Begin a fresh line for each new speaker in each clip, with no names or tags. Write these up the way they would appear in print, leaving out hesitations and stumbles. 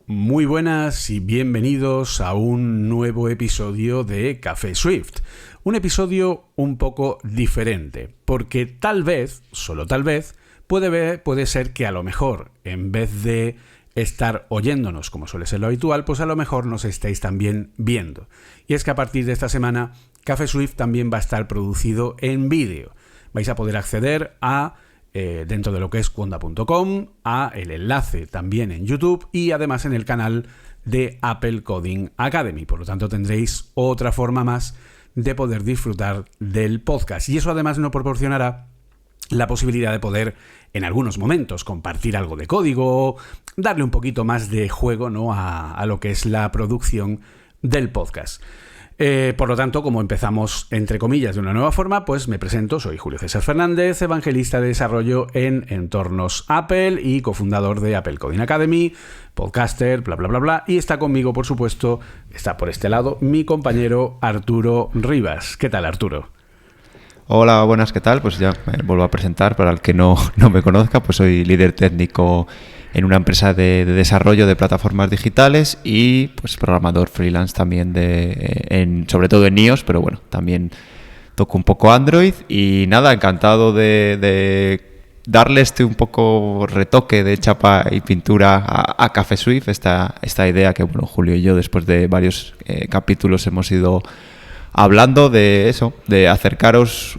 Muy buenas y bienvenidos a un nuevo episodio de Café Swift. Un episodio un poco diferente, porque tal vez, solo tal vez, puede ser que a lo mejor, en vez de estar oyéndonos como suele ser lo habitual, pues a lo mejor nos estáis también viendo. Y es que a partir de esta semana, Café Swift también va a estar producido en vídeo. Vais a poder acceder a dentro de lo que es Cuonda.com, a el enlace también en YouTube y además en el canal de Apple Coding Academy. Por lo tanto, tendréis otra forma más de poder disfrutar del podcast. Y eso además nos proporcionará la posibilidad de poder, en algunos momentos, compartir algo de código, darle un poquito más de juego, ¿no?, a lo que es la producción del podcast. Por lo tanto, como empezamos entre comillas de una nueva forma, pues me presento, soy Julio César Fernández, evangelista de desarrollo en entornos Apple y cofundador de Apple Coding Academy, podcaster, bla bla bla bla, y está conmigo, por supuesto, está por este lado, mi compañero Arturo Rivas. ¿Qué tal, Arturo?
Hola, buenas, ¿qué tal? Pues ya me vuelvo a presentar, para el que no me conozca, pues soy líder técnico en una empresa de desarrollo de plataformas digitales y pues programador freelance también sobre todo en iOS, pero bueno, también toco un poco Android y nada, encantado de darle un poco retoque de chapa y pintura a Café Swift, esta idea que bueno, Julio y yo después de varios capítulos hemos ido hablando de eso, de acercaros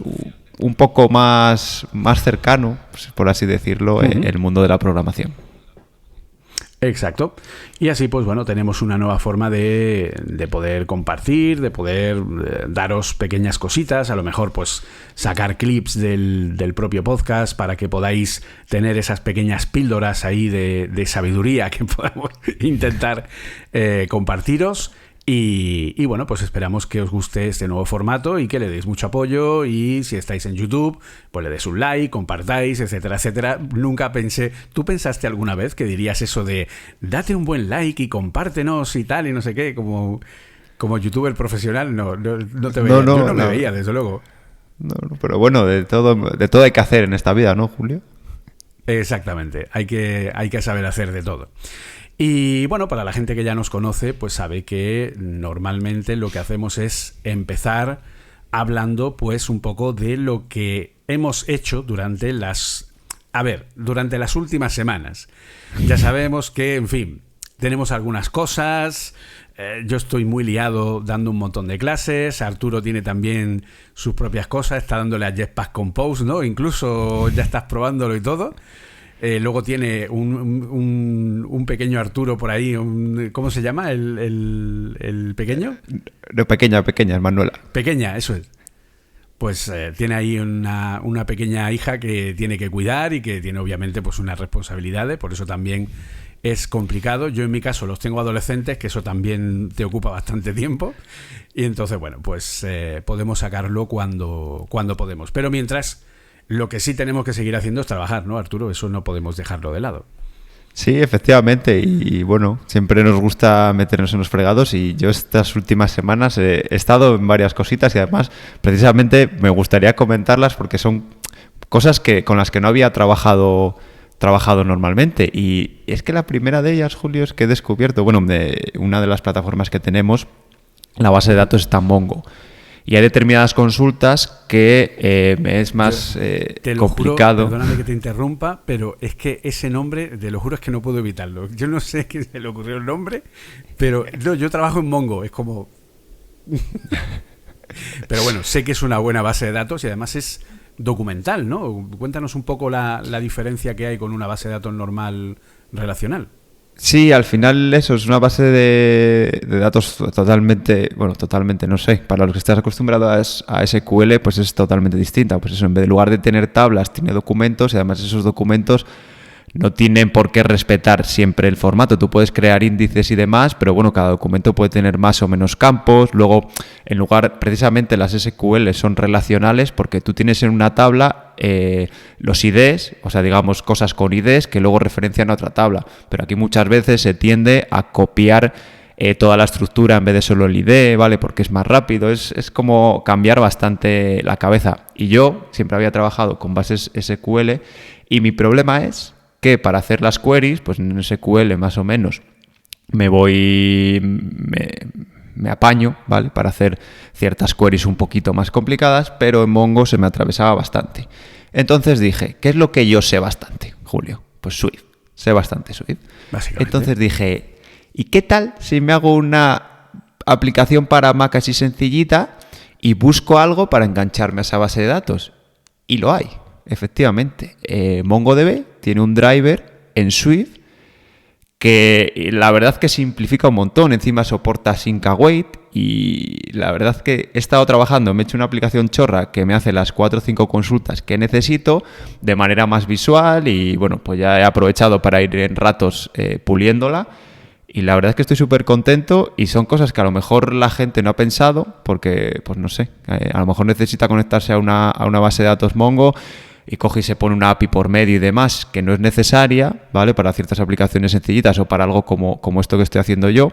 un poco más cercano, pues, por así decirlo, el mundo de la programación.
Exacto. Y así, pues bueno, tenemos una nueva forma de poder compartir, de poder daros pequeñas cositas, a lo mejor pues sacar clips del propio podcast para que podáis tener esas pequeñas píldoras ahí de sabiduría que podamos intentar compartiros. Y bueno, pues esperamos que os guste este nuevo formato y que le deis mucho apoyo, y si estáis en YouTube, pues le des un like, compartáis, etcétera, etcétera. Nunca pensé... ¿Tú pensaste alguna vez que dirías eso de date un buen like y compártenos y tal y no sé qué? Como youtuber profesional, no te veía.
No,
yo no me veía, desde luego.
No, pero bueno, de todo hay que hacer en esta vida, ¿no, Julio?
Exactamente, hay que saber hacer de todo. Y bueno, para la gente que ya nos conoce, pues sabe que normalmente lo que hacemos es empezar hablando pues un poco de lo que hemos hecho durante las últimas semanas. Ya sabemos que, en fin, tenemos algunas cosas. Yo estoy muy liado dando un montón de clases. Arturo tiene también sus propias cosas. Está dándole a Jetpack Compose, ¿no? Incluso ya estás probándolo y todo. Luego tiene un pequeño Arturo por ahí. ¿Cómo se llama? ¿El pequeño?
No, pequeña, es Manuela.
Pequeña, eso es. Pues tiene ahí una pequeña hija que tiene que cuidar y que tiene obviamente pues unas responsabilidades. Por eso también es complicado. Yo en mi caso los tengo adolescentes, que eso también te ocupa bastante tiempo. Y entonces, bueno, pues podemos sacarlo cuando podemos. Pero mientras... Lo que sí tenemos que seguir haciendo es trabajar, ¿no, Arturo? Eso no podemos dejarlo de lado.
Sí, efectivamente. Y bueno, siempre nos gusta meternos en los fregados y yo estas últimas semanas he estado en varias cositas y además precisamente me gustaría comentarlas porque son cosas con las que no había trabajado normalmente. Y es que la primera de ellas, Julio, es que he descubierto, bueno, una de las plataformas que tenemos, la base de datos está en Mongo. Y hay determinadas consultas que me es más complicado.
Juro, perdóname que te interrumpa, pero es que ese nombre, te lo juro, es que no puedo evitarlo. Yo no sé qué se le ocurrió el nombre, pero no, yo trabajo en Mongo, es como... Pero bueno, sé que es una buena base de datos y además es documental, ¿no? Cuéntanos un poco la diferencia que hay con una base de datos normal relacional.
Sí, al final eso es una base de datos totalmente, no sé, para los que estás acostumbrados a SQL, pues es totalmente distinta. Pues eso, en lugar de tener tablas, tiene documentos y además esos documentos no tienen por qué respetar siempre el formato. Tú puedes crear índices y demás, pero bueno, cada documento puede tener más o menos campos. Luego, en lugar, precisamente las SQL son relacionales porque tú tienes en una tabla los IDs, o sea, digamos, cosas con IDs que luego referencian a otra tabla. Pero aquí muchas veces se tiende a copiar toda la estructura en vez de solo el ID, ¿vale? Porque es más rápido. Es como cambiar bastante la cabeza. Y yo siempre había trabajado con bases SQL y mi problema es que para hacer las queries, pues en SQL más o menos me apaño, ¿vale? Para hacer ciertas queries un poquito más complicadas, pero en Mongo se me atravesaba bastante. Entonces dije, ¿qué es lo que yo sé bastante, Julio? Pues Swift. Sé bastante Swift.
Básicamente.
Entonces dije, ¿y qué tal si me hago una aplicación para Mac así sencillita y busco algo para engancharme a esa base de datos? Y lo hay, efectivamente. MongoDB tiene un driver en Swift que la verdad que simplifica un montón. Encima soporta Sync Await y la verdad que he estado trabajando, me he hecho una aplicación chorra que me hace las 4 o 5 consultas que necesito de manera más visual y bueno, pues ya he aprovechado para ir en ratos puliéndola y la verdad es que estoy súper contento y son cosas que a lo mejor la gente no ha pensado porque, pues no sé, a lo mejor necesita conectarse a una base de datos Mongo y coge y se pone una API por medio y demás, que no es necesaria, ¿vale? Para ciertas aplicaciones sencillitas o para algo como esto que estoy haciendo yo.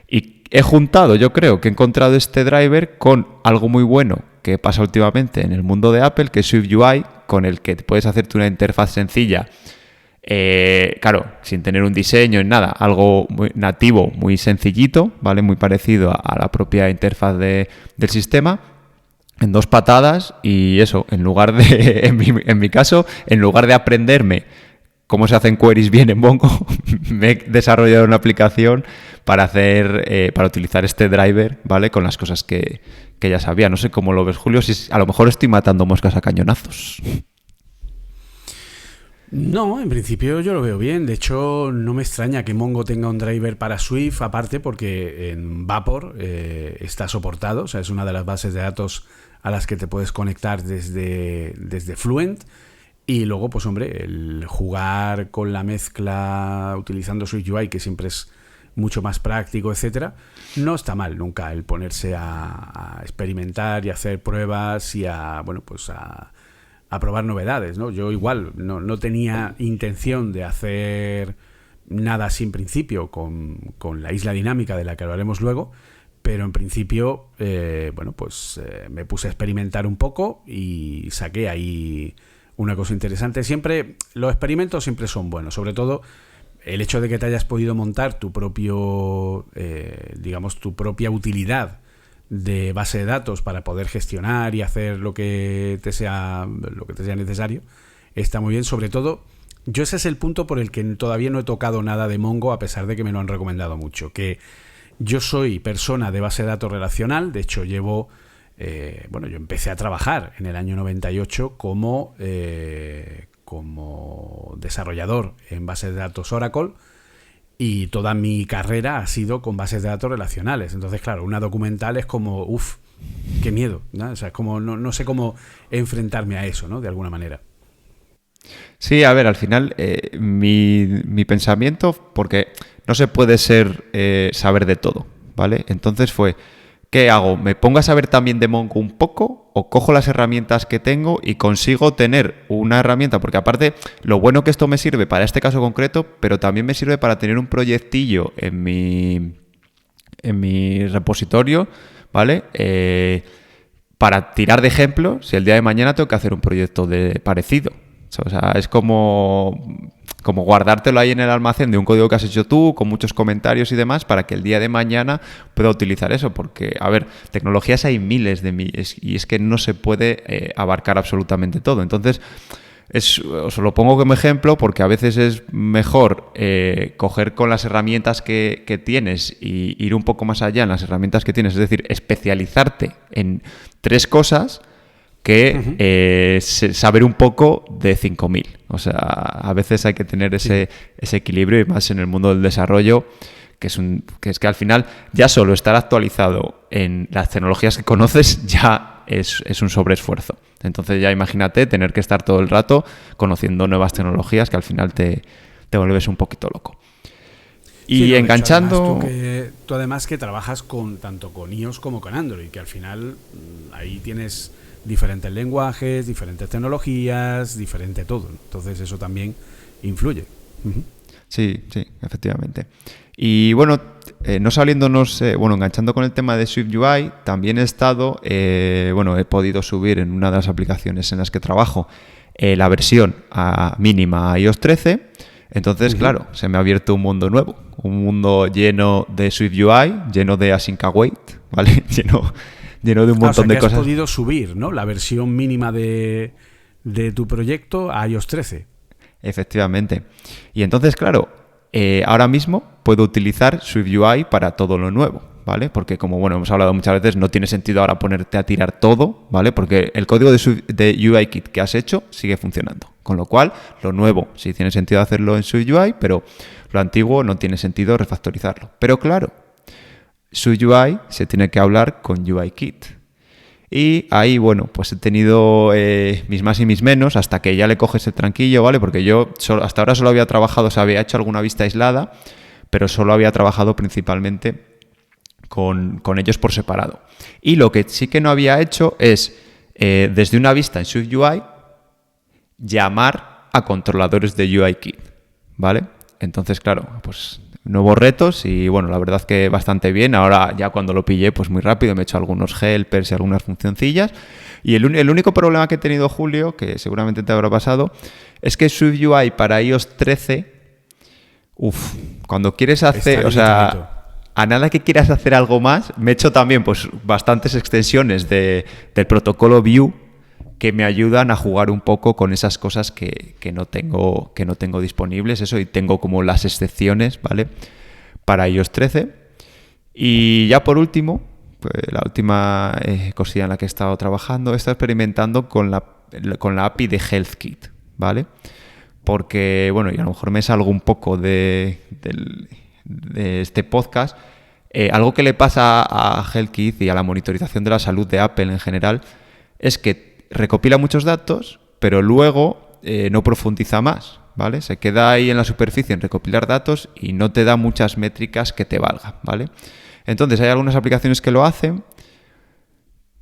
Y he juntado, yo creo que he encontrado este driver con algo muy bueno que pasa últimamente en el mundo de Apple, que es SwiftUI, con el que puedes hacerte una interfaz sencilla, claro, sin tener un diseño ni nada, algo muy nativo, muy sencillito, ¿vale? Muy parecido a la propia interfaz del sistema, en 2 patadas y eso, en lugar de, en mi caso, en lugar de aprenderme cómo se hacen queries bien en Mongo, me he desarrollado una aplicación para utilizar este driver, ¿vale? Con las cosas que ya sabía. No sé cómo lo ves, Julio, si a lo mejor estoy matando moscas a cañonazos.
No, en principio yo lo veo bien. De hecho, no me extraña que Mongo tenga un driver para Swift, aparte porque en Vapor está soportado. O sea, es una de las bases de datos a las que te puedes conectar desde Fluent. Y luego, pues hombre, el jugar con la mezcla utilizando SwiftUI, que siempre es mucho más práctico, etcétera, no está mal nunca el ponerse a experimentar y hacer pruebas y a probar novedades, ¿no? Yo igual no tenía intención de hacer nada sin principio con la isla dinámica de la que hablaremos luego, pero en principio, me puse a experimentar un poco y saqué ahí una cosa interesante. Siempre, los experimentos siempre son buenos, sobre todo el hecho de que te hayas podido montar tu propio, tu propia utilidad de base de datos para poder gestionar y hacer lo que te sea necesario, está muy bien. Sobre todo, yo ese es el punto por el que todavía no he tocado nada de Mongo, a pesar de que me lo han recomendado mucho, que yo soy persona de base de datos relacional. De hecho, yo empecé a trabajar en el año 98 como desarrollador en base de datos Oracle, y toda mi carrera ha sido con bases de datos relacionales. Entonces, claro, una documental es como, qué miedo, ¿no? O sea, es como, no sé cómo enfrentarme a eso, ¿no? De alguna manera.
Sí, a ver, al final mi pensamiento, porque no se puede saber de todo, ¿vale? Entonces fue, ¿qué hago? ¿Me pongo a saber también de Mongo un poco o cojo las herramientas que tengo y consigo tener una herramienta? Porque aparte, lo bueno que esto me sirve para este caso concreto, pero también me sirve para tener un proyectillo en mi repositorio, ¿vale? Para tirar de ejemplo, si el día de mañana tengo que hacer un proyecto parecido. O sea, es como guardártelo ahí en el almacén de un código que has hecho tú, con muchos comentarios y demás, para que el día de mañana pueda utilizar eso. Porque, a ver, tecnologías hay miles y es que no se puede abarcar absolutamente todo. Entonces, os lo pongo como ejemplo porque a veces es mejor coger con las herramientas que tienes y ir un poco más allá en las herramientas que tienes. Es decir, especializarte en 3 cosas que saber un poco de 5.000. O sea, a veces hay que tener ese equilibrio, y más en el mundo del desarrollo, que es que al final ya solo estar actualizado en las tecnologías que conoces ya es un sobreesfuerzo. Entonces ya imagínate tener que estar todo el rato conociendo nuevas tecnologías, que al final te vuelves un poquito loco. Y enganchando...
Tú además que trabajas tanto con iOS como con Android, que al final ahí tienes diferentes lenguajes, diferentes tecnologías, diferente todo. Entonces eso también influye.
Sí, efectivamente. Y bueno, no saliéndonos, enganchando con el tema de SwiftUI, también he podido subir en una de las aplicaciones en las que trabajo la versión mínima a iOS 13. Entonces, claro, se me ha abierto un mundo nuevo, un mundo lleno de SwiftUI, lleno de Async Await, ¿vale? lleno de un montón de cosas.
Has podido subir, ¿no?, la versión mínima de tu proyecto a iOS 13.
Efectivamente. Y entonces, claro, ahora mismo puedo utilizar SwiftUI para todo lo nuevo, ¿vale? Porque como, bueno, hemos hablado muchas veces, no tiene sentido ahora ponerte a tirar todo, ¿vale? Porque el código de UIKit que has hecho sigue funcionando. Con lo cual, lo nuevo sí tiene sentido hacerlo en SwiftUI, pero lo antiguo no tiene sentido refactorizarlo. Pero claro, SwiftUI se tiene que hablar con UIKit. Y ahí, bueno, pues he tenido mis más y mis menos hasta que ya le coges el tranquillo, ¿vale? Porque yo hasta ahora solo había trabajado, o sea, había hecho alguna vista aislada, pero solo había trabajado principalmente con ellos por separado. Y lo que sí que no había hecho es, desde una vista en SwiftUI, llamar a controladores de UIKit, ¿vale? Entonces, claro, pues nuevos retos y, bueno, la verdad que bastante bien. Ahora ya cuando lo pillé, pues muy rápido, me he hecho algunos helpers y algunas funcioncillas. Y el único problema que he tenido, Julio, que seguramente te habrá pasado, es que SwiftUI para iOS 13, cuando quieres hacer, o sea, a nada que quieras hacer algo más, me he hecho también pues bastantes extensiones del protocolo Vue que me ayudan a jugar un poco con esas cosas que no tengo disponibles, eso, y tengo como las excepciones, ¿vale?, para iOS 13. Y ya por último, pues la última cosilla en la que he estado trabajando, he estado experimentando con la API de HealthKit, ¿vale? Porque, bueno, y a lo mejor me salgo un poco de este podcast, algo que le pasa a HealthKit y a la monitorización de la salud de Apple en general es que recopila muchos datos, pero luego no profundiza más, ¿vale? Se queda ahí en la superficie en recopilar datos y no te da muchas métricas que te valgan, ¿vale? Entonces hay algunas aplicaciones que lo hacen,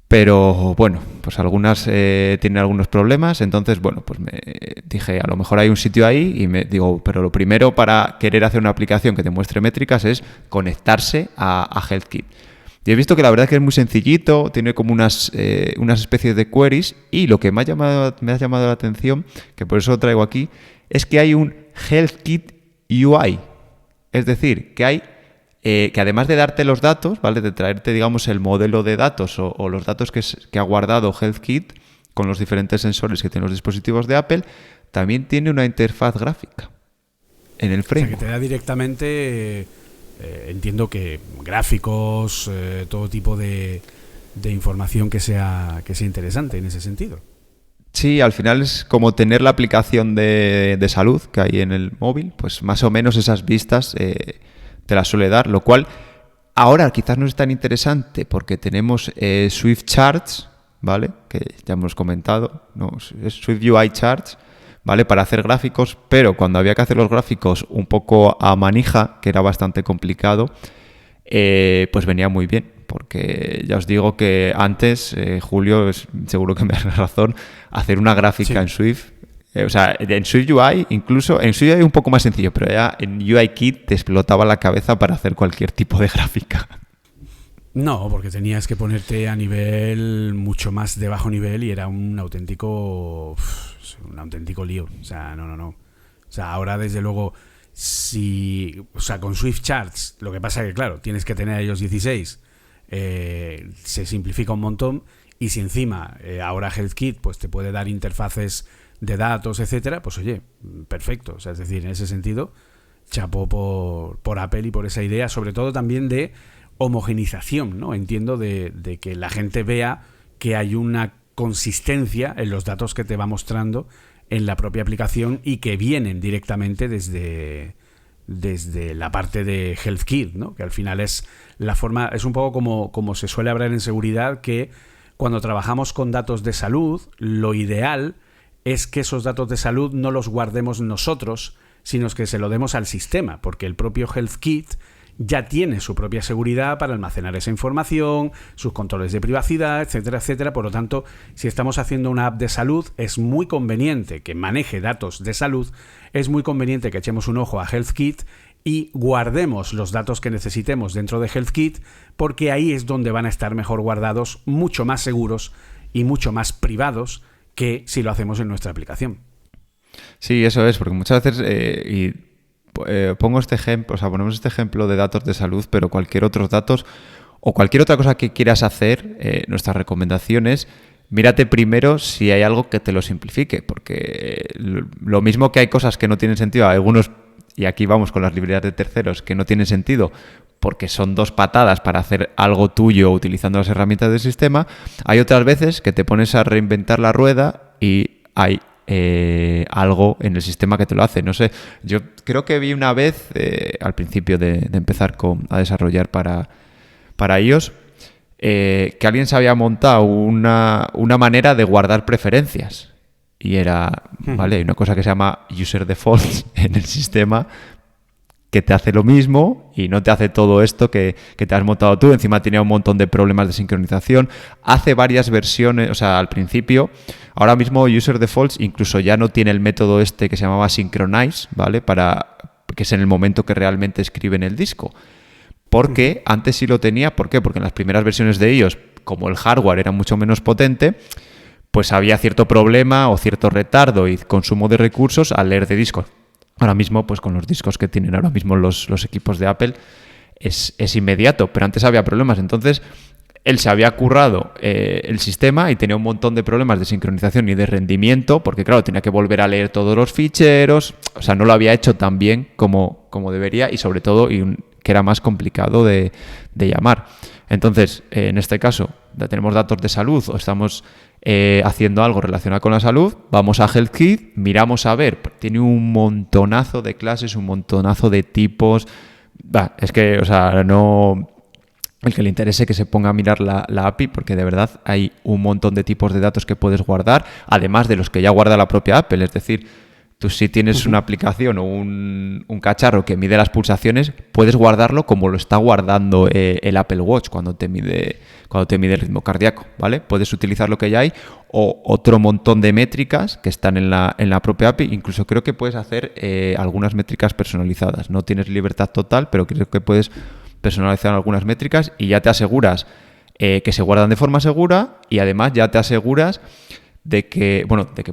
pero bueno, pues algunas tienen algunos problemas. Entonces, bueno, pues me dije, a lo mejor hay un sitio ahí y me digo, pero lo primero para querer hacer una aplicación que te muestre métricas es conectarse a HealthKit. Y he visto que la verdad es que es muy sencillito, tiene como unas especies de queries, y lo que me ha llamado la atención, que por eso lo traigo aquí, es que hay un HealthKit UI. Es decir, que hay que además de darte los datos, ¿vale?, de traerte, digamos, el modelo de datos o los datos que ha guardado HealthKit con los diferentes sensores que tienen los dispositivos de Apple, también tiene una interfaz gráfica en el framework.
O sea, que te da directamente, entiendo que gráficos, todo tipo de información que sea interesante en ese sentido.
Sí, al final es como tener la aplicación de salud que hay en el móvil, pues más o menos esas vistas te las suele dar, lo cual ahora quizás no es tan interesante porque tenemos Swift Charts, ¿vale?, que ya hemos comentado, no, es Swift UI Charts, ¿vale?, para hacer gráficos, pero cuando había que hacer los gráficos un poco a manija, que era bastante complicado, pues venía muy bien, porque ya os digo que antes, Julio, seguro que me das razón, hacer una gráfica en Swift, o sea, en Swift UI, incluso en Swift UI un poco más sencillo, pero ya en UIKit te explotaba la cabeza para hacer cualquier tipo de gráfica.
No, porque tenías que ponerte a nivel mucho más de bajo nivel y era un auténtico lío. O sea, no. O sea, ahora desde luego, con Swift Charts, lo que pasa es que, claro, tienes que tener iOS 16, se simplifica un montón, y si encima ahora HealthKit pues te puede dar interfaces de datos, etcétera, pues oye, perfecto. O sea, es decir, en ese sentido, chapó por Apple y por esa idea, sobre todo también de homogenización, ¿no? Entiendo de que la gente vea que hay una consistencia en los datos que te va mostrando en la propia aplicación y que vienen directamente desde la parte de HealthKit, ¿no? Que al final es la forma, es un poco como se suele hablar en seguridad, que cuando trabajamos con datos de salud, lo ideal es que esos datos de salud no los guardemos nosotros, sino que se lo demos al sistema, porque el propio HealthKit ya tiene su propia seguridad para almacenar esa información, sus controles de privacidad, etcétera, etcétera. Por lo tanto, si estamos haciendo una app de salud, es muy conveniente que maneje datos de salud, es muy conveniente que echemos un ojo a HealthKit y guardemos los datos que necesitemos dentro de HealthKit, porque ahí es donde van a estar mejor guardados, mucho más seguros y mucho más privados que si lo hacemos en nuestra aplicación.
Sí, eso es, porque muchas veces, pongo este ejemplo, o sea, ponemos este ejemplo de datos de salud, pero cualquier otros datos o cualquier otra cosa que quieras hacer, nuestras recomendaciones, mírate primero si hay algo que te lo simplifique, porque lo mismo que hay cosas que no tienen sentido, algunos, y aquí vamos con las librerías de terceros, que no tienen sentido porque son dos patadas para hacer algo tuyo utilizando las herramientas del sistema, hay otras veces que te pones a reinventar la rueda y hay algo en el sistema que te lo hace. No sé, yo creo que vi una vez, al principio de empezar a desarrollar para iOS, que alguien se había montado una manera de guardar preferencias. Y era, ¿vale? Hay una cosa que se llama User Defaults en el sistema que te hace lo mismo y no te hace todo esto que te has montado tú. Encima tenía un montón de problemas de sincronización. Hace varias versiones, o sea, al principio. Ahora mismo User Defaults incluso ya no tiene el método este que se llamaba Synchronize, ¿vale? Que es en el momento que realmente escribe en el disco. Porque antes sí lo tenía. ¿Por qué? Porque en las primeras versiones de iOS, como el hardware era mucho menos potente, pues había cierto problema o cierto retardo y consumo de recursos al leer de discos. Ahora mismo, pues con los discos que tienen ahora mismo los equipos de Apple, es inmediato, pero antes había problemas. Entonces, él se había currado el sistema y tenía un montón de problemas de sincronización y de rendimiento, porque claro, tenía que volver a leer todos los ficheros, o sea, no lo había hecho tan bien como debería y sobre todo que era más complicado de llamar. Entonces, en este caso, ya tenemos datos de salud o estamos haciendo algo relacionado con la salud, vamos a HealthKit, miramos a ver, tiene un montonazo de clases, un montonazo de tipos. Es que, o sea, no... El que le interese que se ponga a mirar la API, porque de verdad hay un montón de tipos de datos que puedes guardar, además de los que ya guarda la propia Apple. Es decir, tú si tienes una aplicación o un cacharro que mide las pulsaciones, puedes guardarlo como lo está guardando el Apple Watch cuando te mide el ritmo cardíaco, ¿vale? Puedes utilizar lo que ya hay o otro montón de métricas que están en la propia API. Incluso creo que puedes hacer algunas métricas personalizadas. No tienes libertad total, pero creo que puedes personalizar algunas métricas y ya te aseguras que se guardan de forma segura y además ya te aseguras de que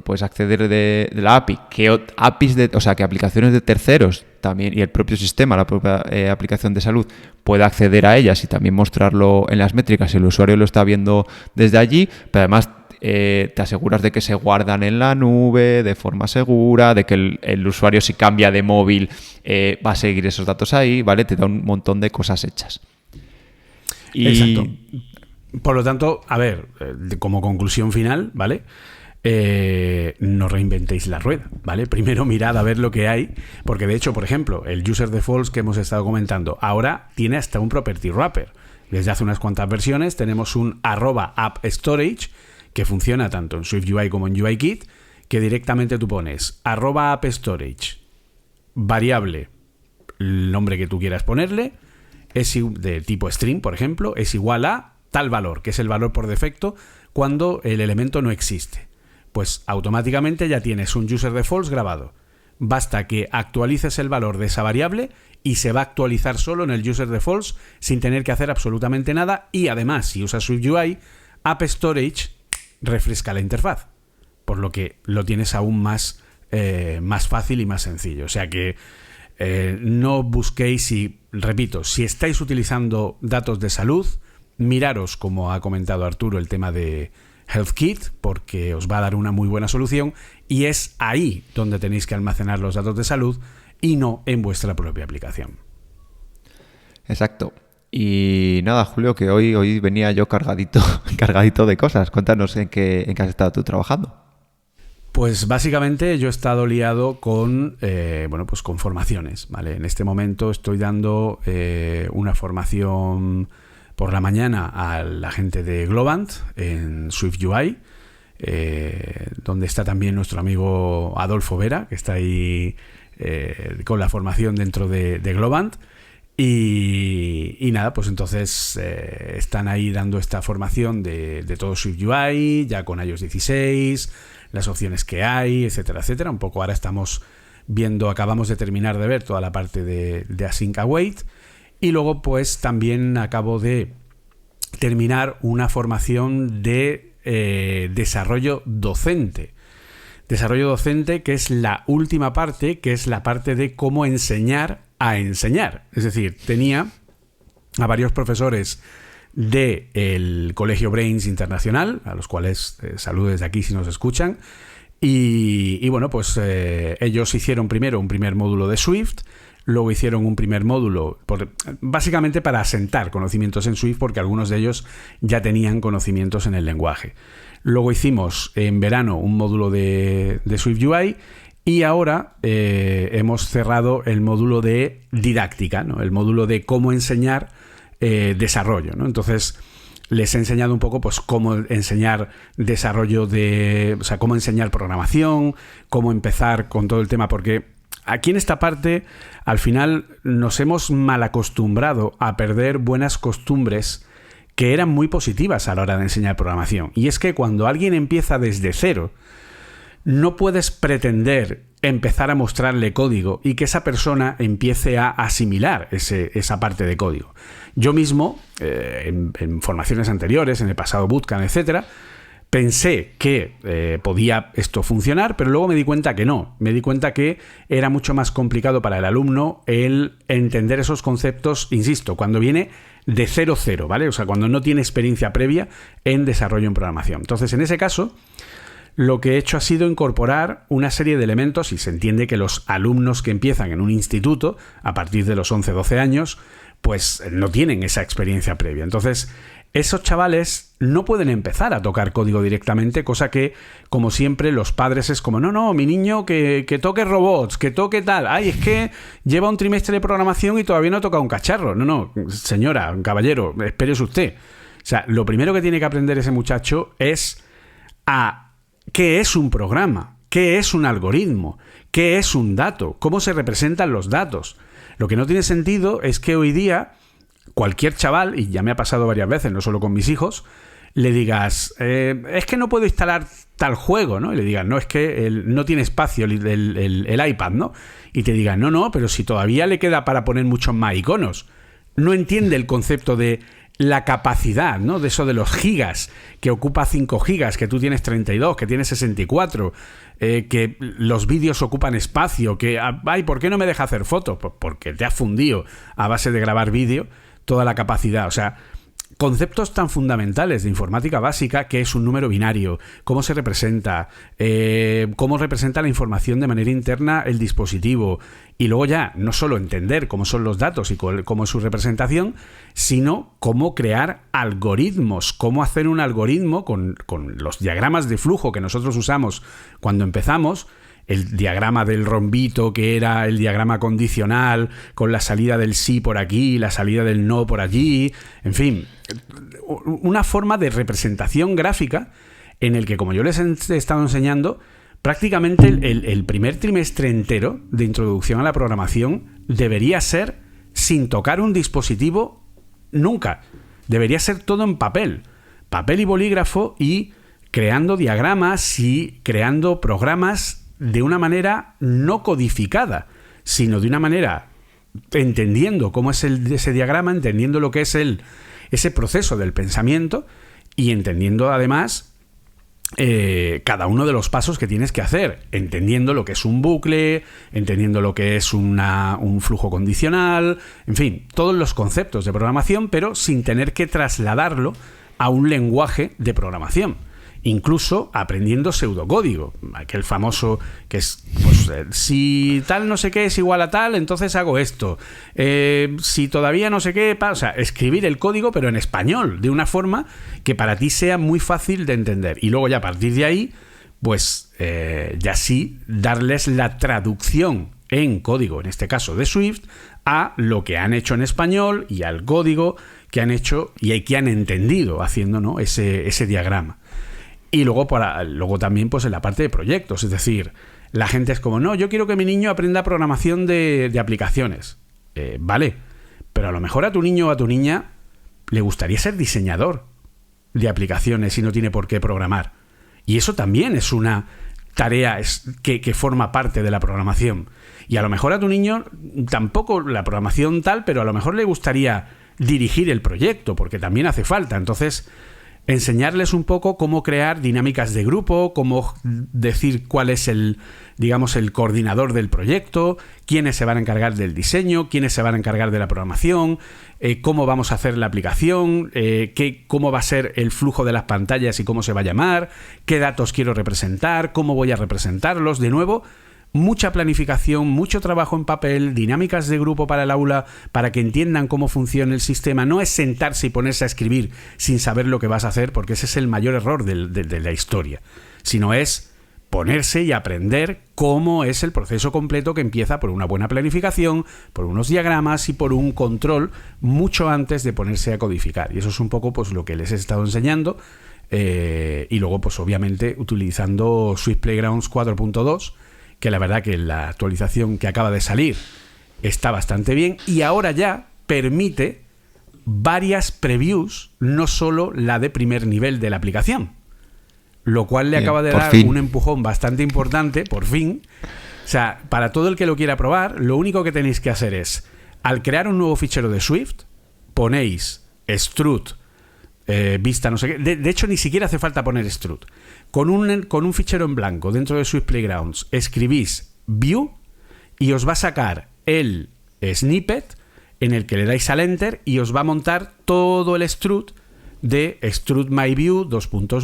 puedes acceder de la API, que APIs que aplicaciones de terceros también y el propio sistema, la propia aplicación de salud pueda acceder a ellas y también mostrarlo en las métricas si el usuario lo está viendo desde allí, pero además te aseguras de que se guardan en la nube de forma segura, de que el usuario si cambia de móvil va a seguir esos datos ahí, ¿vale? Te da un montón de cosas hechas.
Exacto. Por lo tanto, a ver, como conclusión final, ¿vale? No reinventéis la rueda, ¿vale? Primero mirad a ver lo que hay, porque de hecho, por ejemplo, el User Defaults que hemos estado comentando, ahora tiene hasta un Property Wrapper. Desde hace unas cuantas versiones tenemos un @AppStorage que funciona tanto en SwiftUI como en UIKit, que directamente tú pones @AppStorage, variable, el nombre que tú quieras ponerle, es de tipo string, por ejemplo, es igual a tal valor, que es el valor por defecto cuando el elemento no existe. Pues automáticamente ya tienes un User Defaults grabado. Basta que actualices el valor de esa variable y se va a actualizar solo en el User Defaults sin tener que hacer absolutamente nada. Y además, si usas SwiftUI, AppStorage refresca la interfaz, por lo que lo tienes aún más fácil y más sencillo. O sea que no busquéis, si estáis utilizando datos de salud, miraros, como ha comentado Arturo, el tema de HealthKit, porque os va a dar una muy buena solución y es ahí donde tenéis que almacenar los datos de salud y no en vuestra propia aplicación.
Exacto. Y nada, Julio, que hoy venía yo cargadito de cosas. Cuéntanos en qué has estado tú trabajando.
Pues básicamente yo he estado liado con con formaciones, ¿vale? En este momento estoy dando una formación por la mañana a la gente de Globant en SwiftUI, donde está también nuestro amigo Adolfo Vera, que está ahí con la formación dentro de Globant. Y nada, pues entonces están ahí dando esta formación de todo SwiftUI, ya con iOS 16, las opciones que hay, etcétera, etcétera. Un poco ahora estamos acabamos de terminar de ver toda la parte de Async Await. Y luego pues también acabo de terminar una formación de desarrollo docente. desarrollo docente, que es la última parte, que es la parte de cómo enseñar a enseñar. Es decir, tenía a varios profesores del Colegio Brains Internacional, a los cuales saludo desde aquí si nos escuchan, y bueno, pues ellos hicieron primero un primer módulo de Swift, luego hicieron un primer módulo, básicamente para asentar conocimientos en Swift, porque algunos de ellos ya tenían conocimientos en el lenguaje. Luego hicimos en verano un módulo de Swift UI, y ahora hemos cerrado el módulo de didáctica, ¿no? El módulo de cómo enseñar desarrollo, ¿no? Entonces les he enseñado un poco pues cómo enseñar desarrollo o sea, cómo enseñar programación, cómo empezar con todo el tema, porque aquí en esta parte al final nos hemos mal acostumbrado a perder buenas costumbres que eran muy positivas a la hora de enseñar programación. Y es que cuando alguien empieza desde cero, no puedes pretender empezar a mostrarle código y que esa persona empiece a asimilar esa parte de código. Yo mismo, en formaciones anteriores, en el pasado bootcamp, etcétera, pensé que podía esto funcionar, pero luego me di cuenta que no. Me di cuenta que era mucho más complicado para el alumno el entender esos conceptos, insisto, cuando viene de 0-0, ¿vale? O sea, cuando no tiene experiencia previa en desarrollo en programación. Entonces, en ese caso, lo que he hecho ha sido incorporar una serie de elementos, y se entiende que los alumnos que empiezan en un instituto, a partir de los 11-12 años, pues no tienen esa experiencia previa. Entonces, esos chavales no pueden empezar a tocar código directamente, cosa que, como siempre, los padres es como, no, mi niño que toque robots, que toque tal. Ay, es que lleva un trimestre de programación y todavía no ha tocado un cacharro. No, señora, caballero, espérese usted. O sea, lo primero que tiene que aprender ese muchacho es ¿qué es un programa? ¿Qué es un algoritmo? ¿Qué es un dato? ¿Cómo se representan los datos? Lo que no tiene sentido es que hoy día cualquier chaval, y ya me ha pasado varias veces, no solo con mis hijos, le digas, es que no puedo instalar tal juego, ¿no? Y le digas, no, es que no tiene espacio el iPad, ¿no? Y te digan, no, pero si todavía le queda para poner muchos más iconos. No entiende el concepto de la capacidad, ¿no? De eso de los gigas, que ocupa 5 gigas, que tú tienes 32, que tienes 64, que los vídeos ocupan espacio, que, ay, ¿por qué no me deja hacer fotos? Pues porque te has fundido a base de grabar vídeo toda la capacidad. O sea, conceptos tan fundamentales de informática básica, que es un número binario, cómo se representa, cómo representa la información de manera interna el dispositivo, y luego ya no solo entender cómo son los datos y cómo es su representación, sino cómo crear algoritmos, cómo hacer un algoritmo con los diagramas de flujo que nosotros usamos cuando empezamos. El diagrama del rombito, que era el diagrama condicional, con la salida del sí por aquí, la salida del no por allí, en fin, una forma de representación gráfica en el que, como yo les he estado enseñando, prácticamente el primer trimestre entero de introducción a la programación debería ser sin tocar un dispositivo nunca. Debería ser todo en papel y bolígrafo, y creando diagramas y creando programas de una manera no codificada, sino de una manera entendiendo cómo es ese diagrama, entendiendo lo que es ese proceso del pensamiento, y entendiendo además cada uno de los pasos que tienes que hacer, entendiendo lo que es un bucle, entendiendo lo que es un flujo condicional, en fin, todos los conceptos de programación, pero sin tener que trasladarlo a un lenguaje de programación. Incluso aprendiendo pseudocódigo, aquel famoso que es, pues, si tal no sé qué es igual a tal, entonces hago esto. Si todavía no sé qué, o sea, escribir el código, pero en español, de una forma que para ti sea muy fácil de entender. Y luego ya a partir de ahí, pues ya sí, darles la traducción en código, en este caso de Swift, a lo que han hecho en español y al código que han hecho y que han entendido haciendo, ¿no?, ese diagrama. Y luego también pues en la parte de proyectos, es decir, la gente es como, no, yo quiero que mi niño aprenda programación de aplicaciones. Vale, pero a lo mejor a tu niño o a tu niña le gustaría ser diseñador de aplicaciones y no tiene por qué programar. Y eso también es una tarea que forma parte de la programación. Y a lo mejor a tu niño tampoco la programación tal, pero a lo mejor le gustaría dirigir el proyecto, porque también hace falta. Entonces, enseñarles un poco cómo crear dinámicas de grupo, cómo decir cuál es el coordinador del proyecto, quiénes se van a encargar del diseño, quiénes se van a encargar de la programación, cómo vamos a hacer la aplicación, cómo va a ser el flujo de las pantallas y cómo se va a llamar, qué datos quiero representar, cómo voy a representarlos. De nuevo, mucha planificación, mucho trabajo en papel, dinámicas de grupo para el aula, para que entiendan cómo funciona el sistema. No es sentarse y ponerse a escribir sin saber lo que vas a hacer, porque ese es el mayor error de la historia, sino es ponerse y aprender cómo es el proceso completo, que empieza por una buena planificación, por unos diagramas y por un control mucho antes de ponerse a codificar. Y eso es un poco pues lo que les he estado enseñando, y luego pues obviamente utilizando Swift Playgrounds 4.2, que la verdad que la actualización que acaba de salir está bastante bien, y ahora ya permite varias previews, no solo la de primer nivel de la aplicación, lo cual le acaba de dar un empujón bastante importante, por fin. O sea, para todo el que lo quiera probar, lo único que tenéis que hacer es, al crear un nuevo fichero de Swift, ponéis strut, vista no sé qué. De hecho, ni siquiera hace falta poner strut. Con un fichero en blanco dentro de Swift Playgrounds escribís view y os va a sacar el snippet en el que le dais al enter y os va a montar todo el strut de strut my view,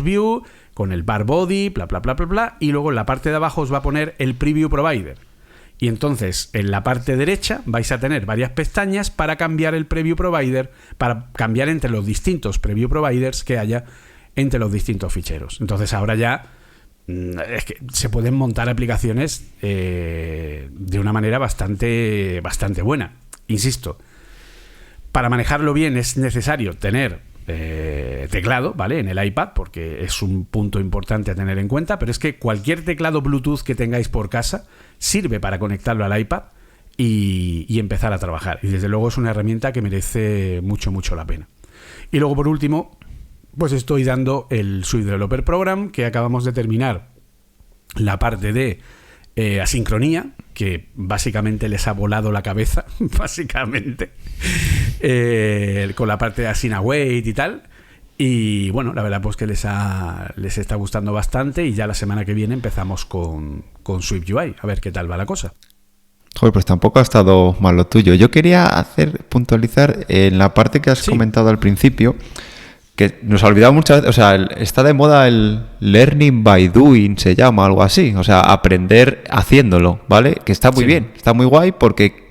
view, con el bar body, bla bla bla bla bla, y luego en la parte de abajo os va a poner el preview provider. Y entonces en la parte derecha vais a tener varias pestañas para cambiar el preview provider, para cambiar entre los distintos preview providers que haya entre los distintos ficheros. Entonces ahora ya es que se pueden montar aplicaciones de una manera bastante buena. Insisto, para manejarlo bien es necesario tener teclado, ¿vale? En el iPad, porque es un punto importante a tener en cuenta, pero es que cualquier teclado Bluetooth que tengáis por casa sirve para conectarlo al iPad y empezar a trabajar. Y desde luego es una herramienta que merece mucho la pena. Y luego, por último, pues estoy dando el Swift Developer Program, que acabamos de terminar la parte de asincronía, que básicamente les ha volado la cabeza, básicamente, con la parte de Async Await y tal. Y bueno, la verdad pues que les está gustando bastante, y ya la semana que viene empezamos con Swift UI, a ver qué tal va la cosa.
Joder, pues tampoco ha estado mal lo tuyo. Yo quería puntualizar en la parte que has comentado al principio, que nos ha olvidado muchas veces, o sea, está de moda el learning by doing, se llama, algo así, o sea, aprender haciéndolo, ¿vale? Que está muy bien, está muy guay, porque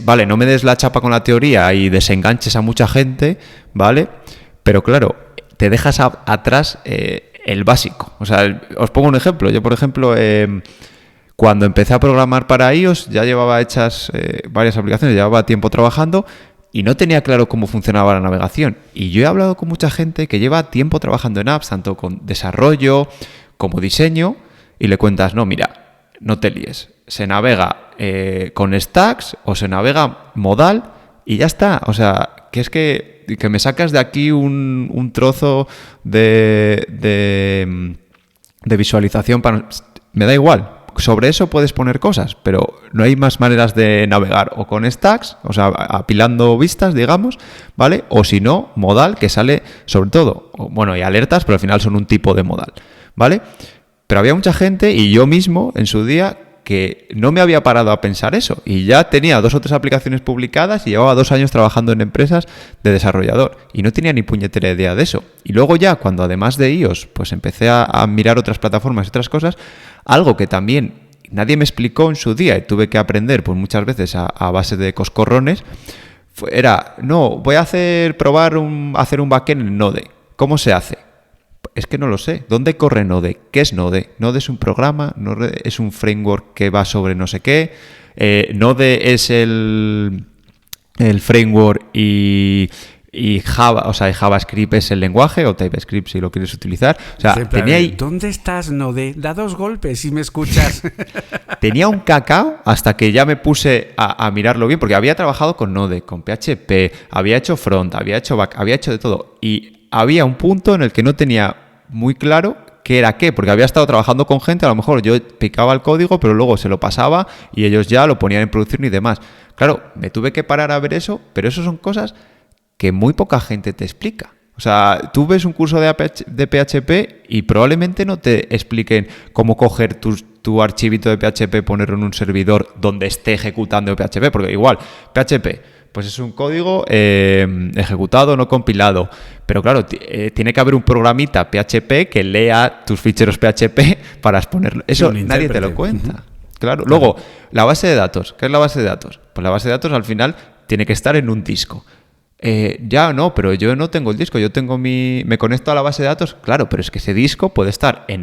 vale, no me des la chapa con la teoría y desenganches a mucha gente, ¿vale? Pero claro, te dejas atrás el básico. O sea, os pongo un ejemplo. Yo, por ejemplo, cuando empecé a programar para iOS, ya llevaba hechas varias aplicaciones, llevaba tiempo trabajando, y no tenía claro cómo funcionaba la navegación. Y yo he hablado con mucha gente que lleva tiempo trabajando en apps, tanto con desarrollo como diseño, y le cuentas, no, mira, no te líes. Se navega con stacks o se navega modal y ya está. O sea, que es que me sacas de aquí un trozo de visualización me da igual. Sobre eso puedes poner cosas, pero no hay más maneras de navegar, o con stacks, o sea, apilando vistas, digamos, ¿vale? O si no, modal, que sale sobre todo, bueno, y alertas, pero al final son un tipo de modal, ¿vale? Pero había mucha gente, y yo mismo, en su día, que no me había parado a pensar eso, y ya tenía 2 o 3 aplicaciones publicadas y llevaba 2 años trabajando en empresas de desarrollador, y no tenía ni puñetera idea de eso. Y luego ya, cuando además de iOS, pues empecé a mirar otras plataformas y otras cosas, algo que también nadie me explicó en su día y tuve que aprender pues muchas veces a base de coscorrones, voy a hacer un backend en Node. ¿Cómo se hace? Es que no lo sé. ¿Dónde corre Node? ¿Qué es Node? Node es un programa, Node es un framework que va sobre no sé qué. Node es el framework y Java, o sea, JavaScript es el lenguaje, o TypeScript si lo quieres utilizar. O sea, tenía ahí...
¿Dónde estás, Node? Da 2 golpes si me escuchas.
Tenía un cacao hasta que ya me puse a mirarlo bien, porque había trabajado con Node, con PHP, había hecho front, había hecho back, había hecho de todo. Y había un punto en el que no tenía muy claro qué era qué, porque había estado trabajando con gente, a lo mejor yo picaba el código, pero luego se lo pasaba y ellos ya lo ponían en producción y demás. Claro, me tuve que parar a ver eso, pero eso son cosas que muy poca gente te explica. O sea, tú ves un curso de PHP y probablemente no te expliquen cómo coger tu archivito de PHP, ponerlo en un servidor donde esté ejecutando PHP, porque igual, PHP, pues es un código ejecutado, no compilado. Pero claro, tiene que haber un programita PHP que lea tus ficheros PHP para exponerlo. Eso nadie te lo cuenta. Claro. Luego, la base de datos. ¿Qué es la base de datos? Pues la base de datos al final tiene que estar en un disco. Ya no, pero yo no tengo el disco, yo tengo me conecto a la base de datos, claro, pero es que ese disco puede estar en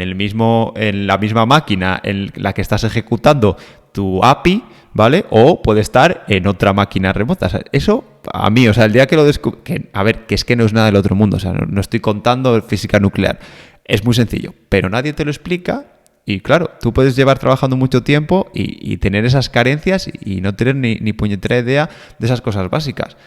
la misma máquina en la que estás ejecutando tu API, ¿vale? O puede estar en otra máquina remota. O sea, eso, a mí, o sea, el día que lo descubrí, a ver, que es que no es nada del otro mundo, o sea, no estoy contando física nuclear, es muy sencillo, pero nadie te lo explica. Y claro, tú puedes llevar trabajando mucho tiempo y tener esas carencias y no tener ni puñetera idea de esas cosas básicas.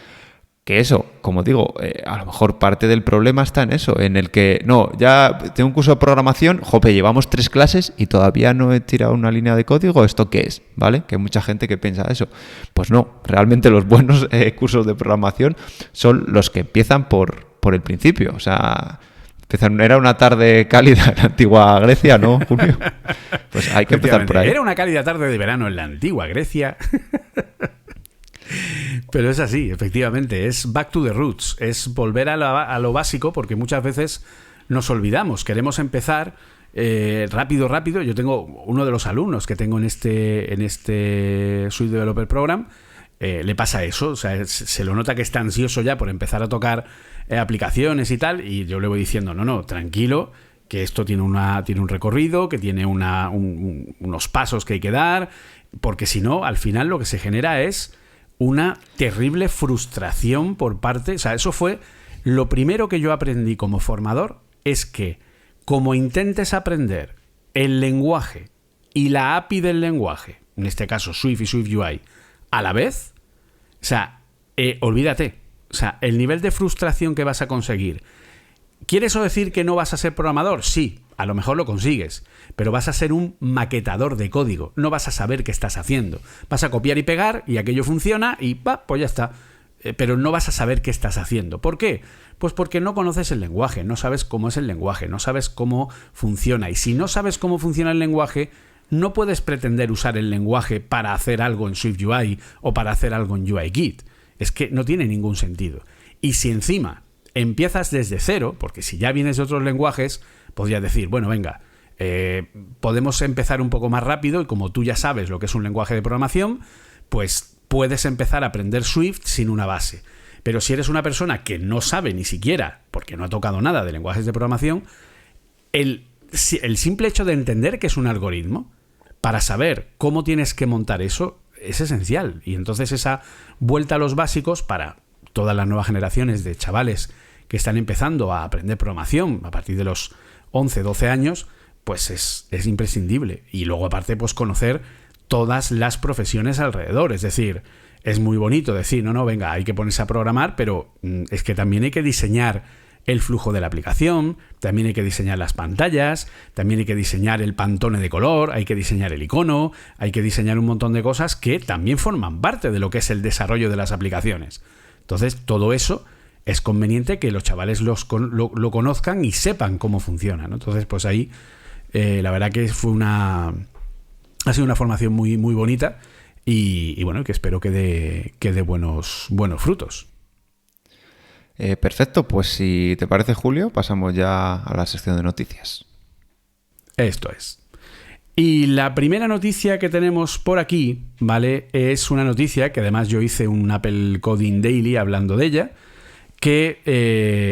Que eso, como digo, a lo mejor parte del problema está en eso, en el que, no, ya tengo un curso de programación, jope, llevamos 3 clases y todavía no he tirado una línea de código, ¿esto qué es? ¿Vale? Que hay mucha gente que piensa eso. Pues no, realmente los buenos cursos de programación son los que empiezan por el principio, o sea... Era una tarde cálida en la antigua Grecia, ¿no, Julio? Pues hay que empezar por ahí.
Era una cálida tarde de verano en la antigua Grecia. Pero es así, efectivamente, es back to the roots, es volver a lo básico, porque muchas veces nos olvidamos, queremos empezar rápido. Yo tengo uno de los alumnos que tengo en este Swift Developer Program, le pasa eso, o sea, se lo nota que está ansioso ya por empezar a tocar aplicaciones y tal, y yo le voy diciendo, no, tranquilo, que esto tiene un recorrido, que tiene unos pasos que hay que dar, porque si no, al final lo que se genera es una terrible frustración por parte... O sea, eso fue lo primero que yo aprendí como formador, es que como intentes aprender el lenguaje y la API del lenguaje, en este caso Swift y Swift UI, a la vez, o sea, olvídate. O sea, el nivel de frustración que vas a conseguir. ¿Quiere eso decir que no vas a ser programador? Sí, a lo mejor lo consigues, pero vas a ser un maquetador de código. No vas a saber qué estás haciendo. Vas a copiar y pegar y aquello funciona y pues ya está. Pero no vas a saber qué estás haciendo. ¿Por qué? Pues porque no conoces el lenguaje, no sabes cómo es el lenguaje, no sabes cómo funciona. Y si no sabes cómo funciona el lenguaje, no puedes pretender usar el lenguaje para hacer algo en SwiftUI o para hacer algo en UIKit. Es que no tiene ningún sentido. Y si encima empiezas desde cero, porque si ya vienes de otros lenguajes, podrías decir, bueno, venga, podemos empezar un poco más rápido y como tú ya sabes lo que es un lenguaje de programación, pues puedes empezar a aprender Swift sin una base. Pero si eres una persona que no sabe ni siquiera, porque no ha tocado nada de lenguajes de programación, el simple hecho de entender que es un algoritmo, para saber cómo tienes que montar eso, es esencial. Y entonces esa vuelta a los básicos para todas las nuevas generaciones de chavales que están empezando a aprender programación a partir de los 11, 12 años, pues es imprescindible. Y luego aparte pues conocer todas las profesiones alrededor. Es decir, es muy bonito decir, no, venga, hay que ponerse a programar, pero es que también hay que diseñar el flujo de la aplicación, también hay que diseñar las pantallas, también hay que diseñar el pantone de color, hay que diseñar el icono, hay que diseñar un montón de cosas que también forman parte de lo que es el desarrollo de las aplicaciones. Entonces, todo eso es conveniente que los chavales lo conozcan y sepan cómo funciona, ¿no? Entonces, pues ahí, la verdad que ha sido una formación muy, muy bonita y bueno, que espero que dé buenos frutos.
Perfecto, pues si te parece, Julio, pasamos ya a la sección de noticias.
Esto es. Y la primera noticia que tenemos por aquí, ¿vale? Es una noticia que además yo hice un Apple Coding Daily hablando de ella, que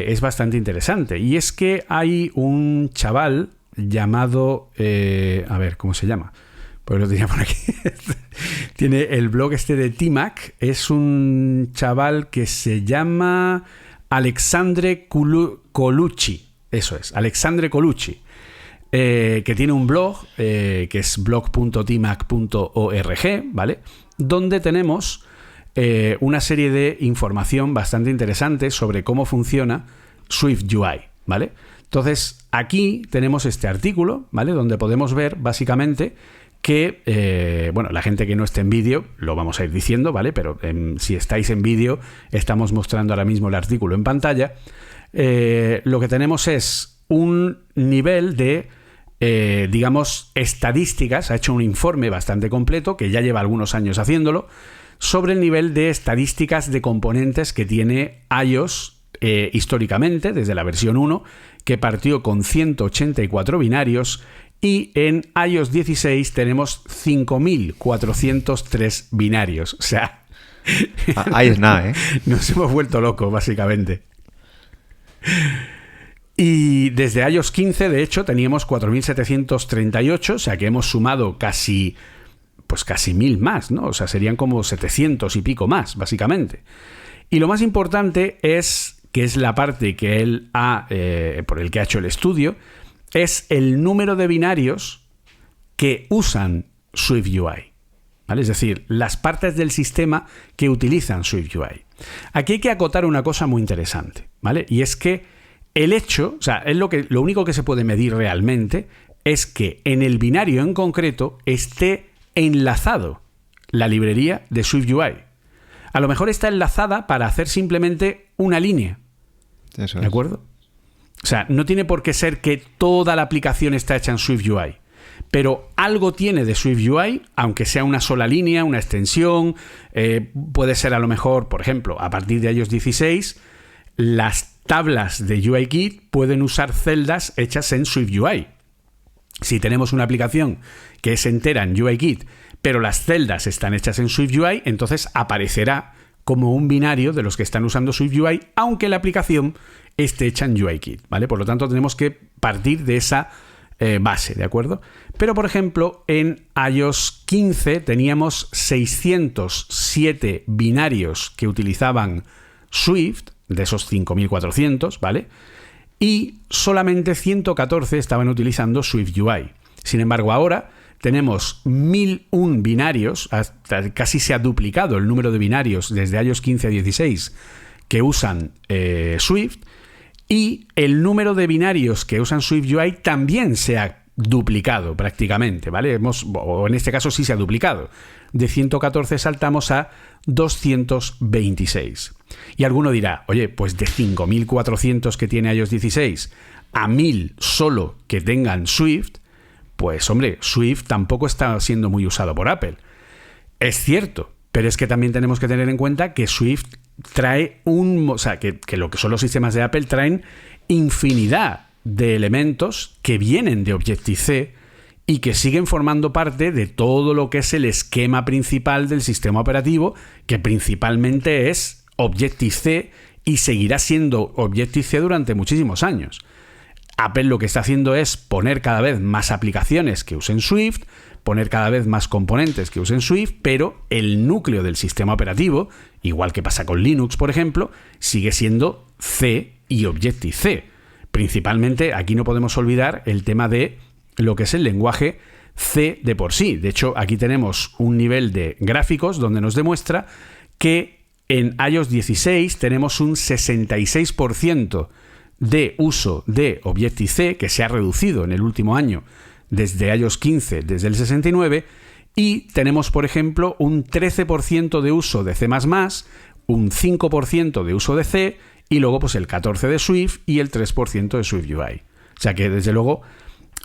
es bastante interesante. Y es que hay un chaval llamado... a ver, ¿cómo se llama? Pues lo tenía por aquí. Tiene el blog este de T-Mac. Es un chaval que se llama Alexandre Colucci. Eso es, Alexandre Colucci. Que tiene un blog que es blog.tmac.org, ¿vale? Donde tenemos una serie de información bastante interesante sobre cómo funciona SwiftUI, ¿vale? Entonces, aquí tenemos este artículo, ¿vale? Donde podemos ver básicamente que, bueno, la gente que no esté en vídeo, lo vamos a ir diciendo, ¿vale? Pero si estáis en vídeo, estamos mostrando ahora mismo el artículo en pantalla. Lo que tenemos es un nivel de, digamos, estadísticas. Ha hecho un informe bastante completo, que ya lleva algunos años haciéndolo, sobre el nivel de estadísticas de componentes que tiene iOS históricamente, desde la versión 1, que partió con 184 binarios, y en iOS 16 tenemos 5.403 binarios. O sea,
ahí es nada, ¿eh?
Nos hemos vuelto locos, básicamente. Y desde iOS 15, de hecho, teníamos 4.738, o sea que hemos sumado casi 1.000 más, ¿no? O sea, serían como 700 y pico más, básicamente. Y lo más importante es, que es la parte que él por el que ha hecho el estudio, es el número de binarios que usan SwiftUI, ¿vale? Es decir, las partes del sistema que utilizan SwiftUI. Aquí hay que acotar una cosa muy interesante, ¿vale? Y es que el hecho, o sea, es lo único que se puede medir realmente es que en el binario en concreto esté enlazado la librería de SwiftUI. A lo mejor está enlazada para hacer simplemente una línea.
Eso es.
¿De acuerdo? O sea, no tiene por qué ser que toda la aplicación está hecha en SwiftUI, pero algo tiene de SwiftUI, aunque sea una sola línea, una extensión. Puede ser a lo mejor, por ejemplo, a partir de iOS 16, las tablas de UIKit pueden usar celdas hechas en SwiftUI. Si tenemos una aplicación que es entera en UIKit, pero las celdas están hechas en SwiftUI, entonces aparecerá como un binario de los que están usando SwiftUI, aunque la aplicación esté hecha en UIKit, ¿vale? Por lo tanto, tenemos que partir de esa base, ¿de acuerdo? Pero, por ejemplo, en iOS 15 teníamos 607 binarios que utilizaban Swift, de esos 5.400, ¿vale? Y solamente 114 estaban utilizando SwiftUI. Sin embargo, ahora tenemos 1.001 binarios, hasta casi se ha duplicado el número de binarios desde iOS 15 a 16 que usan Swift, y el número de binarios que usan SwiftUI también se ha duplicado prácticamente, ¿vale? O en este caso sí se ha duplicado. De 114 saltamos a 226. Y alguno dirá, oye, pues de 5.400 que tiene iOS 16 a 1.000 solo que tengan Swift, pues hombre, Swift tampoco está siendo muy usado por Apple. Es cierto, pero es que también tenemos que tener en cuenta que Swift trae o sea, que lo que son los sistemas de Apple traen infinidad de elementos que vienen de Objective-C y que siguen formando parte de todo lo que es el esquema principal del sistema operativo, que principalmente es Objective-C y seguirá siendo Objective-C durante muchísimos años. Apple lo que está haciendo es poner cada vez más aplicaciones que usen Swift, poner cada vez más componentes que usen Swift, pero el núcleo del sistema operativo, igual que pasa con Linux, por ejemplo, sigue siendo C y Objective-C. Principalmente, aquí no podemos olvidar el tema de lo que es el lenguaje C de por sí. De hecho, aquí tenemos un nivel de gráficos donde nos demuestra que en iOS 16 tenemos un 66% de uso de Objective-C, que se ha reducido en el último año desde iOS 15, desde el 69, y tenemos, por ejemplo, un 13% de uso de C++, un 5% de uso de C, y luego pues el 14% de Swift y el 3% de SwiftUI. O sea que, desde luego,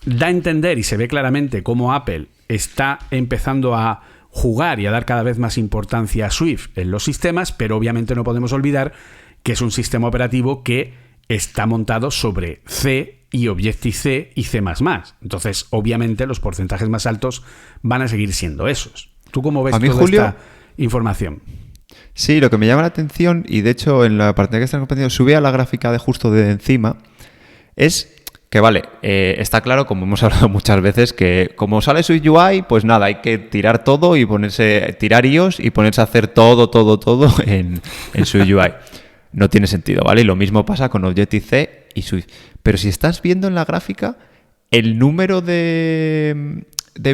da a entender y se ve claramente cómo Apple está empezando a jugar y a dar cada vez más importancia a Swift en los sistemas, pero obviamente no podemos olvidar que es un sistema operativo que está montado sobre C y Objective-C y C++. Entonces, obviamente, los porcentajes más altos van a seguir siendo esos. ¿Tú cómo ves toda esta información?
Sí, lo que me llama la atención, y de hecho en la partida que están compartiendo sube a la gráfica de justo de encima, es que vale, está claro, como hemos hablado muchas veces, que como sale SwiftUI, pues nada, hay que tirar todo y tirar iOS y ponerse a hacer todo en SwiftUI. No tiene sentido, ¿vale? Y lo mismo pasa con Objective-C y Swift. Pero si estás viendo en la gráfica, el número de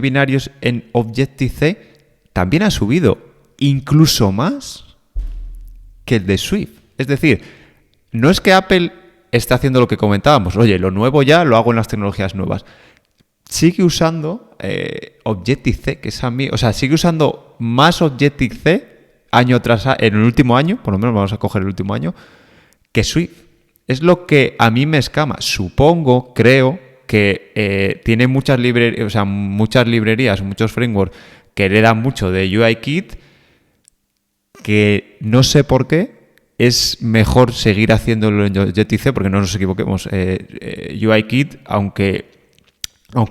binarios en Objective-C también ha subido, incluso más que el de Swift. Es decir, no es que Apple esté haciendo lo que comentábamos, oye, lo nuevo ya lo hago en las tecnologías nuevas. Sigue usando Objective-C, que es a mí... O sea, sigue usando más Objective-C año tras año, en el último año, por lo menos vamos a coger el último año, que Swift. Es lo que a mí me escama. Supongo, creo, que tiene muchas librerías, muchos frameworks que heredan mucho de UIKit, que no sé por qué es mejor seguir haciéndolo en Objective-C, porque no nos equivoquemos. UIKit, aunque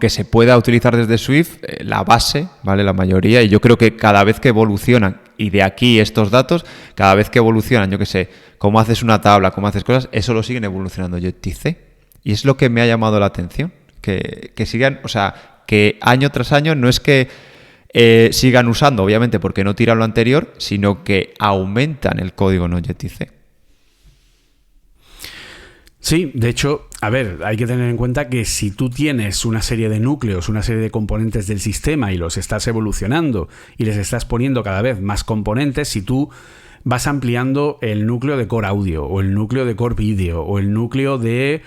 se pueda utilizar desde Swift, la base, ¿vale? La mayoría, y yo creo que cada vez que evolucionan, y de aquí estos datos, cada vez que evolucionan, yo qué sé, cómo haces una tabla, cómo haces cosas, eso lo siguen evolucionando Objective-C. Y es lo que me ha llamado la atención, que sigan, o sea, que año tras año no es que sigan usando, obviamente porque no tiran lo anterior, sino que aumentan el código en Objective-C.
Sí, de hecho, a ver, hay que tener en cuenta que si tú tienes una serie de núcleos, una serie de componentes del sistema y los estás evolucionando y les estás poniendo cada vez más componentes, si tú vas ampliando el núcleo de Core Audio o el núcleo de Core Video o el núcleo de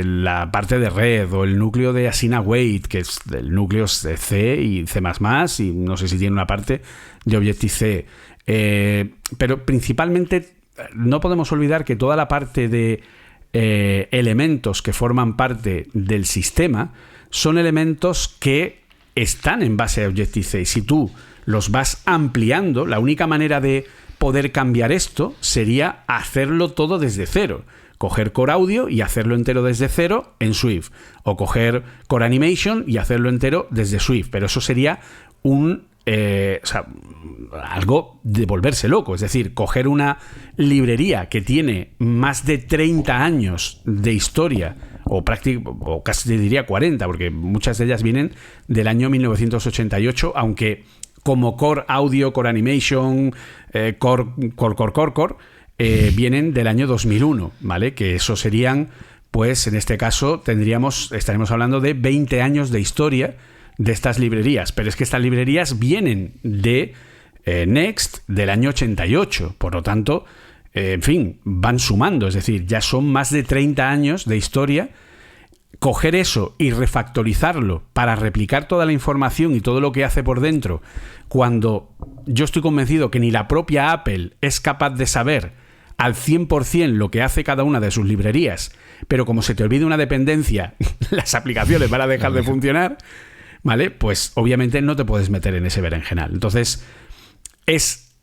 la parte de red o el núcleo de Asina-Await, que es del núcleo de C y C++, y no sé si tiene una parte de Objective-C. Pero principalmente no podemos olvidar que toda la parte de elementos que forman parte del sistema son elementos que están en base a Objective-C. Y si tú los vas ampliando, la única manera de poder cambiar esto sería hacerlo todo desde cero. Coger Core Audio y hacerlo entero desde cero en Swift. O coger Core Animation y hacerlo entero desde Swift. Pero eso sería algo de volverse loco. Es decir, coger una librería que tiene más de 30 años de historia, o casi diría 40, porque muchas de ellas vienen del año 1988, aunque como Core Audio, Core Animation, Core, vienen del año 2001, ¿vale? Que eso serían, pues en este caso estaremos hablando de 20 años de historia de estas librerías, pero es que estas librerías vienen de Next del año 88, por lo tanto, en fin, van sumando, es decir, ya son más de 30 años de historia. Coger eso y refactorizarlo para replicar toda la información y todo lo que hace por dentro, cuando yo estoy convencido que ni la propia Apple es capaz de saber al 100% lo que hace cada una de sus librerías, pero como se te olvide una dependencia, las aplicaciones van a dejar de funcionar, ¿vale? Pues obviamente no te puedes meter en ese berenjenal. Entonces, es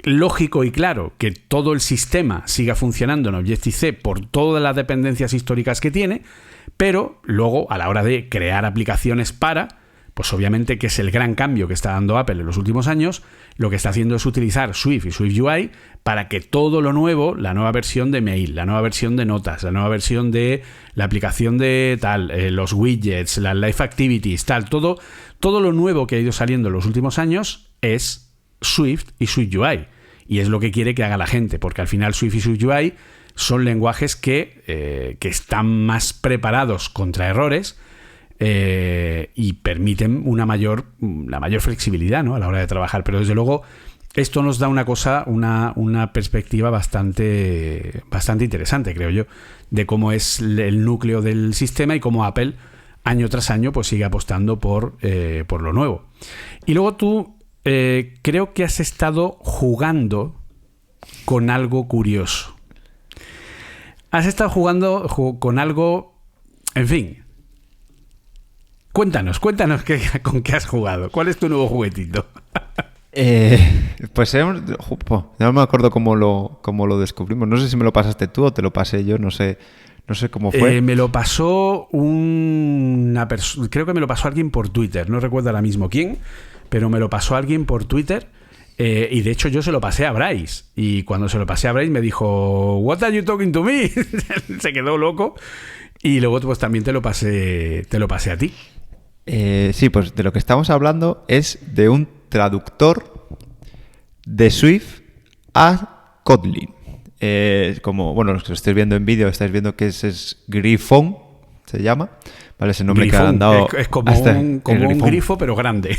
lógico y claro que todo el sistema siga funcionando en Objective-C por todas las dependencias históricas que tiene, pero luego a la hora de crear aplicaciones pues obviamente, que es el gran cambio que está dando Apple en los últimos años, lo que está haciendo es utilizar Swift y Swift UI para que todo lo nuevo, la nueva versión de Mail, la nueva versión de Notas, la nueva versión de la aplicación de tal, los widgets, las Live Activities, tal, todo lo nuevo que ha ido saliendo en los últimos años es Swift y Swift UI. Y es lo que quiere que haga la gente, porque al final Swift y Swift UI son lenguajes que están más preparados contra errores y permiten la mayor flexibilidad, ¿no?, a la hora de trabajar. Pero desde luego esto nos da una perspectiva bastante interesante, creo yo, de cómo es el núcleo del sistema y cómo Apple año tras año pues sigue apostando por lo nuevo. Y luego tú creo que has estado jugando con algo curioso. Has estado jugando con algo, en fin. Cuéntanos con qué has jugado. ¿Cuál es tu nuevo juguetito?
Pues no me acuerdo cómo lo descubrimos. No sé si me lo pasaste tú o te lo pasé yo, no sé cómo fue.
Me lo pasó creo que me lo pasó alguien por Twitter, no recuerdo ahora mismo quién, pero me lo pasó alguien por Twitter. Y de hecho yo se lo pasé a Bryce, y cuando se lo pasé a Bryce me dijo "What are you talking to me?" Se quedó loco, y luego pues también te lo pasé a ti.
Sí, pues de lo que estamos hablando es de un traductor de Swift a Kotlin. Como, bueno, los que lo estáis viendo en vídeo estáis viendo que es Grifón, se llama, ¿vale? Ese nombre Grifón, que le han dado.
Es como un grifo, pero grande.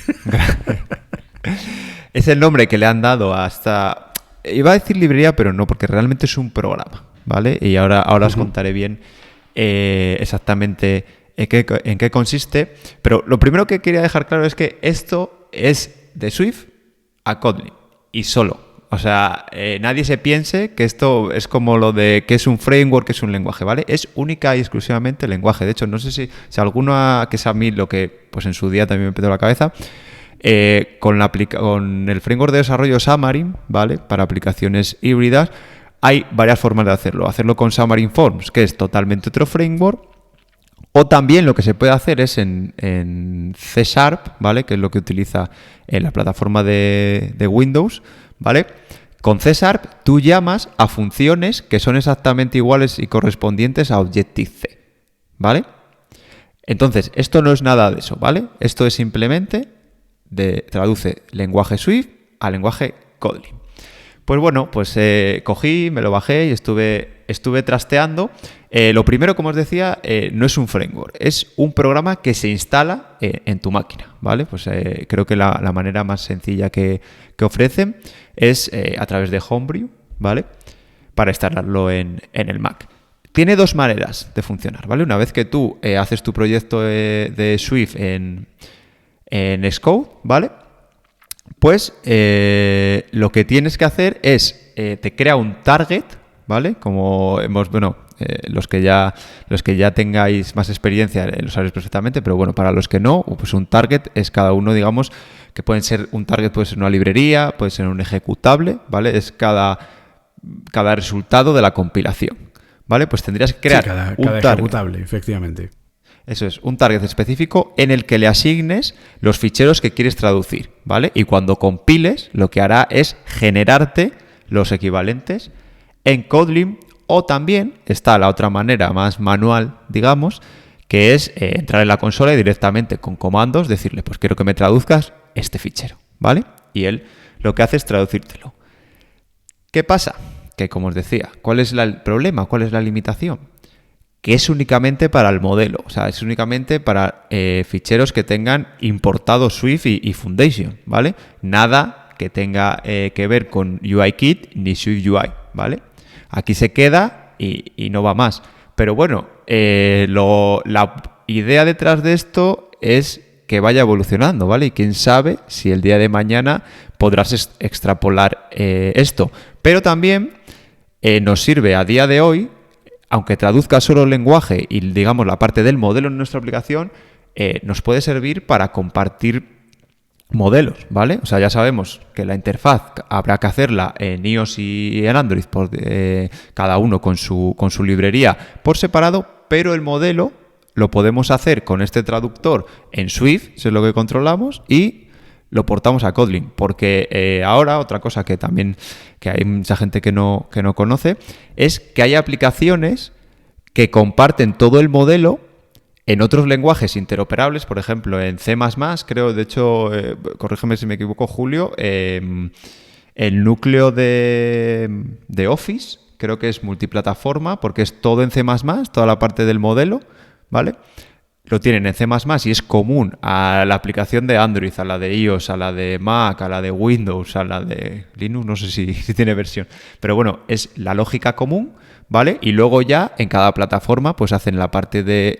Es el nombre que le han dado hasta... Iba a decir librería, pero no, porque realmente es un programa, ¿vale? Y ahora os contaré bien exactamente en qué consiste. Pero lo primero que quería dejar claro es que esto es de Swift a Kotlin y solo. O sea, nadie se piense que esto es como lo de que es un framework, que es un lenguaje, ¿vale? Es única y exclusivamente lenguaje. De hecho, no sé si alguno, que es a mí lo que pues en su día también me petó la cabeza, con el framework de desarrollo Xamarin, ¿vale? Para aplicaciones híbridas, hay varias formas de hacerlo. Hacerlo con Xamarin Forms, que es totalmente otro framework. O también lo que se puede hacer es en C#, ¿vale? Que es lo que utiliza en la plataforma de Windows, ¿vale? Con C# tú llamas a funciones que son exactamente iguales y correspondientes a Objective-C, ¿vale? Entonces, esto no es nada de eso, ¿vale? Esto es simplemente traduce lenguaje Swift a lenguaje Kotlin. Pues bueno, pues cogí, me lo bajé y estuve trasteando. Lo primero, como os decía, no es un framework, es un programa que se instala en tu máquina, ¿vale? Pues creo que la manera más sencilla que ofrecen es a través de Homebrew, ¿vale? Para instalarlo en el Mac. Tiene dos maneras de funcionar, ¿vale? Una vez que tú haces tu proyecto de Swift en Xcode, ¿vale? Pues lo que tienes que hacer es, te crea un target, ¿vale? Como los que ya tengáis más experiencia lo sabréis perfectamente, pero bueno, para los que no, pues un target es cada uno, digamos, que un target puede ser una librería, puede ser un ejecutable, ¿vale? Es cada resultado de la compilación, ¿vale? Pues tendrías que crear
cada
un target.
ejecutable, efectivamente.
Eso es, un target específico en el que le asignes los ficheros que quieres traducir, ¿vale? Y cuando compiles, lo que hará es generarte los equivalentes en Kotlin, o también está la otra manera más manual, digamos, que es entrar en la consola y directamente con comandos decirle, pues quiero que me traduzcas este fichero, ¿vale? Y él lo que hace es traducírtelo. ¿Qué pasa? Que, como os decía, ¿cuál es el problema? ¿Cuál es la limitación? Que es únicamente para el modelo, o sea, es únicamente para ficheros que tengan importado Swift y Foundation, ¿vale? Nada que tenga que ver con UIKit ni Swift UI, ¿vale? Aquí se queda y no va más. Pero bueno, la idea detrás de esto es que vaya evolucionando, ¿vale? Y quién sabe si el día de mañana podrás extrapolar esto. Pero también nos sirve a día de hoy, aunque traduzca solo el lenguaje y, digamos, la parte del modelo en nuestra aplicación, nos puede servir para compartir modelos, ¿vale? O sea, ya sabemos que la interfaz habrá que hacerla en iOS y en Android, cada uno con su librería por separado, pero el modelo lo podemos hacer con este traductor en Swift, eso es lo que controlamos, y lo portamos a Kotlin, porque ahora otra cosa que también que hay mucha gente que no conoce es que hay aplicaciones que comparten todo el modelo en otros lenguajes interoperables, por ejemplo en C++, creo, de hecho, corrígeme si me equivoco, Julio, el núcleo de Office creo que es multiplataforma porque es todo en C++, toda la parte del modelo, ¿vale? Lo tienen en C++ y es común a la aplicación de Android, a la de iOS, a la de Mac, a la de Windows, a la de Linux, no sé si tiene versión. Pero bueno, es la lógica común, ¿vale? Y luego ya en cada plataforma pues hacen la parte de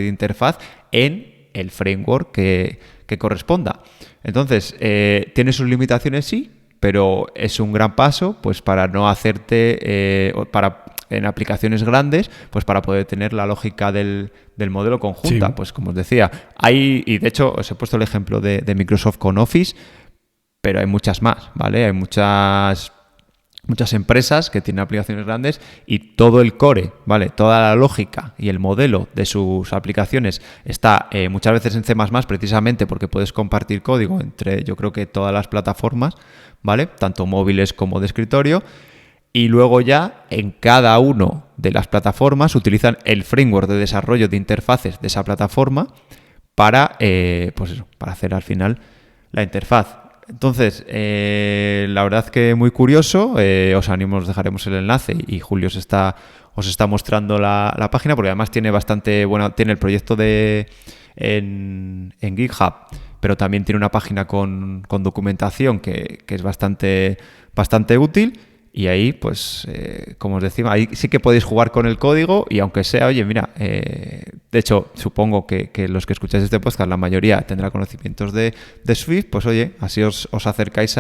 interfaz en el framework que corresponda. Entonces, tiene sus limitaciones, sí, pero es un gran paso pues para no hacerte... en aplicaciones grandes, pues para poder tener la lógica del modelo conjunta. Sí. Pues como os decía, y de hecho os he puesto el ejemplo de Microsoft con Office, pero hay muchas más, ¿vale? Hay muchas empresas que tienen aplicaciones grandes y todo el core, ¿vale? Toda la lógica y el modelo de sus aplicaciones está muchas veces en C++, precisamente porque puedes compartir código entre, yo creo que todas las plataformas, ¿vale? Tanto móviles como de escritorio. Y luego ya en cada una de las plataformas utilizan el framework de desarrollo de interfaces de esa plataforma para, pues eso, para hacer al final la interfaz. Entonces, la verdad que muy curioso. Os animo, os dejaremos el enlace y Julio os está mostrando la página porque además tiene tiene el proyecto en GitHub, pero también tiene una página con documentación que es bastante útil. Y ahí, pues, como os decía, ahí sí que podéis jugar con el código y aunque sea, oye, mira, de hecho, supongo que los que escucháis este podcast, la mayoría tendrá conocimientos de Swift, pues oye, así os acercáis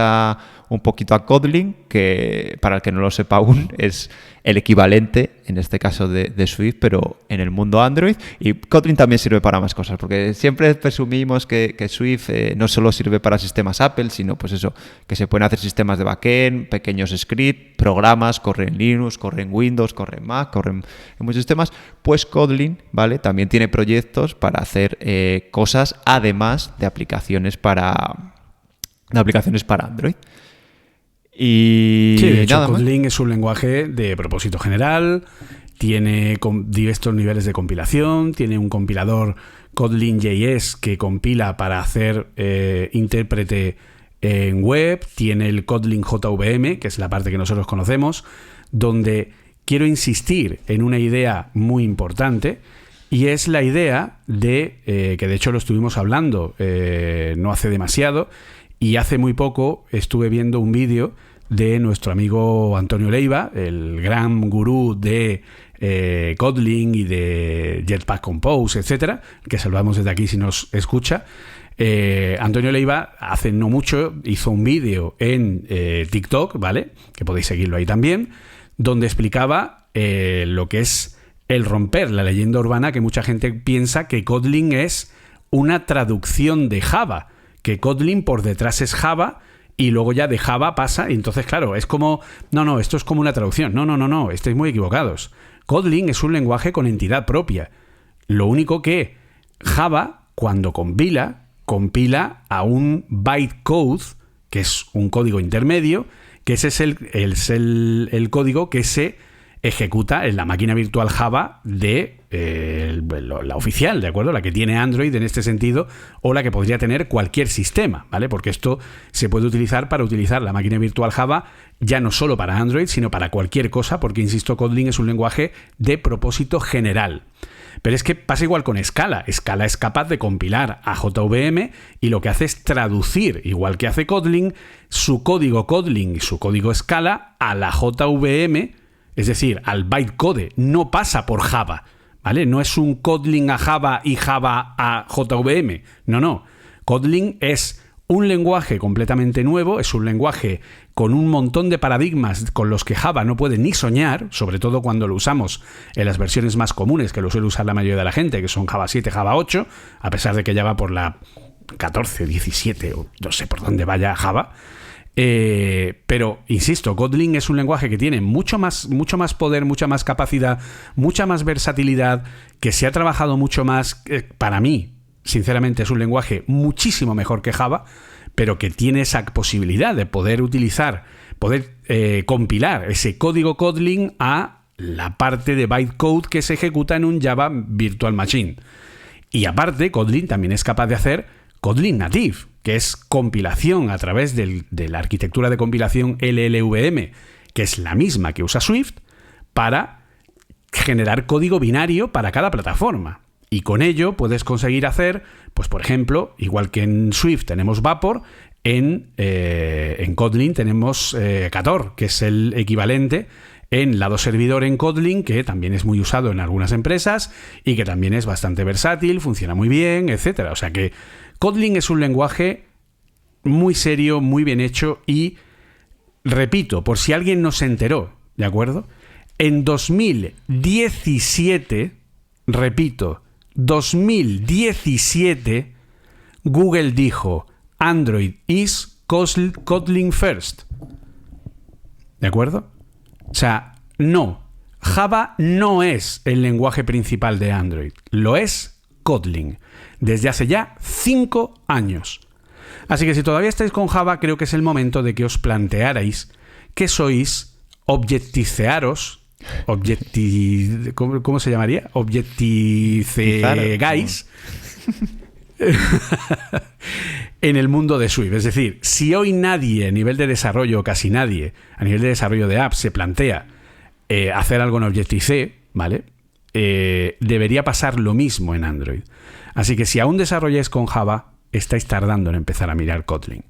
un poquito a Kotlin, que para el que no lo sepa aún, es el equivalente, en este caso, de Swift, pero en el mundo Android. Y Kotlin también sirve para más cosas, porque siempre presumimos que Swift no solo sirve para sistemas Apple, sino pues eso, que se pueden hacer sistemas de backend, pequeños scripts, programas, corre en Linux, corre en Windows, corre en Mac, corre en muchos sistemas. Pues Kotlin, ¿vale? También tiene proyectos para hacer cosas además de aplicaciones para Android. Y
sí, de hecho,
nada más.
Kotlin es un lenguaje de propósito general, tiene diversos niveles de compilación, tiene un compilador Kotlin.js que compila para hacer intérprete en web, tiene el Kotlin JVM, que es la parte que nosotros conocemos, donde quiero insistir en una idea muy importante, y es la idea de, que de hecho lo estuvimos hablando no hace demasiado, y hace muy poco estuve viendo un vídeo de nuestro amigo Antonio Leiva, el gran gurú de Kotlin y de Jetpack Compose, etcétera, que saludamos desde aquí si nos escucha. Antonio Leiva hace no mucho hizo un vídeo en TikTok, ¿vale? Que podéis seguirlo ahí también, donde explicaba lo que es el romper la leyenda urbana, que mucha gente piensa que Kotlin es una traducción de Java, que Kotlin por detrás es Java y luego ya de Java pasa, y entonces claro, es como, no, esto es como una traducción, no, estáis muy equivocados. Kotlin es un lenguaje con entidad propia. Lo único que Java, cuando compila a un bytecode, que es un código intermedio, que ese es el código que se ejecuta en la máquina virtual Java de la oficial, ¿de acuerdo? La que tiene Android en este sentido, o la que podría tener cualquier sistema, ¿vale? Porque esto se puede utilizar para utilizar la máquina virtual Java ya no solo para Android, sino para cualquier cosa, porque, insisto, Kotlin es un lenguaje de propósito general. Pero es que pasa igual con Scala. Scala es capaz de compilar a JVM y lo que hace es traducir, igual que hace Kotlin, su código Kotlin y su código Scala a la JVM, es decir, al bytecode. No pasa por Java, ¿vale? No es un Kotlin a Java y Java a JVM. No. Kotlin es un lenguaje completamente nuevo, es un lenguaje con un montón de paradigmas con los que Java no puede ni soñar, sobre todo cuando lo usamos en las versiones más comunes, que lo suele usar la mayoría de la gente, que son Java 7, Java 8, a pesar de que ya va por la 14, 17, o no sé por dónde vaya Java. Pero, insisto, Kotlin es un lenguaje que tiene mucho más poder, mucha más capacidad, mucha más versatilidad, que se ha trabajado mucho más. Para mí, sinceramente, es un lenguaje muchísimo mejor que Java, pero que tiene esa posibilidad de poder compilar ese código Kotlin a la parte de bytecode que se ejecuta en un Java Virtual Machine. Y aparte, Kotlin también es capaz de hacer Kotlin Native, que es compilación a través de la arquitectura de compilación LLVM, que es la misma que usa Swift, para generar código binario para cada plataforma. Y con ello puedes conseguir hacer, pues por ejemplo, igual que en Swift tenemos Vapor, en Kotlin tenemos Cator, que es el equivalente en lado servidor en Kotlin, que también es muy usado en algunas empresas y que también es bastante versátil, funciona muy bien, etcétera. O sea que Kotlin es un lenguaje muy serio, muy bien hecho y, repito, por si alguien no se enteró, ¿de acuerdo? En 2017, repito, 2017, Google dijo Android is Kotlin first. ¿De acuerdo? O sea, no. Java no es el lenguaje principal de Android. Lo es Kotlin. Desde hace ya 5 años. Así que si todavía estáis con Java, creo que es el momento de que os plantearais que sois objeticearos. ¿Cómo se llamaría? Objeticegáis en el mundo de Swift. Es decir, si hoy nadie a nivel de desarrollo, casi nadie, a nivel de desarrollo de apps se plantea hacer algo en Objective-C, ¿vale? Debería pasar lo mismo en Android. Así que si aún desarrolláis con Java, estáis tardando en empezar a mirar Kotlin,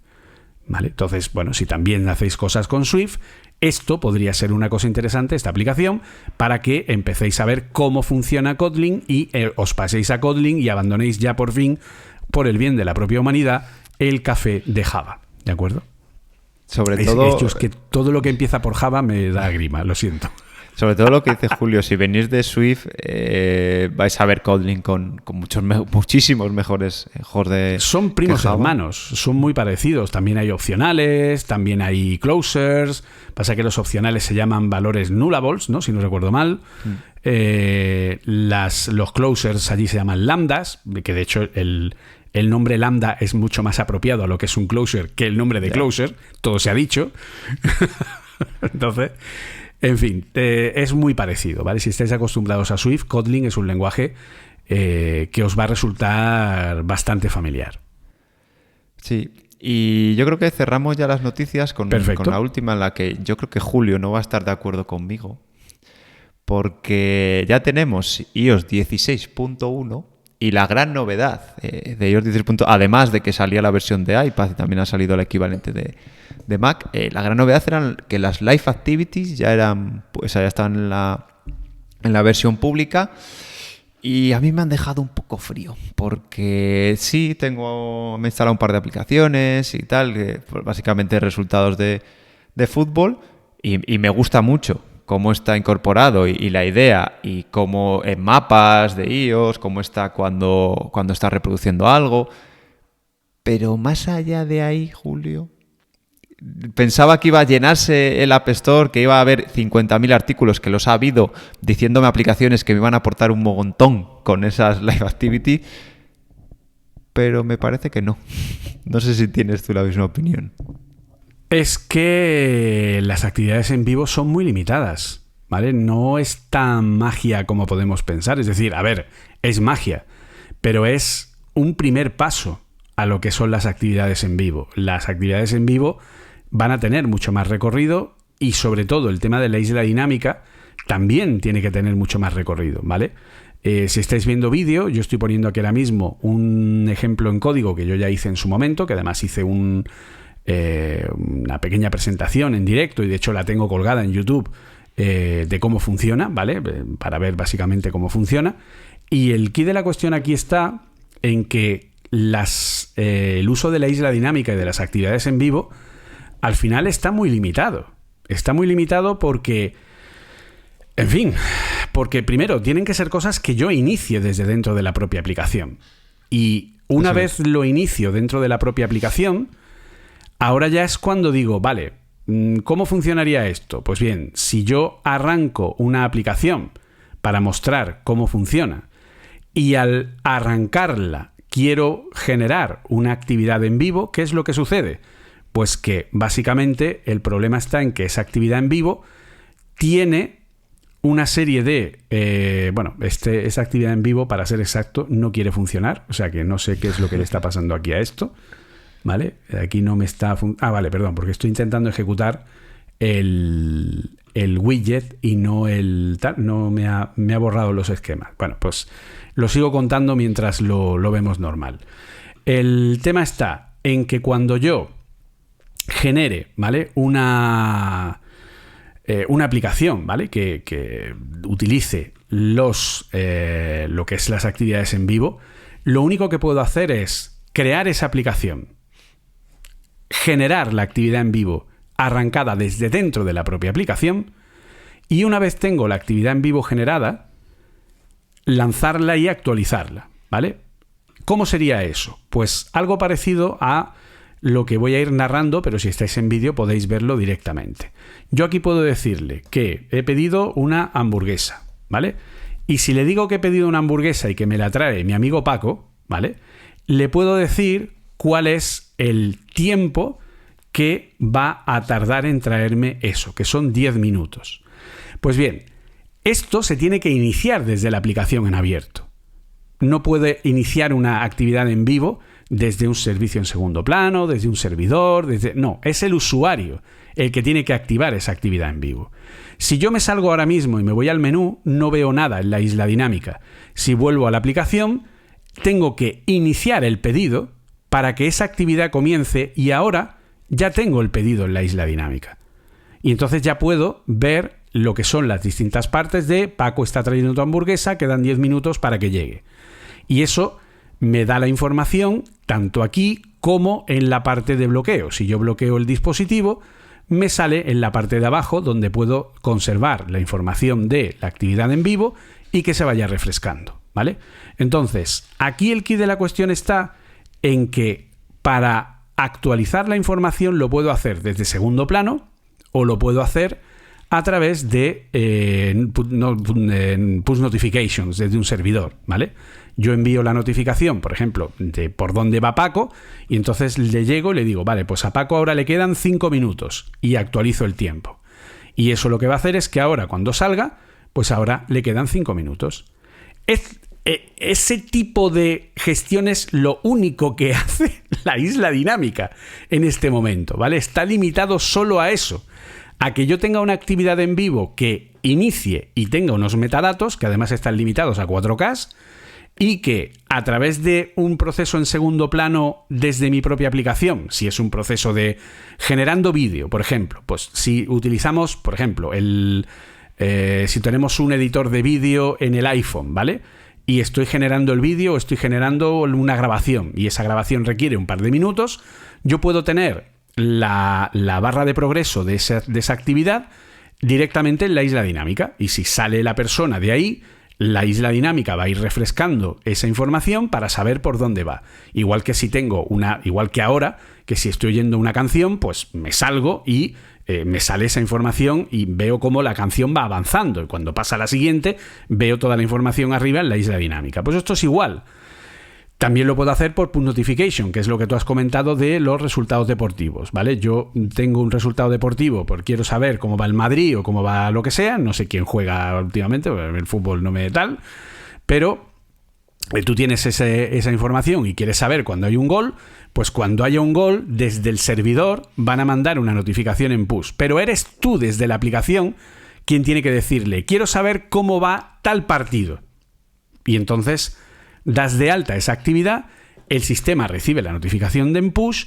¿vale? Entonces, bueno, si también hacéis cosas con Swift, Esto podría ser una cosa interesante, esta aplicación, para que empecéis a ver cómo funciona Kotlin y os paséis a Kotlin y abandonéis ya por fin, por el bien de la propia humanidad, el café de Java. ¿De acuerdo?
Sobre todo...
Es que todo lo que empieza por Java me da grima, lo siento.
Sobre todo lo que dice Julio, si venís de Swift, vais a ver Kotlin con muchísimos mejores
Son primos hermanos, son muy parecidos. También hay opcionales, también hay closers. Pasa que los opcionales se llaman valores nullables, ¿no? Si no recuerdo mal. Los closers allí se llaman lambdas, que de hecho el nombre lambda es mucho más apropiado a lo que es un closer que el nombre de closer. Todo se ha dicho. Entonces... En fin, es muy parecido, ¿vale? Si estáis acostumbrados a Swift, Kotlin es un lenguaje que os va a resultar bastante familiar.
Sí, y yo creo que cerramos ya las noticias con la última, en la que yo creo que Julio no va a estar de acuerdo conmigo, porque ya tenemos iOS 16.1 y la gran novedad de iOS 16.1, además de que salía la versión de iPad y también ha salido el equivalente de Mac, la gran novedad era que las Live Activities ya estaban en la versión pública, y a mí me han dejado un poco frío, porque sí, me he instalado un par de aplicaciones y tal, básicamente resultados de fútbol, y me gusta mucho cómo está incorporado y la idea, y cómo en mapas de iOS, cómo está cuando está reproduciendo algo. Pero más allá de ahí, Julio, pensaba que iba a llenarse el App Store, que iba a haber 50.000 artículos, que los ha habido, diciéndome aplicaciones que me iban a aportar un mogontón con esas Live Activity, pero me parece que no. No sé si tienes tú la misma opinión.
Es que las actividades en vivo son muy limitadas, ¿vale? No es tan magia como podemos pensar. Es decir, a ver, es magia, pero es un primer paso a lo que son las actividades en vivo. Las actividades en vivo van a tener mucho más recorrido, y sobre todo el tema de la isla dinámica también tiene que tener mucho más recorrido, ¿vale? Si estáis viendo vídeo, yo estoy poniendo aquí ahora mismo un ejemplo en código que yo ya hice en su momento, que además hice una pequeña presentación en directo, y de hecho la tengo colgada en YouTube, de cómo funciona, ¿vale? Para ver básicamente cómo funciona. Y el quid de la cuestión aquí está en que el uso de la isla dinámica y de las actividades en vivo al final está muy limitado. Está muy limitado porque, en fin, porque primero tienen que ser cosas que yo inicie desde dentro de la propia aplicación. Y una vez lo inicio dentro de la propia aplicación, ahora ya es cuando digo, vale, ¿cómo funcionaría esto? Pues bien, si yo arranco una aplicación para mostrar cómo funciona, y al arrancarla quiero generar una actividad en vivo, ¿qué es lo que sucede? Pues que básicamente el problema está en que esa actividad en vivo tiene una serie de... esa actividad en vivo, para ser exacto, no quiere funcionar. O sea que no sé qué es lo que le está pasando aquí a esto. ¿Vale? Aquí no me está... vale, perdón, porque estoy intentando ejecutar el widget y no el... No me ha borrado los esquemas. Bueno, pues lo sigo contando mientras lo vemos normal. El tema está en que cuando yo genere, ¿vale? Una aplicación, ¿vale? Que utilice lo que es las actividades en vivo, lo único que puedo hacer es crear esa aplicación, generar la actividad en vivo arrancada desde dentro de la propia aplicación, y una vez tengo la actividad en vivo generada, lanzarla y actualizarla, ¿vale? ¿Cómo sería eso? Pues algo parecido a lo que voy a ir narrando, pero si estáis en vídeo podéis verlo directamente. Yo aquí puedo decirle que he pedido una hamburguesa, ¿vale? Y si le digo que he pedido una hamburguesa y que me la trae mi amigo Paco, ¿vale? Le puedo decir cuál es el tiempo que va a tardar en traerme eso, que son 10 minutos. Pues bien, esto se tiene que iniciar desde la aplicación en abierto. No puede iniciar una actividad en vivo desde un servicio en segundo plano, desde un servidor, no, es el usuario el que tiene que activar esa actividad en vivo. Si yo me salgo ahora mismo y me voy al menú, no veo nada en la isla dinámica. Si vuelvo a la aplicación, tengo que iniciar el pedido para que esa actividad comience, y ahora ya tengo el pedido en la isla dinámica. Y entonces ya puedo ver lo que son las distintas partes de Paco está trayendo tu hamburguesa, quedan 10 minutos para que llegue. Y eso me da la información tanto aquí como en la parte de bloqueo. Si yo bloqueo el dispositivo, me sale en la parte de abajo donde puedo conservar la información de la actividad en vivo y que se vaya refrescando, ¿vale? Entonces, aquí el quid de la cuestión está en que para actualizar la información lo puedo hacer desde segundo plano o lo puedo hacer a través de push notifications desde un servidor, ¿vale? Yo envío la notificación, por ejemplo, de por dónde va Paco, y entonces le llego y le digo, vale, pues a Paco ahora le quedan 5 minutos y actualizo el tiempo. Y eso lo que va a hacer es que ahora cuando salga, pues ahora le quedan 5 minutos. Ese tipo de gestión es lo único que hace la isla dinámica en este momento, ¿vale? Está limitado solo a eso, a que yo tenga una actividad en vivo que inicie y tenga unos metadatos, que además están limitados a 4K, y que a través de un proceso en segundo plano desde mi propia aplicación, si es un proceso de generando vídeo, por ejemplo, pues si utilizamos, por ejemplo, si tenemos un editor de vídeo en el iPhone, ¿vale? Y estoy generando el vídeo o estoy generando una grabación y esa grabación requiere un par de minutos, yo puedo tener la barra de progreso de esa actividad directamente en la isla dinámica, y si sale la persona de ahí, la isla dinámica va a ir refrescando esa información para saber por dónde va. Igual que igual que ahora, que si estoy oyendo una canción, pues me salgo y me sale esa información y veo cómo la canción va avanzando. Y cuando pasa la siguiente, veo toda la información arriba en la isla dinámica. Pues esto es igual. También lo puedo hacer por push notification, que es lo que tú has comentado de los resultados deportivos, ¿vale? Yo tengo un resultado deportivo, porque quiero saber cómo va el Madrid o cómo va lo que sea, no sé quién juega últimamente, el fútbol no me tal, pero tú tienes esa información y quieres saber cuando hay un gol, pues cuando haya un gol, desde el servidor van a mandar una notificación en push, pero eres tú desde la aplicación quien tiene que decirle, quiero saber cómo va tal partido. Y entonces das de alta esa actividad, el sistema recibe la notificación de en push,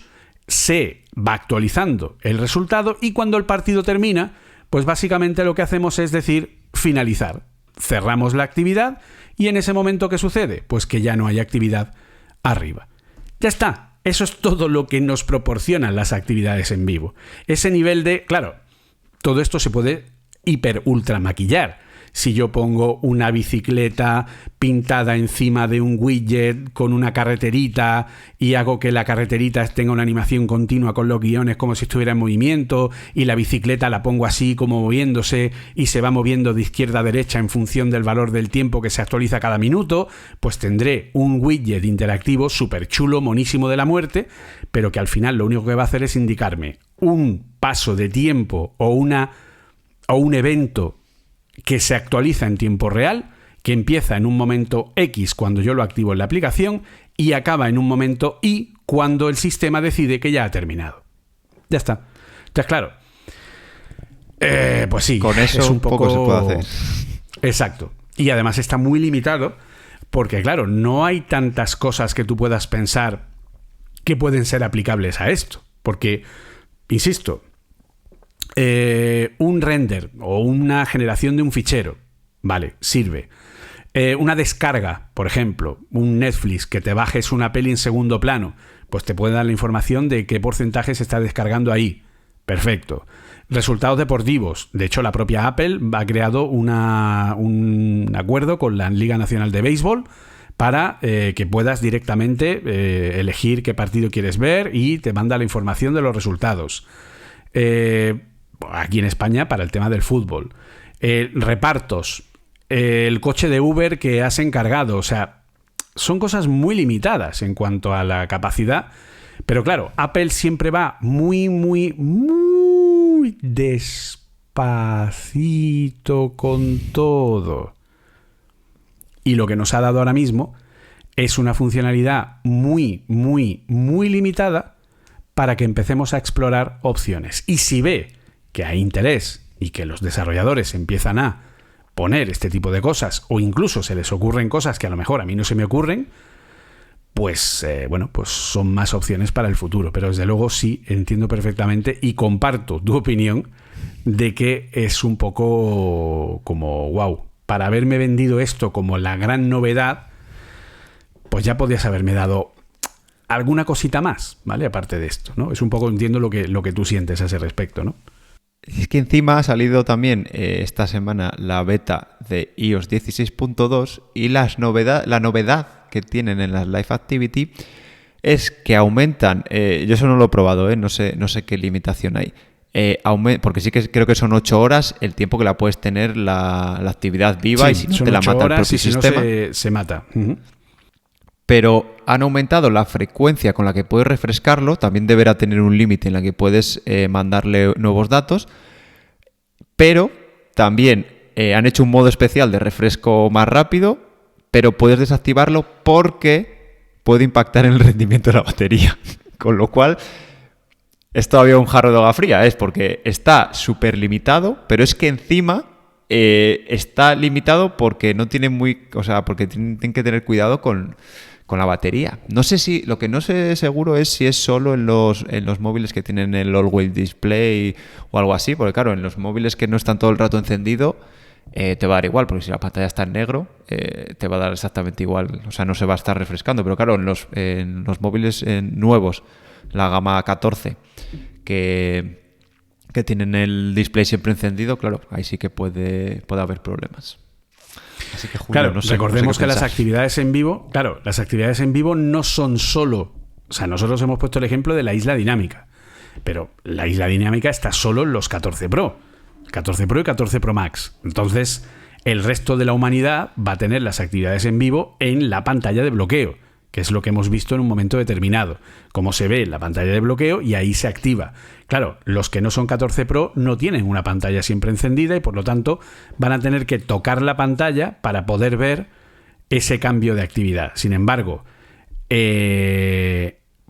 se va actualizando el resultado y cuando el partido termina, pues básicamente lo que hacemos es decir finalizar. Cerramos la actividad y en ese momento ¿qué sucede? Pues que ya no hay actividad arriba. Ya está. Eso es todo lo que nos proporcionan las actividades en vivo. Ese nivel de... Claro, todo esto se puede hiper ultra maquillar. Si yo pongo una bicicleta pintada encima de un widget con una carreterita y hago que la carreterita tenga una animación continua con los guiones como si estuviera en movimiento y la bicicleta la pongo así como moviéndose y se va moviendo de izquierda a derecha en función del valor del tiempo que se actualiza cada minuto, pues tendré un widget interactivo súper chulo, monísimo de la muerte, pero que al final lo único que va a hacer es indicarme un paso de tiempo o un evento que se actualiza en tiempo real, que empieza en un momento X cuando yo lo activo en la aplicación y acaba en un momento Y cuando el sistema decide que ya ha terminado. Ya está. Entonces, claro, pues sí,
con eso
es un poco
se puede hacer.
Exacto. Y además está muy limitado porque, claro, no hay tantas cosas que tú puedas pensar que pueden ser aplicables a esto. Porque, insisto, un render o una generación de un fichero, vale, sirve. Una descarga, por ejemplo, un Netflix, que te bajes una peli en segundo plano, pues te puede dar la información de qué porcentaje se está descargando ahí. Perfecto. Resultados deportivos. De hecho, la propia Apple ha creado un acuerdo con la Liga Nacional de Béisbol para que puedas directamente elegir qué partido quieres ver y te manda la información de los resultados. Aquí en España para el tema del fútbol. Repartos. El coche de Uber que has encargado. O sea, son cosas muy limitadas en cuanto a la capacidad. Pero claro, Apple siempre va muy, muy, muy despacito con todo. Y lo que nos ha dado ahora mismo es una funcionalidad muy, muy, muy limitada para que empecemos a explorar opciones. Y si ve que hay interés y que los desarrolladores empiezan a poner este tipo de cosas o incluso se les ocurren cosas que a lo mejor a mí no se me ocurren, pues pues son más opciones para el futuro. Pero desde luego sí entiendo perfectamente y comparto tu opinión de que es un poco como, wow, para haberme vendido esto como la gran novedad, pues ya podías haberme dado alguna cosita más, ¿vale? Aparte de esto, ¿no? Es un poco, entiendo lo que tú sientes a ese respecto, ¿no?
Es que encima ha salido también esta semana la beta de iOS 16.2 y la novedad que tienen en las Live Activity es que aumentan, yo eso no lo he probado, no sé qué limitación hay, porque sí que creo que son 8 horas el tiempo que la puedes tener la actividad viva,
sí,
y si no te la mata el propio sistema.
Si no se mata. Uh-huh.
Pero han aumentado la frecuencia con la que puedes refrescarlo, también deberá tener un límite en la que puedes mandarle nuevos datos, pero también han hecho un modo especial de refresco más rápido, pero puedes desactivarlo porque puede impactar en el rendimiento de la batería. Con lo cual, es todavía un jarro de agua fría, porque está súper limitado, pero es que encima está limitado porque no tiene porque tienen que tener cuidado con la batería. No sé si, lo que no sé seguro es si es solo en los móviles que tienen el Always Display o algo así, porque claro, en los móviles que no están todo el rato encendido, te va a dar igual, porque si la pantalla está en negro, te va a dar exactamente igual, o sea, no se va a estar refrescando. Pero claro, en los móviles nuevos, la gama 14, que tienen el display siempre encendido, claro, ahí sí que puede haber problemas. Así que, Julio,
claro, recordemos que las actividades en vivo, no son solo, o sea, nosotros hemos puesto el ejemplo de la isla dinámica, pero la isla dinámica está solo en los 14 Pro y 14 Pro Max. Entonces, el resto de la humanidad va a tener las actividades en vivo en la pantalla de bloqueo, que es lo que hemos visto en un momento determinado, como se ve en la pantalla de bloqueo y ahí se activa. Claro, los que no son 14 Pro no tienen una pantalla siempre encendida y por lo tanto van a tener que tocar la pantalla para poder ver ese cambio de actividad. Sin embargo,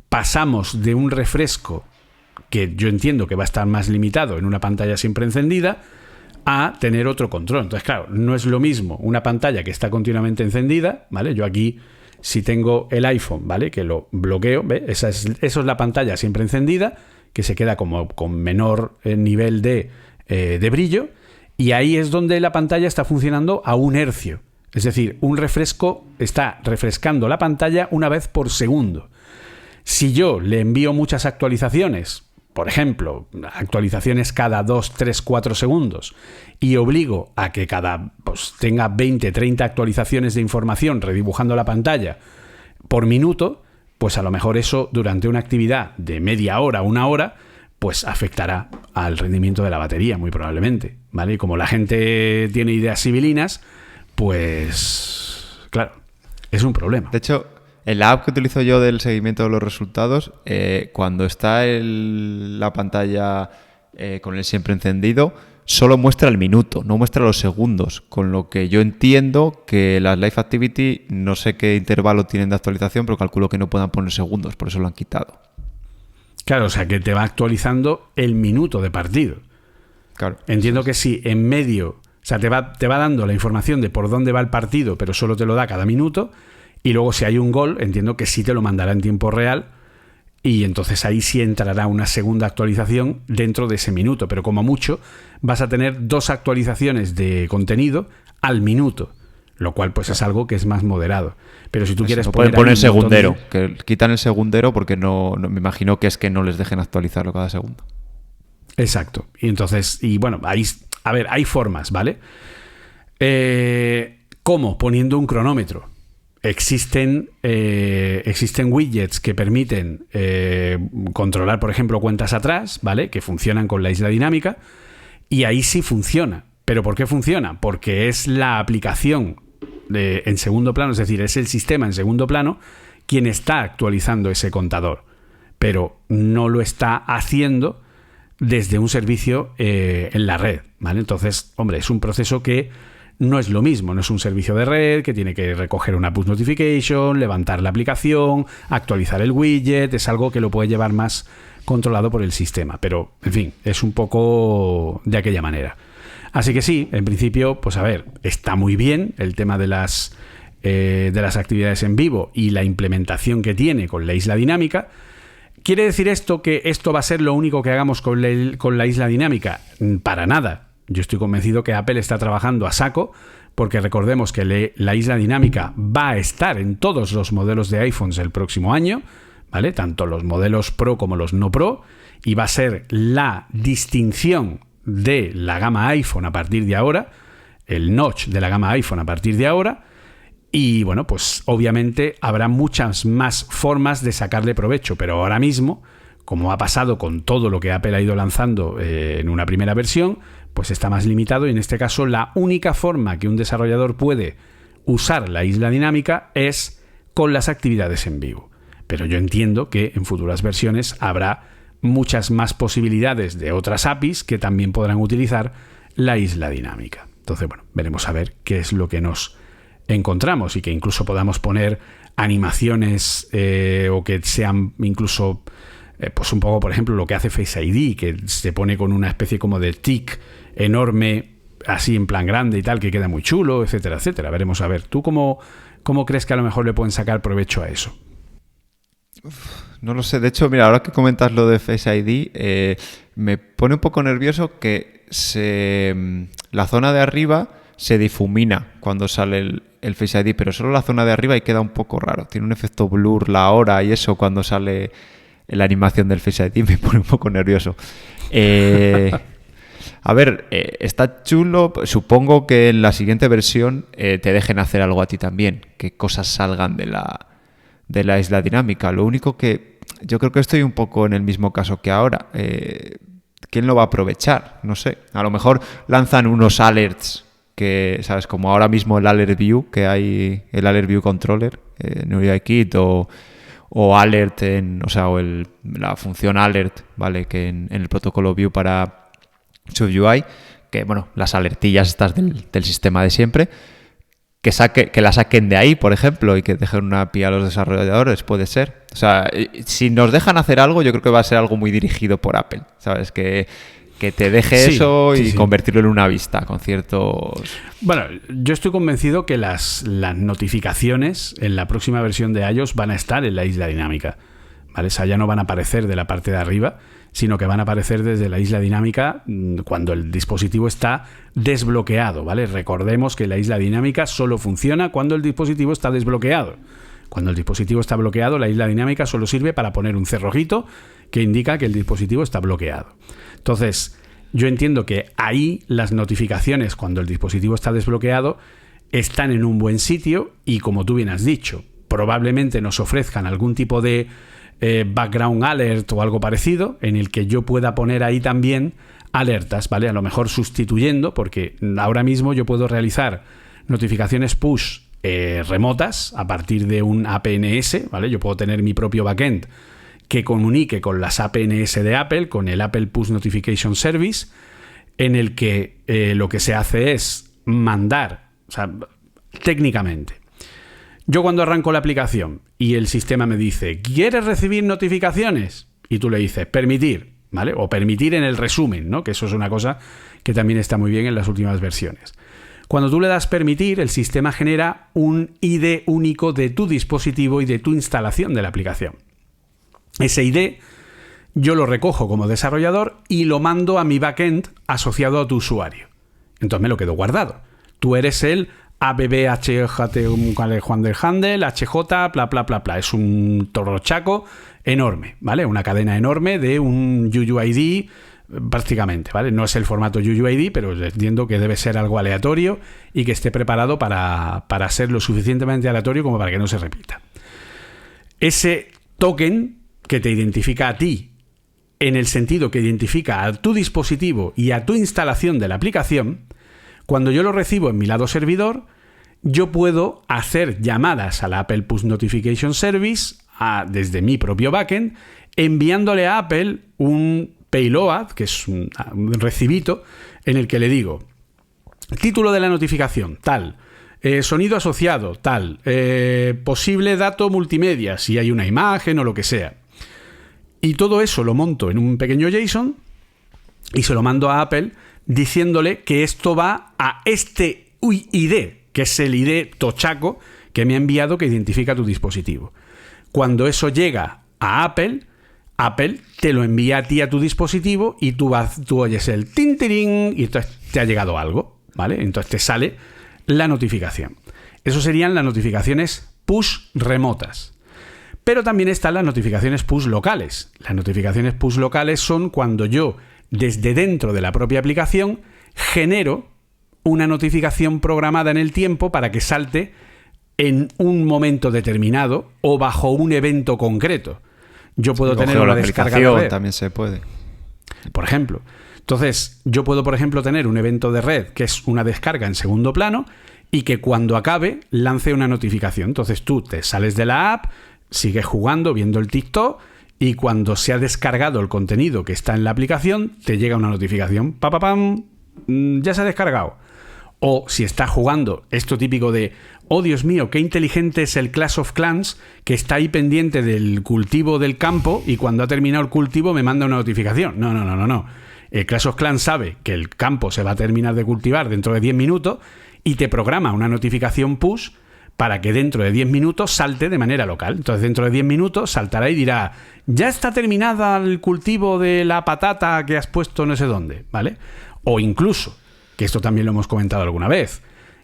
pasamos de un refresco que yo entiendo que va a estar más limitado en una pantalla siempre encendida a tener otro control. Entonces, claro, no es lo mismo una pantalla que está continuamente encendida, ¿vale? Yo aquí, si tengo el iPhone, ¿vale?, que lo bloqueo, ¿ve? Eso es la pantalla siempre encendida, que se queda como con menor nivel de brillo, y ahí es donde la pantalla está funcionando a 1 hercio. Es decir, un refresco está refrescando la pantalla una vez por segundo. Si yo le envío muchas actualizaciones, por ejemplo, actualizaciones cada 2, 3, 4 segundos, y obligo a que tenga 20, 30 actualizaciones de información redibujando la pantalla por minuto, pues a lo mejor eso durante una actividad de media hora, 1 hora, pues afectará al rendimiento de la batería, muy probablemente, ¿vale? Y como la gente tiene ideas civilinas, pues claro, es un problema.
De hecho, en la app que utilizo yo del seguimiento de los resultados, cuando está la pantalla con el siempre encendido, solo muestra el minuto, no muestra los segundos, con lo que yo entiendo que las Live Activity, no sé qué intervalo tienen de actualización, pero calculo que no puedan poner segundos, por eso lo han quitado.
Claro, o sea que te va actualizando el minuto de partido.
Claro.
Entiendo que si en medio, o sea, te va dando la información de por dónde va el partido, pero solo te lo da cada minuto, y luego si hay un gol, entiendo que sí te lo mandará en tiempo real, y entonces ahí sí entrará una segunda actualización dentro de ese minuto, pero como mucho vas a tener 2 actualizaciones de contenido al minuto, lo cual pues es algo que es más moderado. Pero si tú quieres
poner segundero, que quitan el segundero porque no me imagino que es que no les dejen actualizarlo cada segundo.
Exacto. Y entonces, bueno, ahí, a ver, hay formas, ¿vale? ¿Cómo? Poniendo un cronómetro. Existen widgets que permiten controlar, por ejemplo, cuentas atrás, ¿vale?, que funcionan con la isla dinámica, y ahí sí funciona. ¿Pero por qué funciona? Porque es la aplicación en segundo plano, es decir, es el sistema en segundo plano quien está actualizando ese contador, pero no lo está haciendo desde un servicio en la red, ¿vale? Entonces, hombre, es un proceso que no es lo mismo, no es un servicio de red que tiene que recoger una push notification, levantar la aplicación, actualizar el widget, es algo que lo puede llevar más controlado por el sistema, pero, en fin, es un poco de aquella manera. Así que sí, en principio, pues a ver, está muy bien el tema de las actividades en vivo y la implementación que tiene con la isla dinámica, ¿Quiere decir esto que esto va a ser lo único que hagamos con la isla dinámica? Para nada. Yo estoy convencido que Apple está trabajando a saco, porque recordemos que la isla dinámica va a estar en todos los modelos de iPhones el próximo año, ¿vale? Tanto los modelos Pro como los no Pro, y va a ser la distinción de la gama iPhone a partir de ahora, el notch de la gama iPhone a partir de ahora. Y bueno, pues obviamente habrá muchas más formas de sacarle provecho, pero ahora mismo, como ha pasado con todo lo que Apple ha ido lanzando en una primera versión, pues está más limitado, y en este caso la única forma que un desarrollador puede usar la isla dinámica es con las actividades en vivo. Pero yo entiendo que en futuras versiones habrá muchas más posibilidades de otras APIs que también podrán utilizar la isla dinámica. Entonces, bueno, veremos a ver qué es lo que nos encontramos, y que incluso podamos poner animaciones o que sean incluso pues un poco, por ejemplo, lo que hace Face ID, que se pone con una especie como de tic enorme, así en plan grande y tal, que queda muy chulo, etcétera, etcétera. Veremos a ver. ¿Tú cómo crees que a lo mejor le pueden sacar provecho a eso?
No lo sé. De hecho, mira, ahora que comentas lo de Face ID, me pone un poco nervioso que la zona de arriba se difumina cuando sale el Face ID, pero solo la zona de arriba, y queda un poco raro. Tiene un efecto blur la hora y eso cuando sale la animación del Face ID. Me pone un poco nervioso. A ver, está chulo. Supongo que en la siguiente versión te dejen hacer algo a ti también, que cosas salgan de la isla dinámica. Lo único que yo creo que estoy un poco en el mismo caso que ahora. ¿Quién lo va a aprovechar? No sé. A lo mejor lanzan unos alerts que, ¿sabes? Como ahora mismo el Alert View, que hay el Alert View Controller en UIKit, o Alert la función Alert, ¿vale? Que en el protocolo View para SwiftUI, que, bueno, las alertillas estas del sistema de siempre, que la saquen de ahí, por ejemplo, y que dejen una API a los desarrolladores, puede ser. O sea, si nos dejan hacer algo, yo creo que va a ser algo muy dirigido por Apple, ¿sabes? Que te deje eso y convertirlo en una vista con ciertos...
Bueno, yo estoy convencido que las notificaciones en la próxima versión de iOS van a estar en la isla dinámica, ¿vale? O sea, ya no van a aparecer de la parte de arriba, sino que van a aparecer desde la isla dinámica cuando el dispositivo está desbloqueado, ¿vale? Recordemos que la isla dinámica solo funciona cuando el dispositivo está desbloqueado. Cuando el dispositivo está bloqueado, la isla dinámica solo sirve para poner un cerrojito que indica que el dispositivo está bloqueado. Entonces, yo entiendo que ahí las notificaciones, cuando el dispositivo está desbloqueado, están en un buen sitio, y como tú bien has dicho, probablemente nos ofrezcan algún tipo de background alert o algo parecido, en el que yo pueda poner ahí también alertas, ¿vale? A lo mejor sustituyendo, porque ahora mismo yo puedo realizar notificaciones push remotas a partir de un APNS, ¿vale? Yo puedo tener mi propio backend que comunique con las APNS de Apple, con el Apple Push Notification Service, en el que lo que se hace es mandar, o sea, técnicamente, yo cuando arranco la aplicación y el sistema me dice, ¿quieres recibir notificaciones? Y tú le dices, permitir, ¿vale? O permitir en el resumen, ¿no? Que eso es una cosa que también está muy bien en las últimas versiones. Cuando tú le das permitir, el sistema genera un ID único de tu dispositivo y de tu instalación de la aplicación. Ese ID yo lo recojo como desarrollador y lo mando a mi backend asociado a tu usuario. Entonces me lo quedo guardado. Tú eres el ABBHJT Juan del Handel, HJ, bla, bla, bla, bla. Es un torrochaco enorme, ¿vale? Una cadena enorme de un UUID prácticamente, ¿vale? No es el formato UUID, pero entiendo que debe ser algo aleatorio y que esté preparado para ser lo suficientemente aleatorio como para que no se repita. Ese token que te identifica a ti, en el sentido que identifica a tu dispositivo y a tu instalación de la aplicación, cuando yo lo recibo en mi lado servidor, yo puedo hacer llamadas a la Apple Push Notification Service desde mi propio backend, enviándole a Apple un payload, que es un recibito, en el que le digo, título de la notificación, tal, sonido asociado, tal, posible dato multimedia, si hay una imagen o lo que sea. Y todo eso lo monto en un pequeño JSON y se lo mando a Apple diciéndole que esto va a este ID, que es el ID tochaco que me ha enviado que identifica tu dispositivo. Cuando eso llega a Apple Apple te lo envía a ti a tu dispositivo y tú oyes el tin, tirín, y entonces te ha llegado algo, ¿vale? Entonces te sale la notificación. Eso serían las notificaciones push remotas. Pero también están las notificaciones push locales. Las notificaciones push locales son cuando yo, desde dentro de la propia aplicación, genero una notificación programada en el tiempo para que salte en un momento determinado o bajo un evento concreto. Yo puedo tener una descarga de red.
También se puede.
Por ejemplo. Entonces, yo puedo, por ejemplo, tener un evento de red que es una descarga en segundo plano y que cuando acabe lance una notificación. Entonces tú te sales de la app, sigues jugando, viendo el TikTok, y cuando se ha descargado el contenido que está en la aplicación, te llega una notificación. ¡Pa, pa, pam! Ya se ha descargado. O si estás jugando, esto típico de oh Dios mío, qué inteligente es el Clash of Clans, que está ahí pendiente del cultivo del campo y cuando ha terminado el cultivo me manda una notificación. No. El Clash of Clans sabe que el campo se va a terminar de cultivar dentro de 10 minutos y te programa una notificación push para que dentro de 10 minutos salte de manera local. Entonces dentro de 10 minutos saltará y dirá ya está terminada el cultivo de la patata que has puesto no sé dónde, ¿vale? O incluso, que esto también lo hemos comentado alguna vez,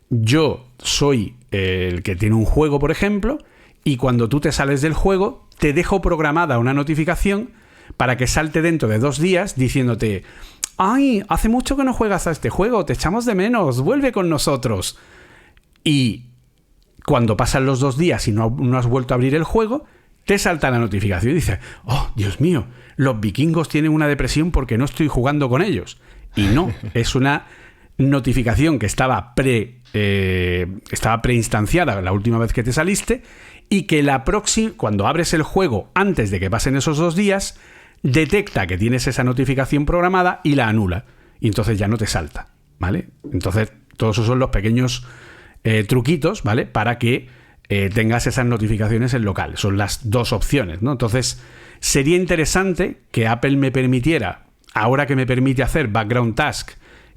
yo soy el que tiene un juego, por ejemplo, y cuando tú te sales del juego, te dejo programada una notificación para que salte dentro de 2 días diciéndote ¡ay, hace mucho que no juegas a este juego! ¡Te echamos de menos! ¡Vuelve con nosotros! Y cuando pasan los 2 días y no has vuelto a abrir el juego, te salta la notificación y dices ¡oh, Dios mío! Los vikingos tienen una depresión porque no estoy jugando con ellos. Y no, es una notificación que estaba preinstanciada la última vez que te saliste y que cuando abres el juego antes de que pasen esos 2 días, detecta que tienes esa notificación programada y la anula. Y entonces ya no te salta, ¿vale? Entonces, todos esos son los pequeños truquitos, ¿vale? Para que tengas esas notificaciones en local. Son las 2 opciones, ¿no? Entonces, sería interesante que Apple me permitiera, ahora que me permite hacer background task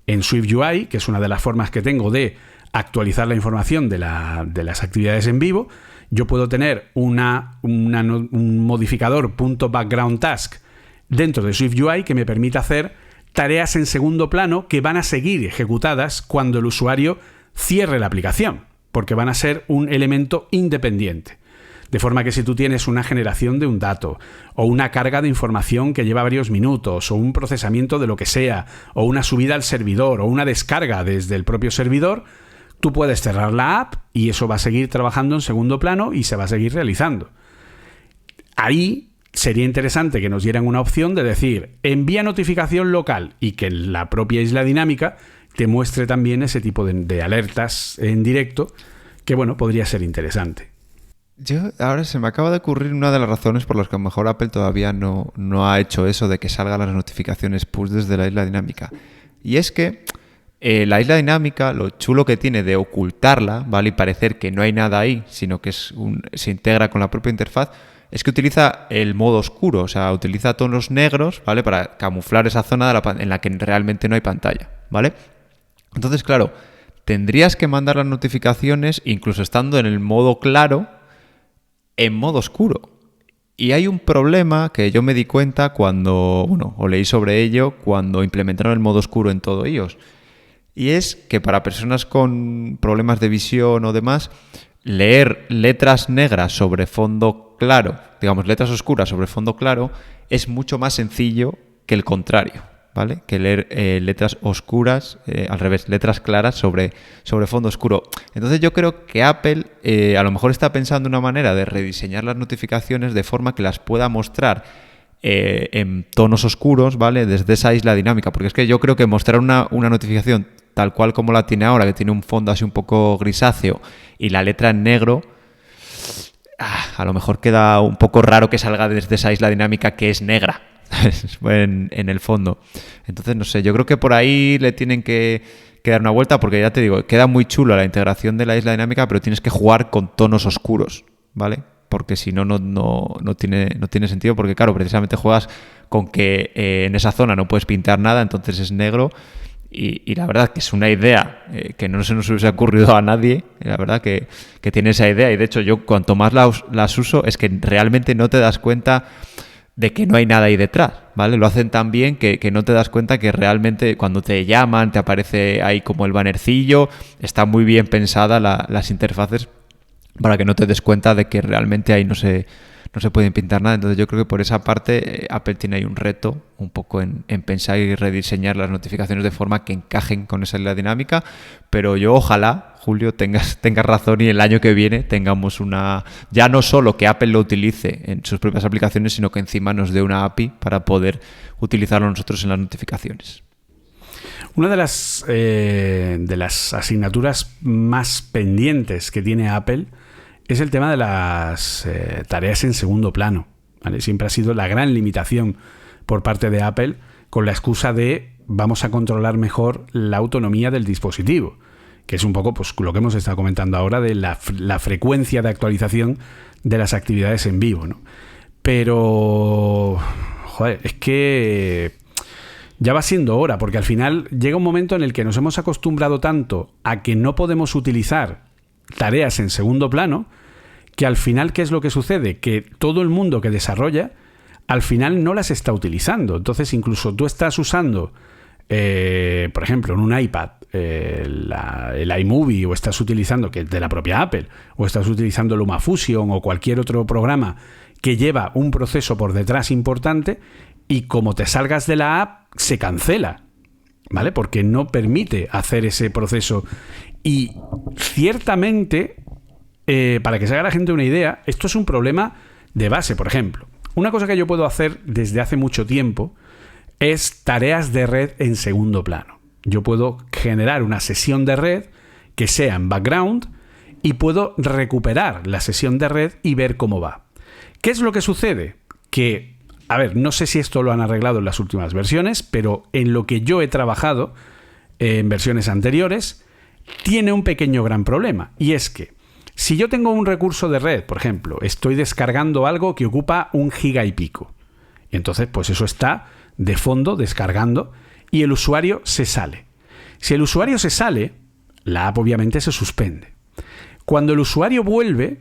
en SwiftUI, que es una de las formas que tengo de actualizar la información de las actividades en vivo, yo puedo tener un modificador .backgroundTask dentro de SwiftUI que me permite hacer tareas en segundo plano que van a seguir ejecutadas cuando el usuario cierre la aplicación, porque van a ser un elemento independiente. De forma que si tú tienes una generación de un dato, o una carga de información que lleva varios minutos, o un procesamiento de lo que sea, o una subida al servidor, o una descarga desde el propio servidor, tú puedes cerrar la app y eso va a seguir trabajando en segundo plano y se va a seguir realizando. Ahí sería interesante que nos dieran una opción de decir, envía notificación local y que la propia isla dinámica te muestre también ese tipo de alertas en directo, que bueno, podría ser interesante.
Ahora se me acaba de ocurrir una de las razones por las que a lo mejor Apple todavía no ha hecho eso de que salgan las notificaciones push desde la isla dinámica. Y es que la isla dinámica, lo chulo que tiene de ocultarla, ¿vale? Y parecer que no hay nada ahí, sino que se integra con la propia interfaz, es que utiliza el modo oscuro, o sea, utiliza tonos negros, ¿vale? Para camuflar esa zona en la que realmente no hay pantalla, ¿vale? Entonces, claro, tendrías que mandar las notificaciones, incluso estando en el modo claro, en modo oscuro. Y hay un problema que yo me di cuenta o leí sobre ello cuando implementaron el modo oscuro en todo iOS. Y es que para personas con problemas de visión o demás, leer letras negras sobre fondo claro, digamos letras oscuras sobre fondo claro, es mucho más sencillo que el contrario, ¿vale? Que leer letras oscuras, al revés, letras claras sobre fondo oscuro. Entonces yo creo que Apple a lo mejor está pensando una manera de rediseñar las notificaciones de forma que las pueda mostrar en tonos oscuros, ¿vale? Desde esa isla dinámica, porque es que yo creo que mostrar una notificación tal cual como la tiene ahora, que tiene un fondo así un poco grisáceo y la letra en negro, a lo mejor queda un poco raro que salga desde esa isla dinámica que es negra en el fondo. Entonces, no sé, yo creo que por ahí le tienen que dar una vuelta, porque ya te digo, queda muy chulo la integración de la isla dinámica, pero tienes que jugar con tonos oscuros, ¿vale? Porque si no tiene sentido, porque claro, precisamente juegas con que en esa zona no puedes pintar nada, entonces es negro. Y la verdad que es una idea que no se nos hubiese ocurrido a nadie, la verdad que tiene esa idea, y de hecho yo cuanto más las uso es que realmente no te das cuenta de que no hay nada ahí detrás, ¿vale? Lo hacen tan bien que no te das cuenta que realmente cuando te llaman te aparece ahí como el bannercillo. Está muy bien pensada las interfaces para que no te des cuenta de que realmente ahí no se puede pintar nada. Entonces yo creo que por esa parte Apple tiene ahí un reto un poco en pensar y rediseñar las notificaciones de forma que encajen con esa dinámica, pero yo ojalá, Julio, tengas razón y el año que viene tengamos ya no solo que Apple lo utilice en sus propias aplicaciones, sino que encima nos dé una API para poder utilizarlo nosotros en las notificaciones.
Una de las asignaturas más pendientes que tiene Apple es el tema de las tareas en segundo plano, ¿vale? Siempre ha sido la gran limitación por parte de Apple, con la excusa de vamos a controlar mejor la autonomía del dispositivo, que es un poco pues, lo que hemos estado comentando ahora de la frecuencia de actualización de las actividades en vivo, ¿no? Pero, joder, es que ya va siendo hora, porque al final llega un momento en el que nos hemos acostumbrado tanto a que no podemos utilizar tareas en segundo plano, que al final, ¿qué es lo que sucede? Que todo el mundo que desarrolla, al final no las está utilizando. Entonces, incluso tú estás usando, por ejemplo, en un iPad, el iMovie, o estás utilizando, que es de la propia Apple, o estás utilizando LumaFusion o cualquier otro programa que lleva un proceso por detrás importante, y como te salgas de la app, se cancela, ¿vale? Porque no permite hacer ese proceso. Y ciertamente, para que se haga la gente una idea, esto es un problema de base. Por ejemplo, una cosa que yo puedo hacer desde hace mucho tiempo es tareas de red en segundo plano. Yo puedo generar una sesión de red que sea en background y puedo recuperar la sesión de red y ver cómo va. ¿Qué es lo que sucede? Que, a ver, no sé si esto lo han arreglado en las últimas versiones, pero en lo que yo he trabajado en versiones anteriores, tiene un pequeño gran problema. Y es que si yo tengo un recurso de red, por ejemplo, estoy descargando algo que ocupa 1 giga y pico. Y entonces, pues eso está de fondo descargando y el usuario se sale. Si el usuario se sale, la app obviamente se suspende. Cuando el usuario vuelve,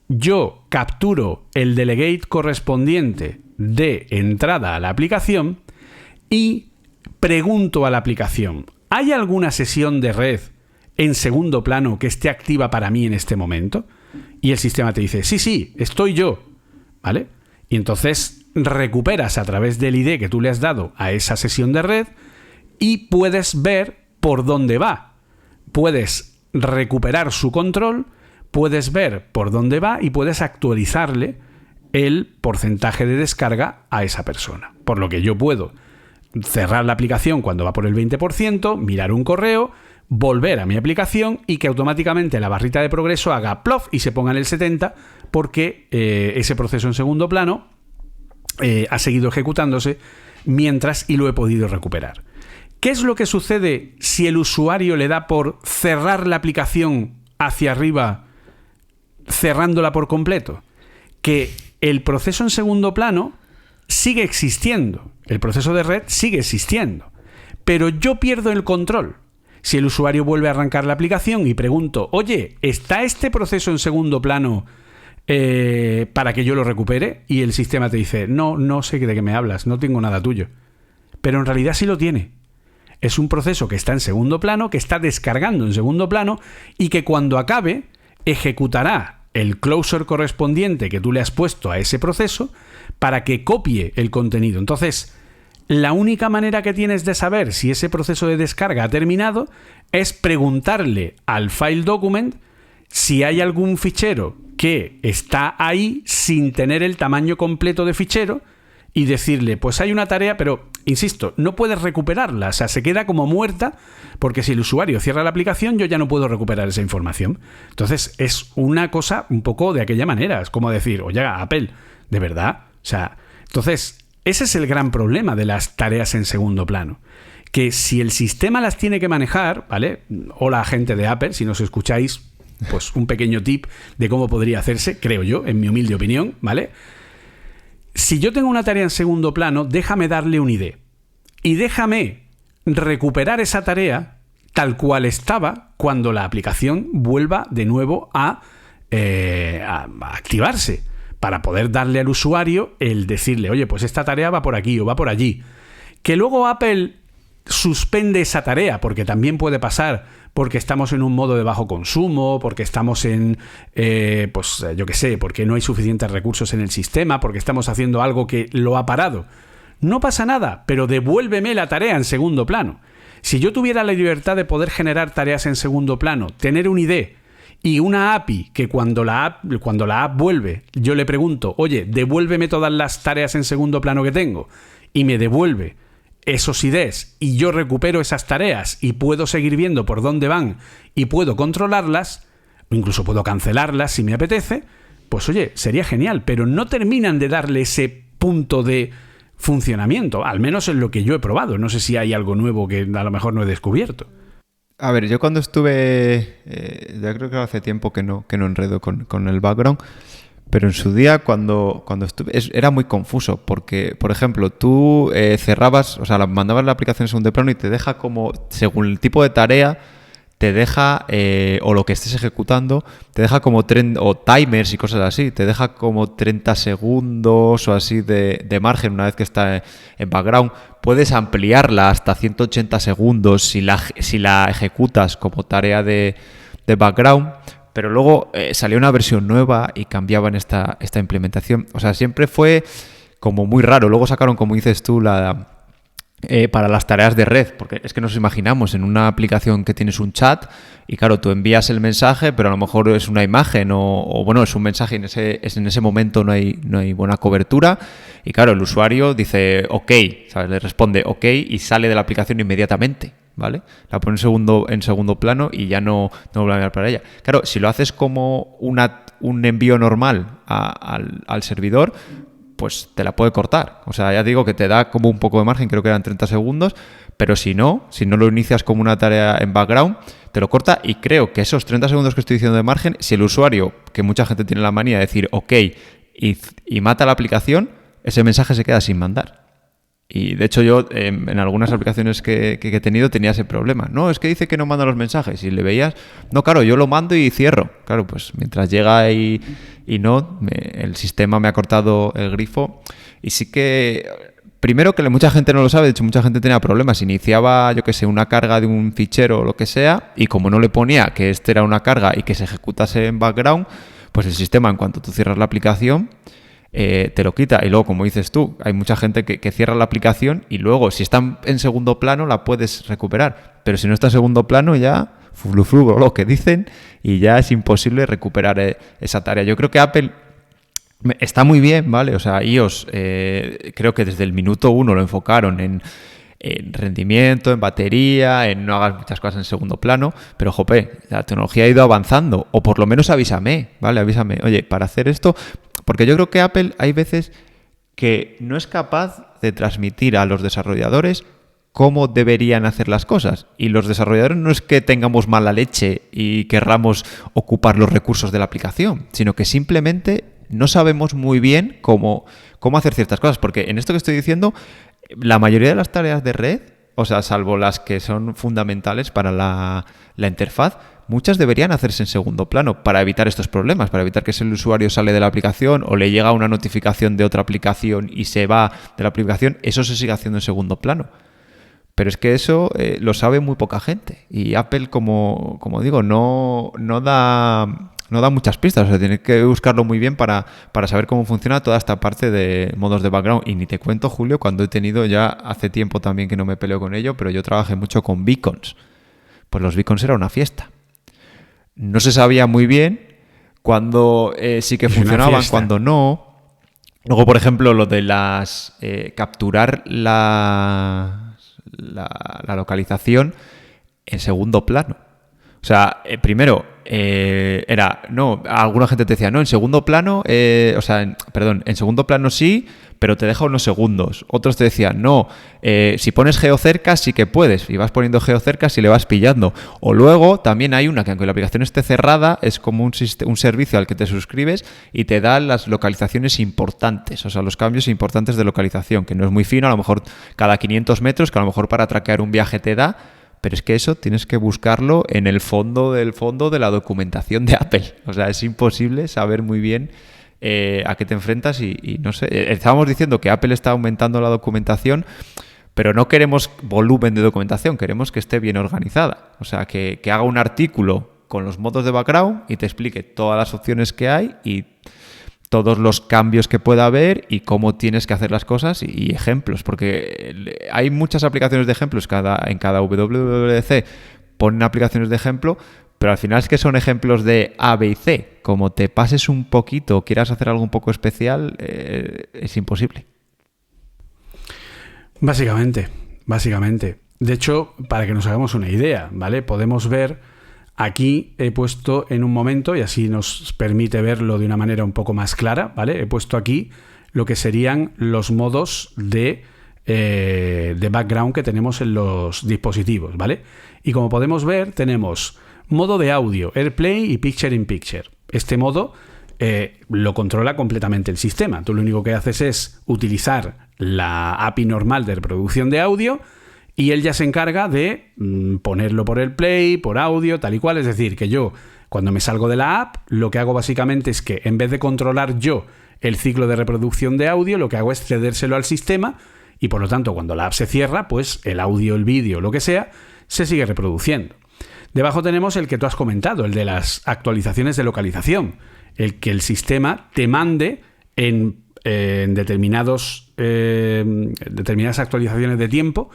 yo capturo el delegate correspondiente de entrada a la aplicación y pregunto a la aplicación, ¿hay alguna sesión de red en segundo plano que esté activa para mí en este momento? Y el sistema te dice, sí, estoy yo, ¿vale? Y entonces recuperas a través del ID que tú le has dado a esa sesión de red y puedes ver por dónde va. Puedes recuperar su control, puedes ver por dónde va y puedes actualizarle el porcentaje de descarga a esa persona. Por lo que yo puedo cerrar la aplicación cuando va por el 20%, mirar un correo, volver a mi aplicación y que automáticamente la barrita de progreso haga plof y se ponga en el 70 porque ese proceso en segundo plano ha seguido ejecutándose mientras y lo he podido recuperar. ¿Qué es lo que sucede si el usuario le da por cerrar la aplicación hacia arriba, cerrándola por completo? Que el proceso en segundo plano sigue existiendo, el proceso de red sigue existiendo, pero yo pierdo el control. Si el usuario vuelve a arrancar la aplicación y pregunto, oye, ¿está este proceso en segundo plano para que yo lo recupere? Y el sistema te dice, no sé de qué me hablas, no tengo nada tuyo. Pero en realidad sí lo tiene. Es un proceso que está en segundo plano, que está descargando en segundo plano y que cuando acabe ejecutará el closure correspondiente que tú le has puesto a ese proceso para que copie el contenido. Entonces, la única manera que tienes de saber si ese proceso de descarga ha terminado es preguntarle al file document si hay algún fichero que está ahí sin tener el tamaño completo de fichero y decirle, pues hay una tarea, pero, insisto, no puedes recuperarla, o sea, se queda como muerta porque si el usuario cierra la aplicación yo ya no puedo recuperar esa información. Entonces es una cosa un poco de aquella manera, es como decir, oye, Apple, ¿de verdad? O sea, entonces ese es el gran problema de las tareas en segundo plano, que si el sistema las tiene que manejar, ¿vale? Hola, gente de Apple, si nos escucháis, pues un pequeño tip de cómo podría hacerse, creo yo, en mi humilde opinión, ¿vale? Si yo tengo una tarea en segundo plano, déjame darle un ID y déjame recuperar esa tarea tal cual estaba cuando la aplicación vuelva de nuevo a activarse. para poder darle al usuario el decirle, oye, pues esta tarea va por aquí o va por allí. Que luego Apple suspende esa tarea, porque también puede pasar, porque estamos en un modo de bajo consumo, porque estamos en, yo qué sé, porque no hay suficientes recursos en el sistema, porque estamos haciendo algo que lo ha parado. No pasa nada, pero devuélveme la tarea en segundo plano. Si yo tuviera la libertad de poder generar tareas en segundo plano, tener un ID y una API que cuando la app vuelve, yo le pregunto, oye, devuélveme todas las tareas en segundo plano que tengo, y me devuelve esos IDs y yo recupero esas tareas y puedo seguir viendo por dónde van y puedo controlarlas, o incluso puedo cancelarlas si me apetece, pues oye, sería genial, pero no terminan de darle ese punto de funcionamiento, al menos en lo que yo he probado. No sé si hay algo nuevo que a lo mejor no he descubierto.
A ver, yo cuando estuve, ya creo que hace tiempo que no enredo con el background, pero en su día cuando estuve era muy confuso porque, por ejemplo, tú cerrabas, o sea, mandabas la aplicación en segundo plano y te deja como, según el tipo de tarea, te deja, o lo que estés ejecutando, te deja como o timers y cosas así, te deja como 30 segundos o así de margen una vez que está en background. Puedes ampliarla hasta 180 segundos si la ejecutas como tarea de background, pero luego salió una versión nueva y cambiaban esta implementación. O sea, siempre fue como muy raro. Luego sacaron, como dices tú, para las tareas de red, porque es que nos imaginamos en una aplicación que tienes un chat y claro, tú envías el mensaje, pero a lo mejor es una imagen o bueno, es un mensaje y en ese momento no hay buena cobertura y claro, el usuario dice ok, ¿sabes? Le responde ok y sale de la aplicación inmediatamente, ¿vale? La pone en segundo plano y ya no vuelve a mirar para ella. Claro, si lo haces como un envío normal al servidor, pues te la puede cortar. O sea, ya digo que te da como un poco de margen, creo que eran 30 segundos, pero si no lo inicias como una tarea en background, te lo corta y creo que esos 30 segundos que estoy diciendo de margen, si el usuario, que mucha gente tiene la manía de decir ok y mata la aplicación, ese mensaje se queda sin mandar. Y de hecho yo en algunas aplicaciones que he tenido tenía ese problema. No, es que dice que no manda los mensajes. Y le veías, no, claro, yo lo mando y cierro. Claro, pues mientras llega y el sistema me ha cortado el grifo. Y sí que, primero que mucha gente no lo sabe, de hecho mucha gente tenía problemas. Iniciaba, yo qué sé, una carga de un fichero o lo que sea, y como no le ponía que este era una carga y que se ejecutase en background, pues el sistema, en cuanto tú cierras la aplicación, te lo quita. Y luego, como dices tú, hay mucha gente que cierra la aplicación y luego, si está en segundo plano, la puedes recuperar. Pero si no está en segundo plano, ya fluflu, lo que dicen, y ya es imposible recuperar esa tarea. Yo creo que Apple está muy bien, ¿vale? O sea, iOS, creo que desde el minuto 1 lo enfocaron en rendimiento, en batería, en no hagas muchas cosas en segundo plano, pero jope, la tecnología ha ido avanzando, o por lo menos avísame, ¿vale? Avísame, oye, para hacer esto, porque yo creo que Apple hay veces que no es capaz de transmitir a los desarrolladores cómo deberían hacer las cosas, y los desarrolladores no es que tengamos mala leche y querramos ocupar los recursos de la aplicación, sino que simplemente no sabemos muy bien cómo hacer ciertas cosas, porque en esto que estoy diciendo, la mayoría de las tareas de red, o sea, salvo las que son fundamentales para la interfaz, muchas deberían hacerse en segundo plano para evitar estos problemas, para evitar que si el usuario sale de la aplicación o le llega una notificación de otra aplicación y se va de la aplicación, eso se sigue haciendo en segundo plano. Pero es que eso lo sabe muy poca gente. Y Apple, como digo, no da muchas pistas. O sea, tienes que buscarlo muy bien para saber cómo funciona toda esta parte de modos de background. Y ni te cuento, Julio, cuando he tenido ya hace tiempo también que no me peleo con ello, pero yo trabajé mucho con beacons. Pues los beacons era una fiesta. No se sabía muy bien cuando sí que funcionaban, cuando no. Luego, por ejemplo, lo de capturar la localización en segundo plano. O sea, primero alguna gente te decía, no, en segundo plano, en segundo plano sí, pero te deja unos segundos. Otros te decían, no, si pones geocercas sí que puedes, y vas poniendo geocercas y le vas pillando. O luego también hay una que, aunque la aplicación esté cerrada, es como un servicio al que te suscribes y te da las localizaciones importantes, o sea, los cambios importantes de localización, que no es muy fino, a lo mejor cada 500 metros, que a lo mejor para traquear un viaje te da. Pero es que eso tienes que buscarlo en el fondo del fondo de la documentación de Apple. O sea, es imposible saber muy bien a qué te enfrentas y no sé. Estábamos diciendo que Apple está aumentando la documentación, pero no queremos volumen de documentación, queremos que esté bien organizada. O sea, que haga un artículo con los modos de background y te explique todas las opciones que hay y todos los cambios que pueda haber y cómo tienes que hacer las cosas y ejemplos, porque hay muchas aplicaciones de ejemplos en cada WWDC ponen aplicaciones de ejemplo, pero al final es que son ejemplos de A, B y C. Como te pases un poquito o quieras hacer algo un poco especial, es imposible.
Básicamente. De hecho, para que nos hagamos una idea, ¿vale? Podemos ver, aquí he puesto en un momento, y así nos permite verlo de una manera un poco más clara, ¿vale? He puesto aquí lo que serían los modos de background que tenemos en los dispositivos, ¿vale? Y como podemos ver, tenemos modo de audio, AirPlay y Picture in Picture. Este modo lo controla completamente el sistema. Tú lo único que haces es utilizar la API normal de reproducción de audio y él ya se encarga de ponerlo por AirPlay, por audio, tal y cual. Es decir, que yo, cuando me salgo de la app, lo que hago básicamente es que en vez de controlar yo el ciclo de reproducción de audio, lo que hago es cedérselo al sistema y por lo tanto cuando la app se cierra, pues el audio, el vídeo, lo que sea, se sigue reproduciendo. Debajo tenemos el que tú has comentado, el de las actualizaciones de localización, el que el sistema te mande en determinadas actualizaciones de tiempo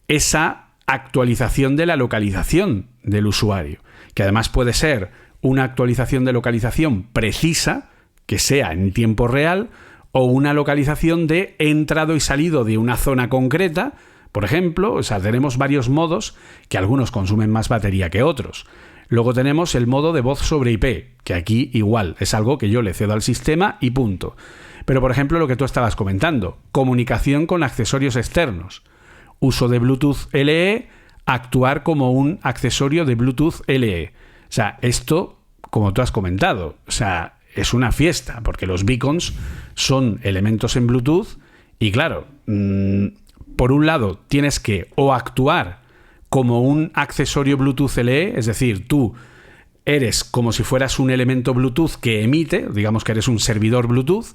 esa actualización de la localización del usuario, que además puede ser una actualización de localización precisa, que sea en tiempo real, o una localización de he entrado y salido de una zona concreta. Por ejemplo, o sea, tenemos varios modos que algunos consumen más batería que otros. Luego tenemos el modo de voz sobre IP, que aquí igual es algo que yo le cedo al sistema y punto. Pero, por ejemplo, lo que tú estabas comentando, comunicación con accesorios externos, uso de Bluetooth LE, actuar como un accesorio de Bluetooth LE. O sea, esto, como tú has comentado, o sea, es una fiesta, porque los beacons son elementos en Bluetooth y claro, por un lado, tienes que o actuar como un accesorio Bluetooth LE, es decir, tú eres como si fueras un elemento Bluetooth que emite, digamos que eres un servidor Bluetooth,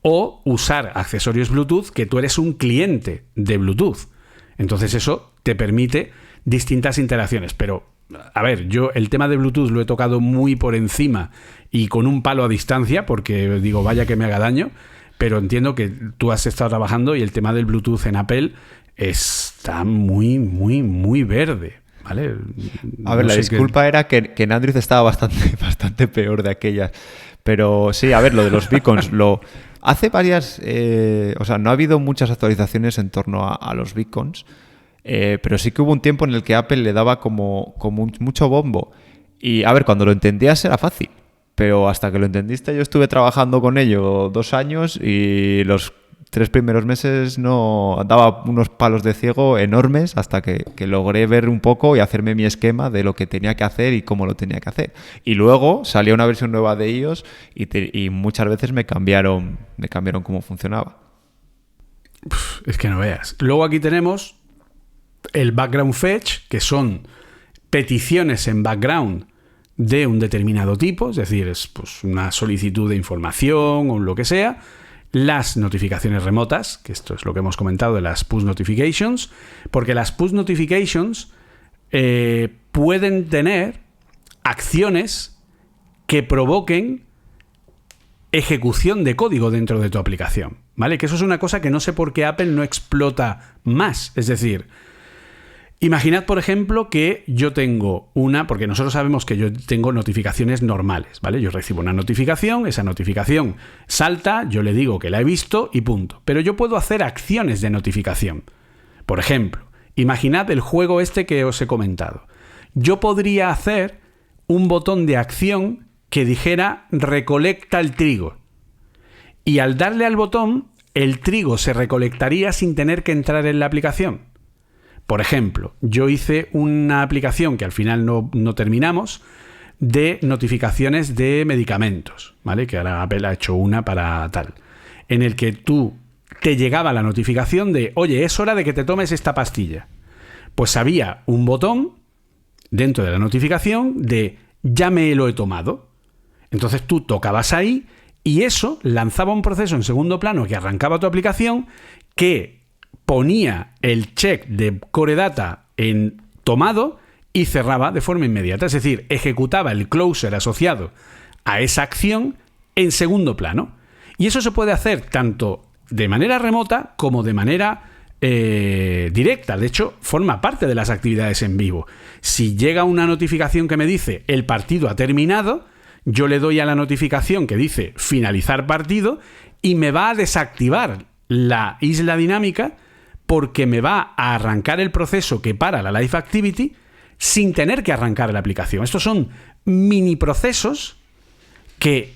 o usar accesorios Bluetooth que tú eres un cliente de Bluetooth. Entonces eso te permite distintas interacciones. Pero, a ver, yo el tema de Bluetooth lo he tocado muy por encima y con un palo a distancia, porque digo, vaya que me haga daño. Pero entiendo que tú has estado trabajando y el tema del Bluetooth en Apple está muy, muy, muy verde, ¿vale?
A ver, la disculpa era que en Android estaba bastante peor de aquellas. Pero sí, a ver, lo de los beacons, hace varias... o sea, no ha habido muchas actualizaciones en torno a los beacons, pero sí que hubo un tiempo en el que Apple le daba como mucho bombo. Y, a ver, cuando lo entendías era fácil. Pero hasta que lo entendiste, yo estuve trabajando con ello 2 años y los 3 primeros meses no daba unos palos de ciego enormes hasta que logré ver un poco y hacerme mi esquema de lo que tenía que hacer y cómo lo tenía que hacer. Y luego salía una versión nueva de iOS y muchas veces me cambiaron cómo funcionaba.
Es que no veas. Luego aquí tenemos el background fetch, que son peticiones en background de un determinado tipo, es decir, es pues una solicitud de información o lo que sea, las notificaciones remotas, que esto es lo que hemos comentado de las push notifications, porque las push notifications pueden tener acciones que provoquen ejecución de código dentro de tu aplicación, ¿vale? Que eso es una cosa que no sé por qué Apple no explota más, es decir, imaginad, por ejemplo, que yo tengo porque nosotros sabemos que yo tengo notificaciones normales, ¿vale? Yo recibo una notificación, esa notificación salta, yo le digo que la he visto y punto. Pero yo puedo hacer acciones de notificación. Por ejemplo, imaginad el juego este que os he comentado. Yo podría hacer un botón de acción que dijera recolecta el trigo. Y al darle al botón, el trigo se recolectaría sin tener que entrar en la aplicación. Por ejemplo, yo hice una aplicación que al final no terminamos de notificaciones de medicamentos, ¿vale? Que ahora Apple ha hecho una para tal, en el que te llegaba la notificación de, oye, es hora de que te tomes esta pastilla. Pues había un botón dentro de la notificación de ya me lo he tomado. Entonces tú tocabas ahí Y eso lanzaba un proceso en segundo plano que arrancaba tu aplicación, que ponía el check de Core Data en tomado y cerraba de forma inmediata. Es decir, ejecutaba el closer asociado a esa acción en segundo plano. Y eso se puede hacer tanto de manera remota como de manera directa. De hecho, forma parte de las actividades en vivo. Si llega una notificación que me dice el partido ha terminado, yo le doy a la notificación que dice finalizar partido y me va a desactivar la isla dinámica porque me va a arrancar el proceso que para la Live Activity sin tener que arrancar la aplicación. Estos son mini procesos que,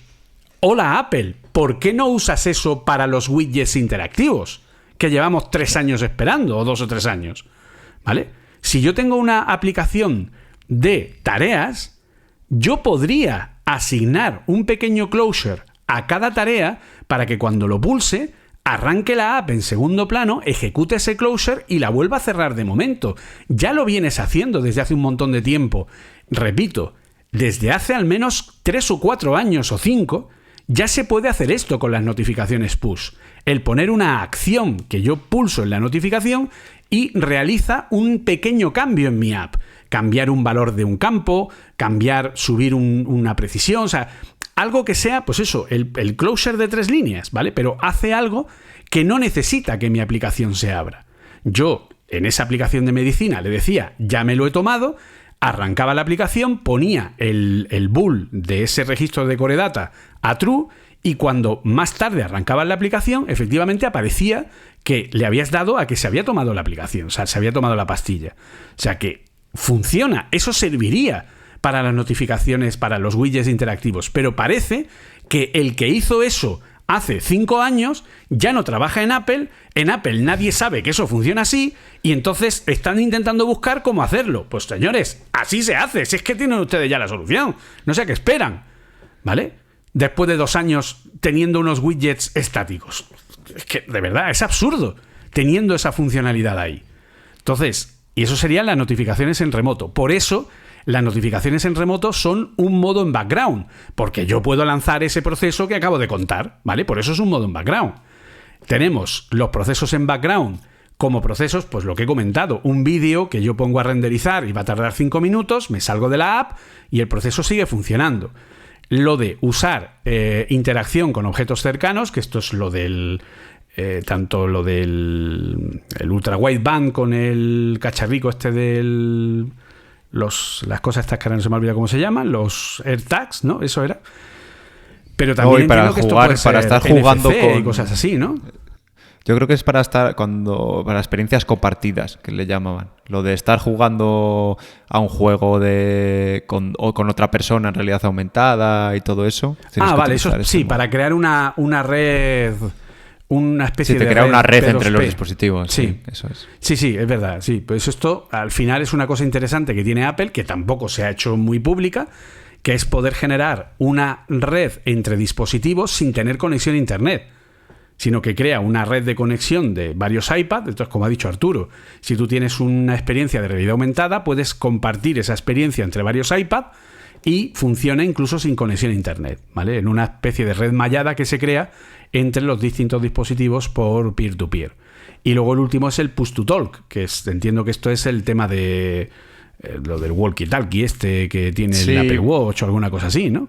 hola Apple, ¿por qué no usas eso para los widgets interactivos que llevamos 3 años esperando, o 2 o 3 años? ¿Vale? Si yo tengo una aplicación de tareas, yo podría asignar un pequeño closure a cada tarea para que cuando lo pulse arranque la app en segundo plano, ejecute ese closure y la vuelva a cerrar de momento. Ya lo vienes haciendo desde hace un montón de tiempo. Repito, desde hace al menos 3 o 4 años o 5, ya se puede hacer esto con las notificaciones push. El poner una acción que yo pulso en la notificación y realiza un pequeño cambio en mi app. Cambiar un valor de un campo, subir una precisión, o sea, algo que sea, pues eso, el closure de 3 líneas, ¿vale? Pero hace algo que no necesita que mi aplicación se abra. Yo, en esa aplicación de medicina, le decía, ya me lo he tomado, arrancaba la aplicación, ponía el bool de ese registro de Core Data a true y cuando más tarde arrancaba la aplicación, efectivamente aparecía que le habías dado a que se había tomado la aplicación, o sea, se había tomado la pastilla. O sea que funciona, eso serviría para las notificaciones, para los widgets interactivos, pero parece que el que hizo eso hace 5 años ya no trabaja en Apple nadie sabe que eso funciona así y entonces están intentando buscar cómo hacerlo. Pues señores, así se hace, si es que tienen ustedes ya la solución, no sé a qué esperan, ¿vale? Después de 2 años teniendo unos widgets estáticos. Es que de verdad es absurdo teniendo esa funcionalidad ahí. Entonces, y eso serían las notificaciones en remoto. Por eso las notificaciones en remoto son un modo en background, porque yo puedo lanzar ese proceso que acabo de contar, ¿vale? Por eso es un modo en background. Tenemos los procesos en background como procesos, pues lo que he comentado, un vídeo que yo pongo a renderizar y va a tardar 5 minutos, me salgo de la app y el proceso sigue funcionando. Lo de usar interacción con objetos cercanos, que esto es lo del... tanto lo del el ultra wideband con el cacharrico este del... las cosas estas que ahora no se me olvida cómo se llaman, los AirTags, ¿no? Eso era. Pero también
para
entiendo que
jugar,
esto puede
para
ser
estar jugando
NFC
con
y cosas así, ¿no?
Yo creo que es para experiencias compartidas, que le llamaban. Lo de estar jugando a un juego o con otra persona en realidad aumentada y todo eso.
Vale, eso sí, para crear una red, una especie de
crea una red entre
P2P.
los dispositivos.
Sí,
eso es.
Sí, es verdad. Sí, pues esto al final es una cosa interesante que tiene Apple, que tampoco se ha hecho muy pública, que es poder generar una red entre dispositivos sin tener conexión a Internet, sino que crea una red de conexión de varios iPads. Entonces, como ha dicho Arturo, si tú tienes una experiencia de realidad aumentada, puedes compartir esa experiencia entre varios iPads y funciona incluso sin conexión a Internet, ¿vale? En una especie de red mallada que se crea entre los distintos dispositivos por peer-to-peer. Y luego el último es el push-to-talk, que entiendo que esto es el tema de lo del walkie-talkie este que tiene el Apple Watch o alguna cosa así, ¿no?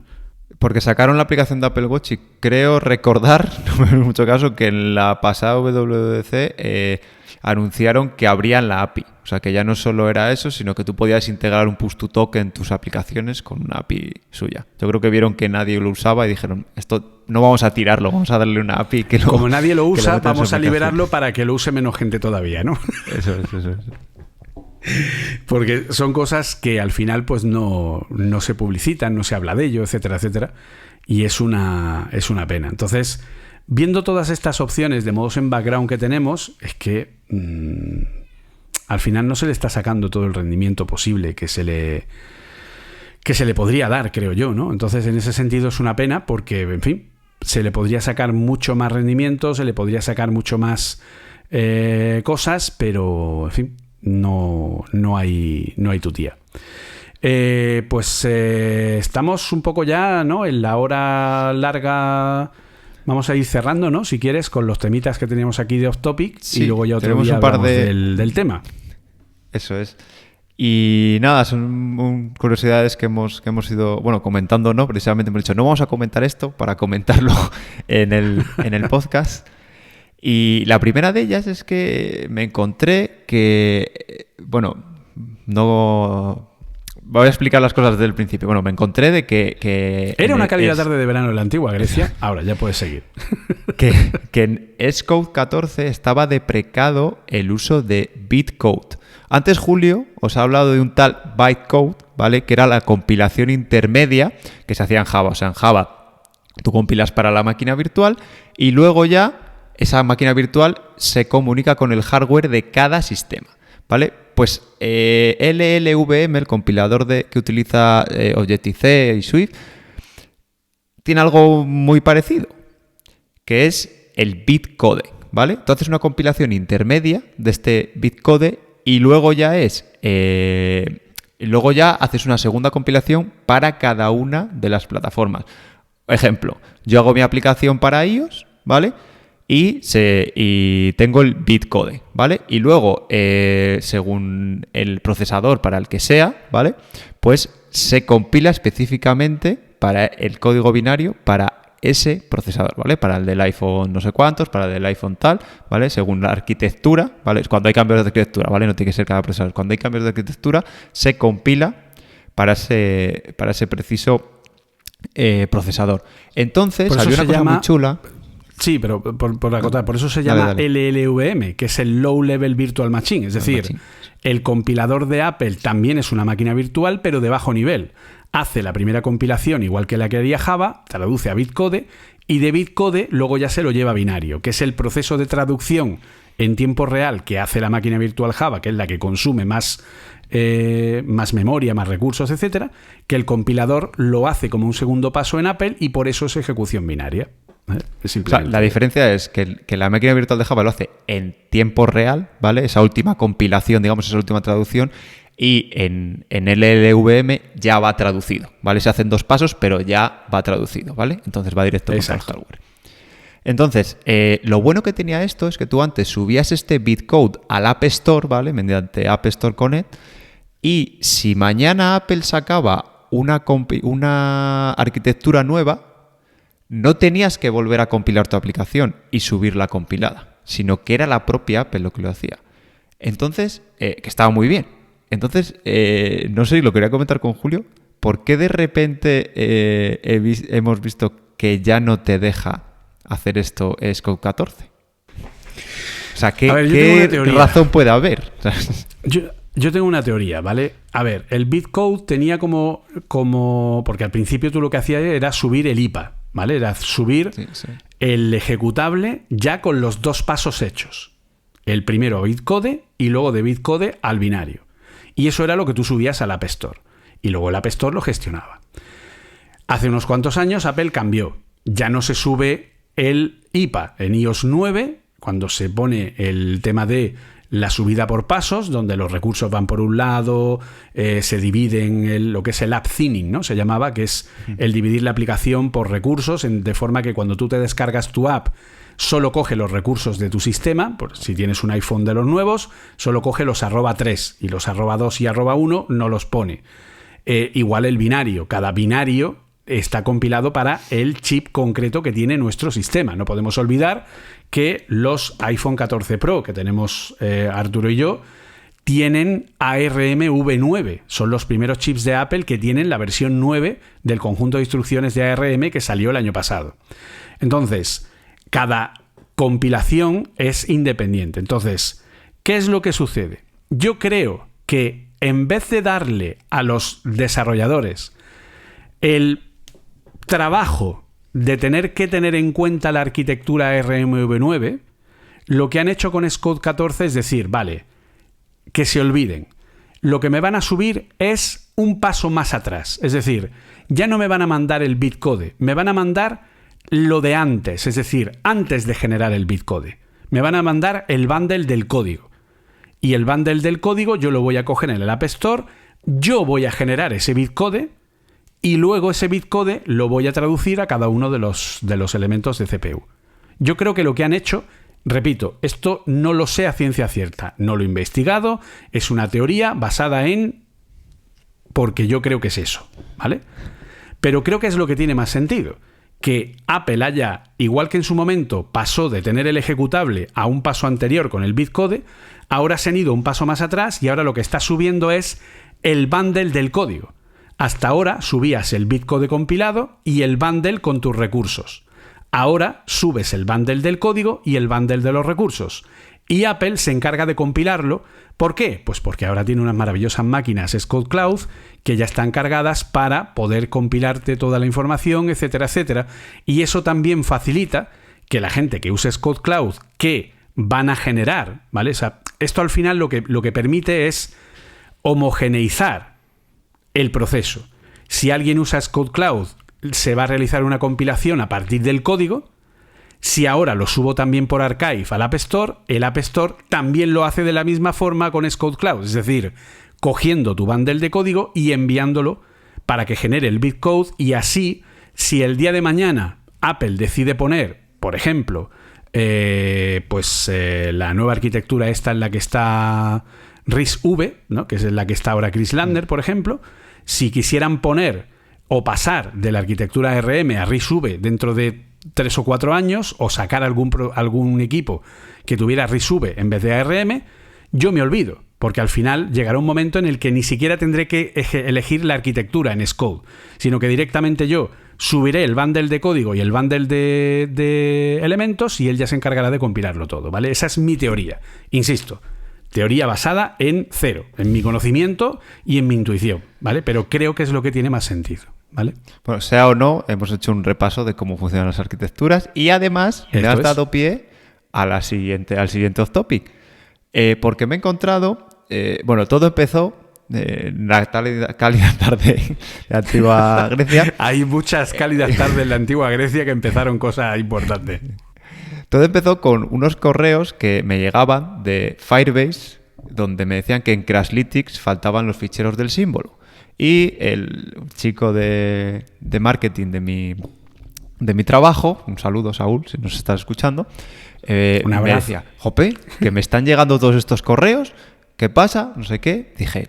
Porque sacaron la aplicación de Apple Watch y creo recordar, no en mucho caso, que en la pasada WWDC anunciaron que abrían la API. O sea, que ya no solo era eso, sino que tú podías integrar un push-to-talk en tus aplicaciones con una API suya. Yo creo que vieron que nadie lo usaba y dijeron, esto no vamos a tirarlo, vamos a darle una API que
como nadie lo usa, vamos a liberarlo para que lo use menos gente todavía, ¿no?
Eso es.
Porque son cosas que al final pues no se publicitan, no se habla de ello, etcétera, etcétera. Y es una pena. Entonces, viendo todas estas opciones de modos en background que tenemos, es que al final no se le está sacando todo el rendimiento posible que se le podría dar, creo yo, ¿no? Entonces, en ese sentido es una pena porque, en fin, se le podría sacar mucho más rendimiento, se le podría sacar mucho más cosas, pero, en fin, no hay tu tía. Estamos un poco ya, ¿no?, en la hora larga. Vamos a ir cerrando, ¿no?, si quieres, con los temitas que teníamos aquí de Off Topic, y luego ya otro día hablamos del tema.
Eso es. Y nada, son curiosidades que hemos ido, comentando, ¿no? Precisamente hemos dicho, no vamos a comentar esto para comentarlo en el podcast. Y la primera de ellas es que me encontré que, no... Voy a explicar las cosas desde el principio. Me encontré de que
era una cálida tarde de verano en la antigua Grecia. Ahora ya puedes seguir.
Que en Xcode 14 estaba deprecado el uso de bytecode. Antes, Julio, os ha hablado de un tal bytecode, ¿vale? Que era la compilación intermedia que se hacía en Java. O sea, en Java tú compilas para la máquina virtual y luego ya esa máquina virtual se comunica con el hardware de cada sistema, ¿vale? Pues LLVM, el compilador que utiliza Objective-C y Swift, tiene algo muy parecido, que es el bitcode, ¿vale? Entonces, una compilación intermedia de este bitcode y luego ya haces una segunda compilación para cada una de las plataformas. Ejemplo, yo hago mi aplicación para iOS, ¿vale? Y tengo el bitcode, ¿vale? Y luego, según el procesador para el que sea, ¿vale?, pues se compila específicamente para el código binario para ese procesador, ¿vale? Para el del iPhone no sé cuántos, para el del iPhone tal, ¿vale? Según la arquitectura, ¿vale? Cuando hay cambios de arquitectura, ¿vale? No tiene que ser cada procesador. Cuando hay cambios de arquitectura, se compila para ese preciso procesador. Entonces, había una cosa muy chula.
Sí, pero por acotar, por eso se llama LLVM, que es el Low Level Virtual Machine. Es decir, el compilador de Apple también es una máquina virtual, pero de bajo nivel. Hace la primera compilación igual que la que haría Java, traduce a bitcode, y de bitcode luego ya se lo lleva a binario, que es el proceso de traducción en tiempo real que hace la máquina virtual Java, que es la que consume más memoria, más recursos, etcétera, que el compilador lo hace como un segundo paso en Apple y por eso es ejecución binaria.
La diferencia es que la máquina virtual de Java lo hace en tiempo real, ¿vale? Esa última compilación, digamos, esa última traducción, y en LLVM ya va traducido, ¿vale? Se hacen dos pasos, pero ya va traducido, ¿vale? Entonces va directo al hardware. Entonces, lo bueno que tenía esto es que tú antes subías este bitcode al App Store, ¿vale? Mediante App Store Connect, y si mañana Apple sacaba una arquitectura nueva, no tenías que volver a compilar tu aplicación y subirla compilada, sino que era la propia Apple lo que lo hacía. Entonces, que estaba muy bien. Entonces, no sé, lo quería comentar con Julio, ¿por qué de repente hemos visto que ya no te deja hacer esto Xcode 14? O sea, ¿qué razón puede haber?
Yo tengo una teoría, ¿vale? A ver, el bitcode tenía como... Porque al principio tú lo que hacías era subir el IPA, ¿vale? Era subir el ejecutable ya con los dos pasos hechos. El primero a bitcode y luego de bitcode al binario. Y eso era lo que tú subías al App Store. Y luego el App Store lo gestionaba. Hace unos cuantos años Apple cambió. Ya no se sube el IPA en iOS 9, cuando se pone el tema de la subida por pasos, donde los recursos van por un lado, se dividen lo que es el app thinning, ¿no? Se llamaba, que es el dividir la aplicación por recursos, de forma que cuando tú te descargas tu app, solo coge los recursos de tu sistema. Si tienes un iPhone de los nuevos, solo coge los @3 y los @2 y @1 no los pone. Igual el binario. Cada binario está compilado para el chip concreto que tiene nuestro sistema. No podemos olvidar que los iPhone 14 Pro que tenemos Arturo y yo tienen ARM-V9. Son los primeros chips de Apple que tienen la versión 9 del conjunto de instrucciones de ARM que salió el año pasado. Entonces, cada compilación es independiente. Entonces, ¿qué es lo que sucede? Yo creo que en vez de darle a los desarrolladores el trabajo de tener que tener en cuenta la arquitectura ARM-V9, lo que han hecho con Xcode 14 es decir, vale, que se olviden. Lo que me van a subir es un paso más atrás. Es decir, ya no me van a mandar el bitcode, me van a mandar lo de antes, es decir, antes de generar el bitcode. Me van a mandar el bundle del código. Y el bundle del código yo lo voy a coger en el App Store, yo voy a generar ese bitcode y luego ese bitcode lo voy a traducir a cada uno de los elementos de CPU. Yo creo que lo que han hecho, repito, esto no lo sé a ciencia cierta, no lo he investigado, es una teoría basada en... porque yo creo que es eso, ¿vale? Pero creo que es lo que tiene más sentido. Que Apple haya, igual que en su momento pasó de tener el ejecutable a un paso anterior con el bitcode, ahora se han ido un paso más atrás y ahora lo que está subiendo es el bundle del código. Hasta ahora subías el bitcode compilado y el bundle con tus recursos. Ahora subes el bundle del código y el bundle de los recursos. Y Apple se encarga de compilarlo. ¿Por qué? Pues porque ahora tiene unas maravillosas máquinas Xcode Cloud que ya están cargadas para poder compilarte toda la información, etcétera, etcétera. Y eso también facilita que la gente que use Xcode Cloud, que van a generar, ¿vale? O sea, esto al final lo que permite es homogeneizar el proceso. Si alguien usa Xcode Cloud, se va a realizar una compilación a partir del código. Si ahora lo subo también por Archive al App Store, el App Store también lo hace de la misma forma con Xcode Cloud. Es decir, cogiendo tu bundle de código y enviándolo para que genere el bitcode, y así, si el día de mañana Apple decide poner, por ejemplo, la nueva arquitectura esta en la que está RISC-V, ¿no? Que es en la que está ahora Chris Lander, por ejemplo, si quisieran poner o pasar de la arquitectura ARM a RISC-V dentro de 3 o 4 años, o sacar algún equipo que tuviera RISC-V en vez de ARM, yo me olvido, porque al final llegará un momento en el que ni siquiera tendré que elegir la arquitectura en Xcode, sino que directamente yo subiré el bundle de código y el bundle de elementos y él ya se encargará de compilarlo todo, ¿vale? Esa es mi teoría. Insisto, teoría basada en cero, en mi conocimiento y en mi intuición, ¿vale? Pero creo que es lo que tiene más sentido, ¿vale?
Bueno, sea o no, hemos hecho un repaso de cómo funcionan las arquitecturas y además me has dado pie al siguiente off topic. Porque me he encontrado, todo empezó en la cálida tarde de la antigua Grecia.
Hay muchas cálidas tardes en la antigua Grecia que empezaron cosas importantes.
Todo empezó con unos correos que me llegaban de Firebase, donde me decían que en Crashlytics faltaban los ficheros del símbolo. Y el chico de marketing de mi trabajo, un saludo, Saúl, si nos estás escuchando, me decía, jope, que me están llegando todos estos correos, ¿qué pasa? No sé qué. Dije,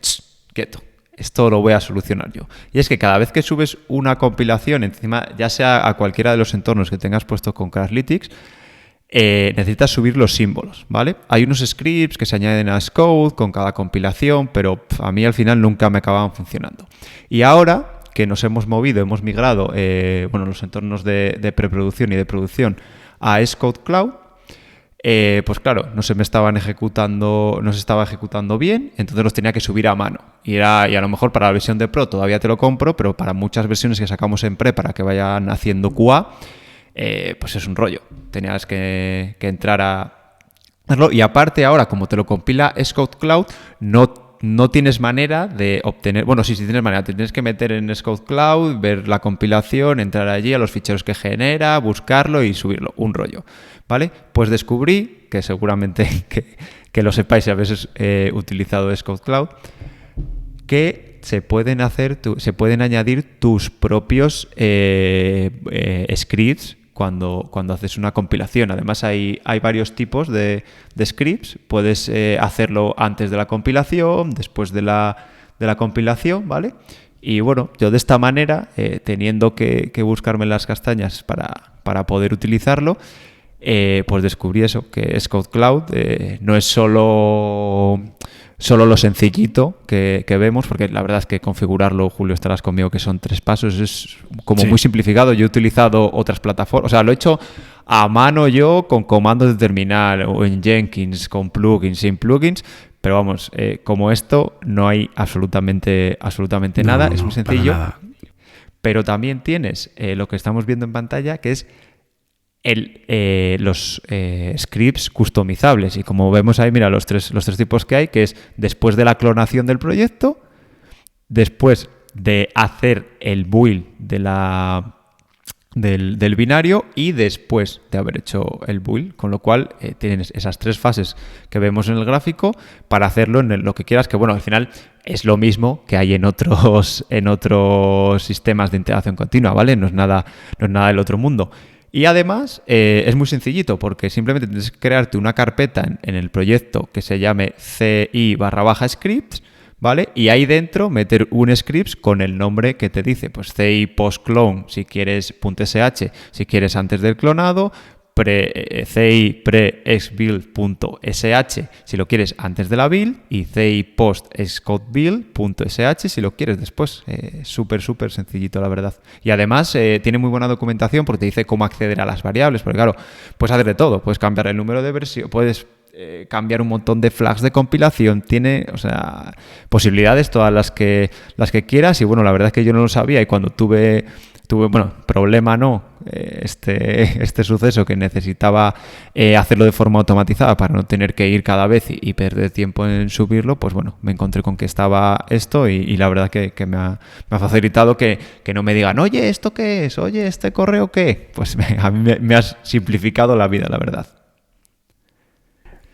quieto, esto lo voy a solucionar yo. Y es que cada vez que subes una compilación, encima, ya sea a cualquiera de los entornos que tengas puesto con Crashlytics, necesitas subir los símbolos, ¿vale? Hay unos scripts que se añaden a Xcode con cada compilación, pero a mí al final nunca me acababan funcionando. Y ahora que nos hemos migrado los entornos de preproducción y de producción a Xcode Cloud, pues claro, no se estaba ejecutando bien, entonces los tenía que subir a mano. Y a lo mejor para la versión de Pro todavía te lo compro, pero para muchas versiones que sacamos en Pre para que vayan haciendo QA, pues es un rollo. Tenías que entrar a hacerlo. Y aparte ahora, como te lo compila Xcode Cloud, no tienes manera de obtener... Bueno, sí tienes manera. Te tienes que meter en Xcode Cloud, ver la compilación, entrar allí a los ficheros que genera, buscarlo y subirlo. Un rollo, ¿vale? Pues descubrí, que seguramente que lo sepáis si habéis utilizado Xcode Cloud, que se pueden añadir tus propios scripts cuando haces una compilación. Además hay varios tipos de scripts. Puedes hacerlo antes de la compilación, después de la compilación, ¿vale? Y bueno, yo de esta manera, teniendo que buscarme las castañas para poder utilizarlo, pues descubrí eso, que Xcode Cloud no es solo lo sencillito que vemos, porque la verdad es que configurarlo, Julio, estarás conmigo, que son 3 pasos, es como muy simplificado. Yo he utilizado otras plataformas, o sea, lo he hecho a mano yo con comandos de terminal o en Jenkins, con plugins, sin plugins, pero vamos, como esto no hay absolutamente nada, es muy sencillo. Pero también tienes lo que estamos viendo en pantalla, que es los scripts customizables. Y como vemos ahí, mira, los tres tipos que hay, que es después de la clonación del proyecto, después de hacer el build del binario y después de haber hecho el build, con lo cual tienes esas 3 fases que vemos en el gráfico para hacerlo en lo que quieras, que bueno, al final es lo mismo que hay en otros sistemas de integración continua, ¿vale? No es nada del otro mundo. Y además es muy sencillito porque simplemente tienes que crearte una carpeta en el proyecto que se llame CI/scripts, ¿vale? Y ahí dentro meter un script con el nombre que te dice, pues CI post clone si quieres .sh, si quieres antes del clonado, CI pre-xbuild.sh si lo quieres antes de la build y CI post-xcodebuild.sh si lo quieres después. Súper sencillito, la verdad. Y además tiene muy buena documentación porque te dice cómo acceder a las variables, porque claro, puedes hacer de todo, puedes cambiar el número de versión, puedes cambiar un montón de flags de compilación, tiene, o sea, posibilidades todas las que quieras. Y bueno, la verdad es que yo no lo sabía y cuando tuve bueno, problema no, este suceso que necesitaba hacerlo de forma automatizada para no tener que ir cada vez y perder tiempo en subirlo, pues bueno, me encontré con que estaba esto y la verdad que me ha facilitado que no me digan, oye, ¿esto qué es? Oye, ¿este correo qué? Pues a mí me ha simplificado la vida, la verdad.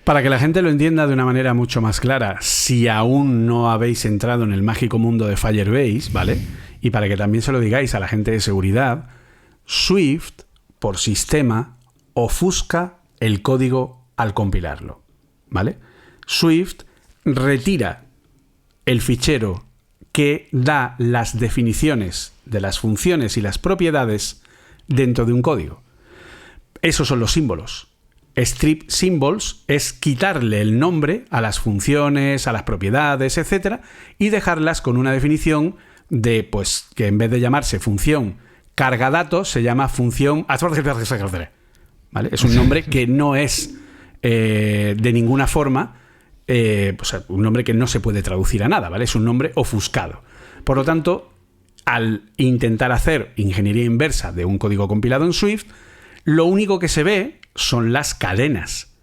Para que la gente lo entienda de una manera mucho más clara, si aún no habéis entrado en el mágico mundo de Firebase, ¿vale? Y para que también se lo digáis a la gente de seguridad, Swift, por sistema, ofusca el código al compilarlo, ¿vale? Swift retira el fichero que da las definiciones de las funciones y las propiedades dentro de un código. Esos son los símbolos. Strip symbols es quitarle el nombre a las funciones, a las propiedades, etcétera, y dejarlas con una definición de, pues, que en vez de llamarse función carga datos, se llama función... ¿Vale? Es un nombre que no es de ninguna forma, pues, un nombre que no se puede traducir a nada, ¿vale? Es un nombre ofuscado. Por lo tanto, al intentar hacer ingeniería inversa de un código compilado en Swift, lo único que se ve son las cadenas,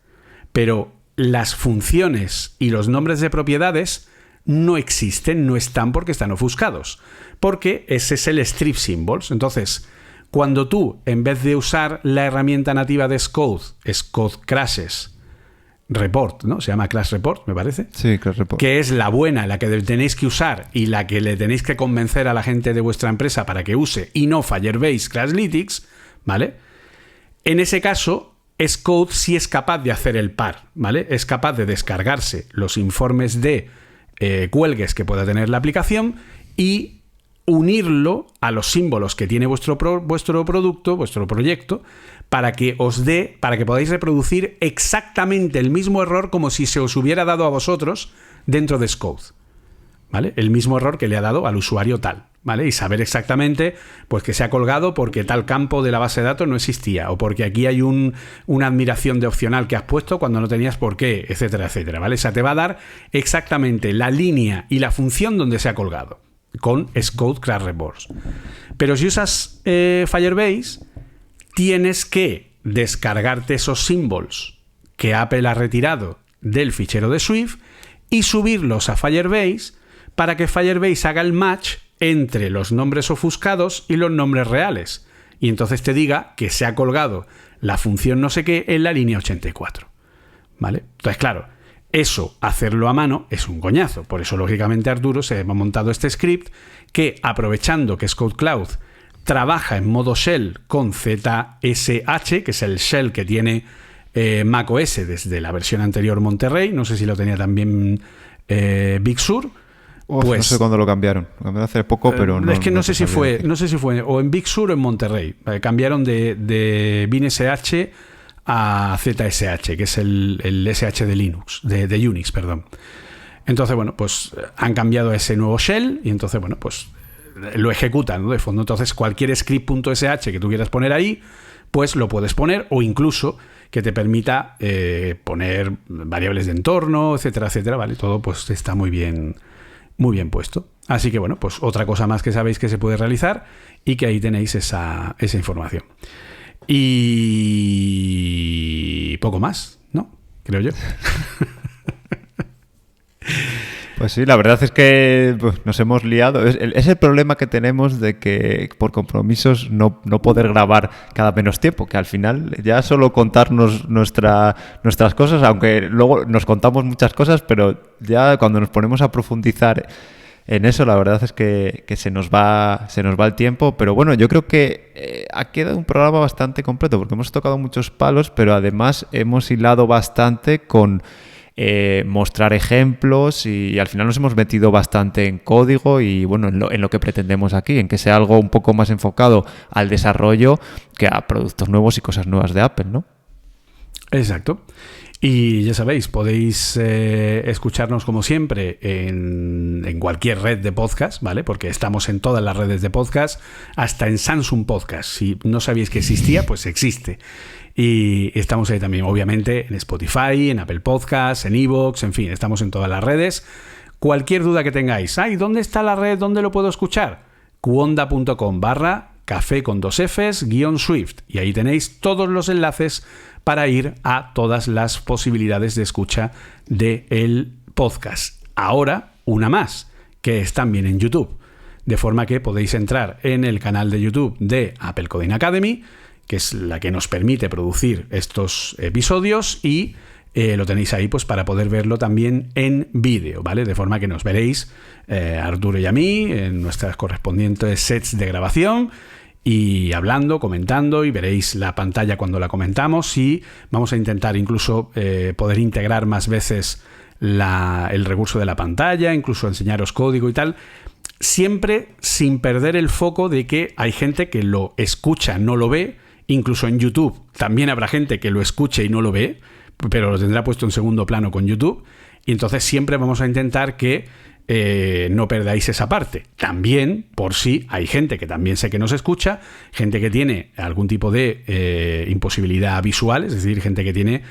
pero las funciones y los nombres de propiedades no existen, no están porque están ofuscados, porque ese es el strip symbols. Entonces, cuando tú, en vez de usar la herramienta nativa de Xcode crashes report, ¿no? Se llama Crash Report, me parece.
Sí, Crash Report.
Que es la buena, la que tenéis que usar y la que le tenéis que convencer a la gente de vuestra empresa para que use, y no Firebase Crashlytics, ¿vale? En ese caso, Xcode sí es capaz de hacer el par, ¿vale? Es capaz de descargarse los informes de cuelgues que pueda tener la aplicación y unirlo a los símbolos que tiene vuestro producto, vuestro proyecto, para que podáis reproducir exactamente el mismo error como si se os hubiera dado a vosotros dentro de Xcode, ¿vale? El mismo error que le ha dado al usuario tal, ¿vale? Y saber exactamente, pues, que se ha colgado porque tal campo de la base de datos no existía, o porque aquí hay una admiración de opcional que has puesto cuando no tenías por qué, etcétera, etcétera, ¿vale? O sea, te va a dar exactamente la línea y la función donde se ha colgado con Xcode Crash Reports. Pero si usas Firebase, tienes que descargarte esos symbols que Apple ha retirado del fichero de Swift y subirlos a Firebase para que Firebase haga el match entre los nombres ofuscados y los nombres reales. Y entonces te diga que se ha colgado la función no sé qué en la línea 84. ¿Vale? Entonces, claro, eso, hacerlo a mano, es un coñazo. Por eso, lógicamente, Arturo se ha montado este script que, aprovechando que Xcode Cloud trabaja en modo shell con ZSH, que es el shell que tiene macOS desde la versión anterior Monterrey, no sé si lo tenía también Big Sur.
Pues, no sé cuándo lo cambiaron. Lo cambiaron hace poco, pero no.
Es que no sé si fue o en Big Sur o en Monterrey. Cambiaron de BinSH a ZSH, que es el SH de Linux, de Unix, perdón. Entonces, bueno, pues han cambiado ese nuevo shell y entonces, bueno, pues lo ejecutan, ¿no? De fondo. Entonces, cualquier script.sh que tú quieras poner ahí, pues lo puedes poner, o incluso que te permita poner variables de entorno, etcétera, etcétera, ¿vale? Todo pues está muy bien puesto. Así que, bueno, pues otra cosa más que sabéis que se puede realizar y que ahí tenéis esa información. Y poco más, ¿no? Creo yo.
Pues sí, la verdad es que pues, nos hemos liado. Es el problema que tenemos de que por compromisos no poder grabar cada menos tiempo, que al final ya solo contarnos nuestras cosas, aunque luego nos contamos muchas cosas, pero ya cuando nos ponemos a profundizar en eso, la verdad es que se nos va el tiempo. Pero bueno, yo creo que ha quedado un programa bastante completo porque hemos tocado muchos palos, pero además hemos hilado bastante con mostrar ejemplos y al final nos hemos metido bastante en código y bueno, en lo que pretendemos aquí, en que sea algo un poco más enfocado al desarrollo que a productos nuevos y cosas nuevas de Apple, ¿no?
Exacto. Y ya sabéis, podéis escucharnos como siempre en cualquier red de podcast, ¿vale? Porque estamos en todas las redes de podcast, hasta en Samsung Podcast. Si no sabíais que existía, pues existe. Y estamos ahí también, obviamente, en Spotify, en Apple Podcasts, en iVoox, en fin, estamos en todas las redes. Cualquier duda que tengáis, ¿dónde está la red? ¿Dónde lo puedo escuchar? Cuonda.com/café con 2 Fs _Swift. Y ahí tenéis todos los enlaces para ir a todas las posibilidades de escucha del podcast. Ahora, una más, que es también en YouTube. De forma que podéis entrar en el canal de YouTube de Apple Coding Academy, que es la que nos permite producir estos episodios, y lo tenéis ahí pues para poder verlo también en vídeo, ¿vale? De forma que nos veréis, Arturo y a mí, en nuestras correspondientes sets de grabación, y hablando, comentando, y veréis la pantalla cuando la comentamos, y vamos a intentar incluso poder integrar más veces el recurso de la pantalla, incluso enseñaros código y tal, siempre sin perder el foco de que hay gente que lo escucha, no lo ve. Incluso en YouTube también habrá gente que lo escuche y no lo ve, pero lo tendrá puesto en segundo plano con YouTube. Y entonces siempre vamos a intentar que no perdáis esa parte. También, por si hay gente que también sé que nos escucha, gente que tiene algún tipo de imposibilidad visual, es decir, gente que tiene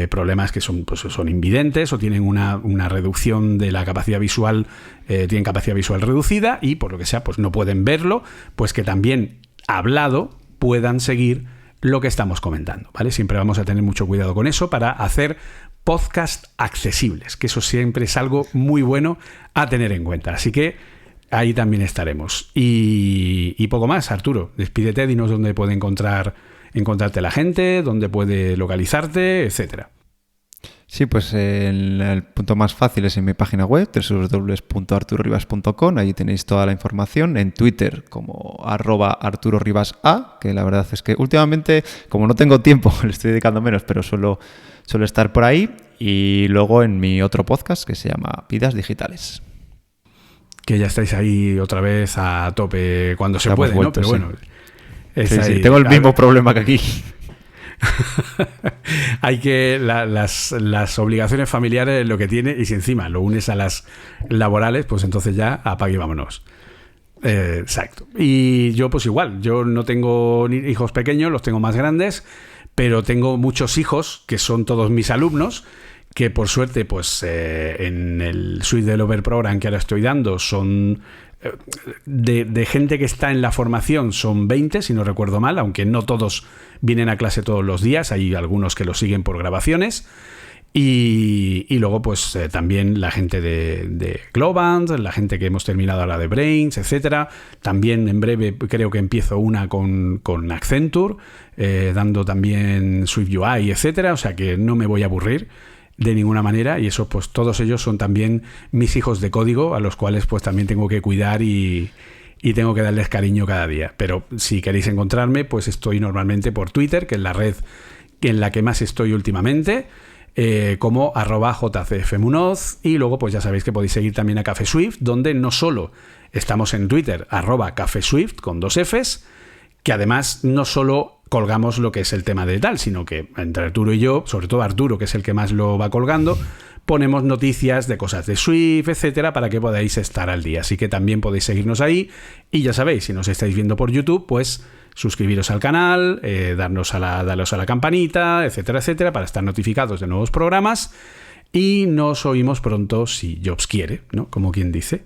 problemas que son invidentes o tienen una reducción de la capacidad visual, tienen capacidad visual reducida y por lo que sea pues no pueden verlo, pues que también hablado puedan seguir lo que estamos comentando, ¿vale? Siempre vamos a tener mucho cuidado con eso para hacer podcast accesibles, que eso siempre es algo muy bueno a tener en cuenta. Así que ahí también estaremos. Y poco más, Arturo. Despídete, dinos dónde puede encontrarte la gente, dónde puede localizarte, etcétera.
Sí, pues el punto más fácil es en mi página web, www.arturoribas.com. Allí tenéis toda la información. En Twitter como @ArturoRibasA, que la verdad es que últimamente, como no tengo tiempo, le estoy dedicando menos, pero suelo estar por ahí. Y luego en mi otro podcast que se llama Vidas Digitales.
Que ya estáis ahí otra vez a tope cuando se puede, vuelto, ¿no? Pero bueno.
Sí, tengo el mismo problema que aquí.
Hay que las obligaciones familiares lo que tiene, y si encima lo unes a las laborales, pues entonces ya apague y vámonos. Exacto. Y yo pues igual, yo no tengo hijos pequeños, los tengo más grandes, pero tengo muchos hijos que son todos mis alumnos, que por suerte pues en el Swift Developer Program que ahora estoy dando son de gente que está en la formación son 20, si no recuerdo mal, aunque no todos vienen a clase todos los días, hay algunos que lo siguen por grabaciones. Y luego pues también la gente de Globant, la gente que hemos terminado ahora de Brains, etcétera. También en breve creo que empiezo una con Accenture, dando también Swift UI, etcétera. O sea que no me voy a aburrir de ninguna manera, y eso pues todos ellos son también mis hijos de código, a los cuales pues también tengo que cuidar y tengo que darles cariño cada día. Pero si queréis encontrarme, pues estoy normalmente por Twitter, que es la red en la que más estoy últimamente, como @jcfmunoz, y luego pues ya sabéis que podéis seguir también a Café Swift, donde no solo estamos en Twitter @cafeswift con 2 Fs, que además no solo colgamos lo que es el tema de tal, sino que entre Arturo y yo, sobre todo Arturo, que es el que más lo va colgando, ponemos noticias de cosas de Swift, etcétera, para que podáis estar al día. Así que también podéis seguirnos ahí, y ya sabéis, si nos estáis viendo por YouTube, pues suscribiros al canal, daros a la campanita, etcétera, etcétera, para estar notificados de nuevos programas, y nos oímos pronto si Jobs quiere, ¿no? Como quien dice.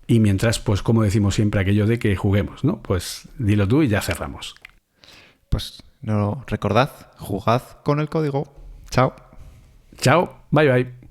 Y mientras, pues como decimos siempre aquello de que juguemos, ¿no? Pues dilo tú y ya cerramos.
Pues no recordad, jugad con el código. Chao.
Chao, bye bye.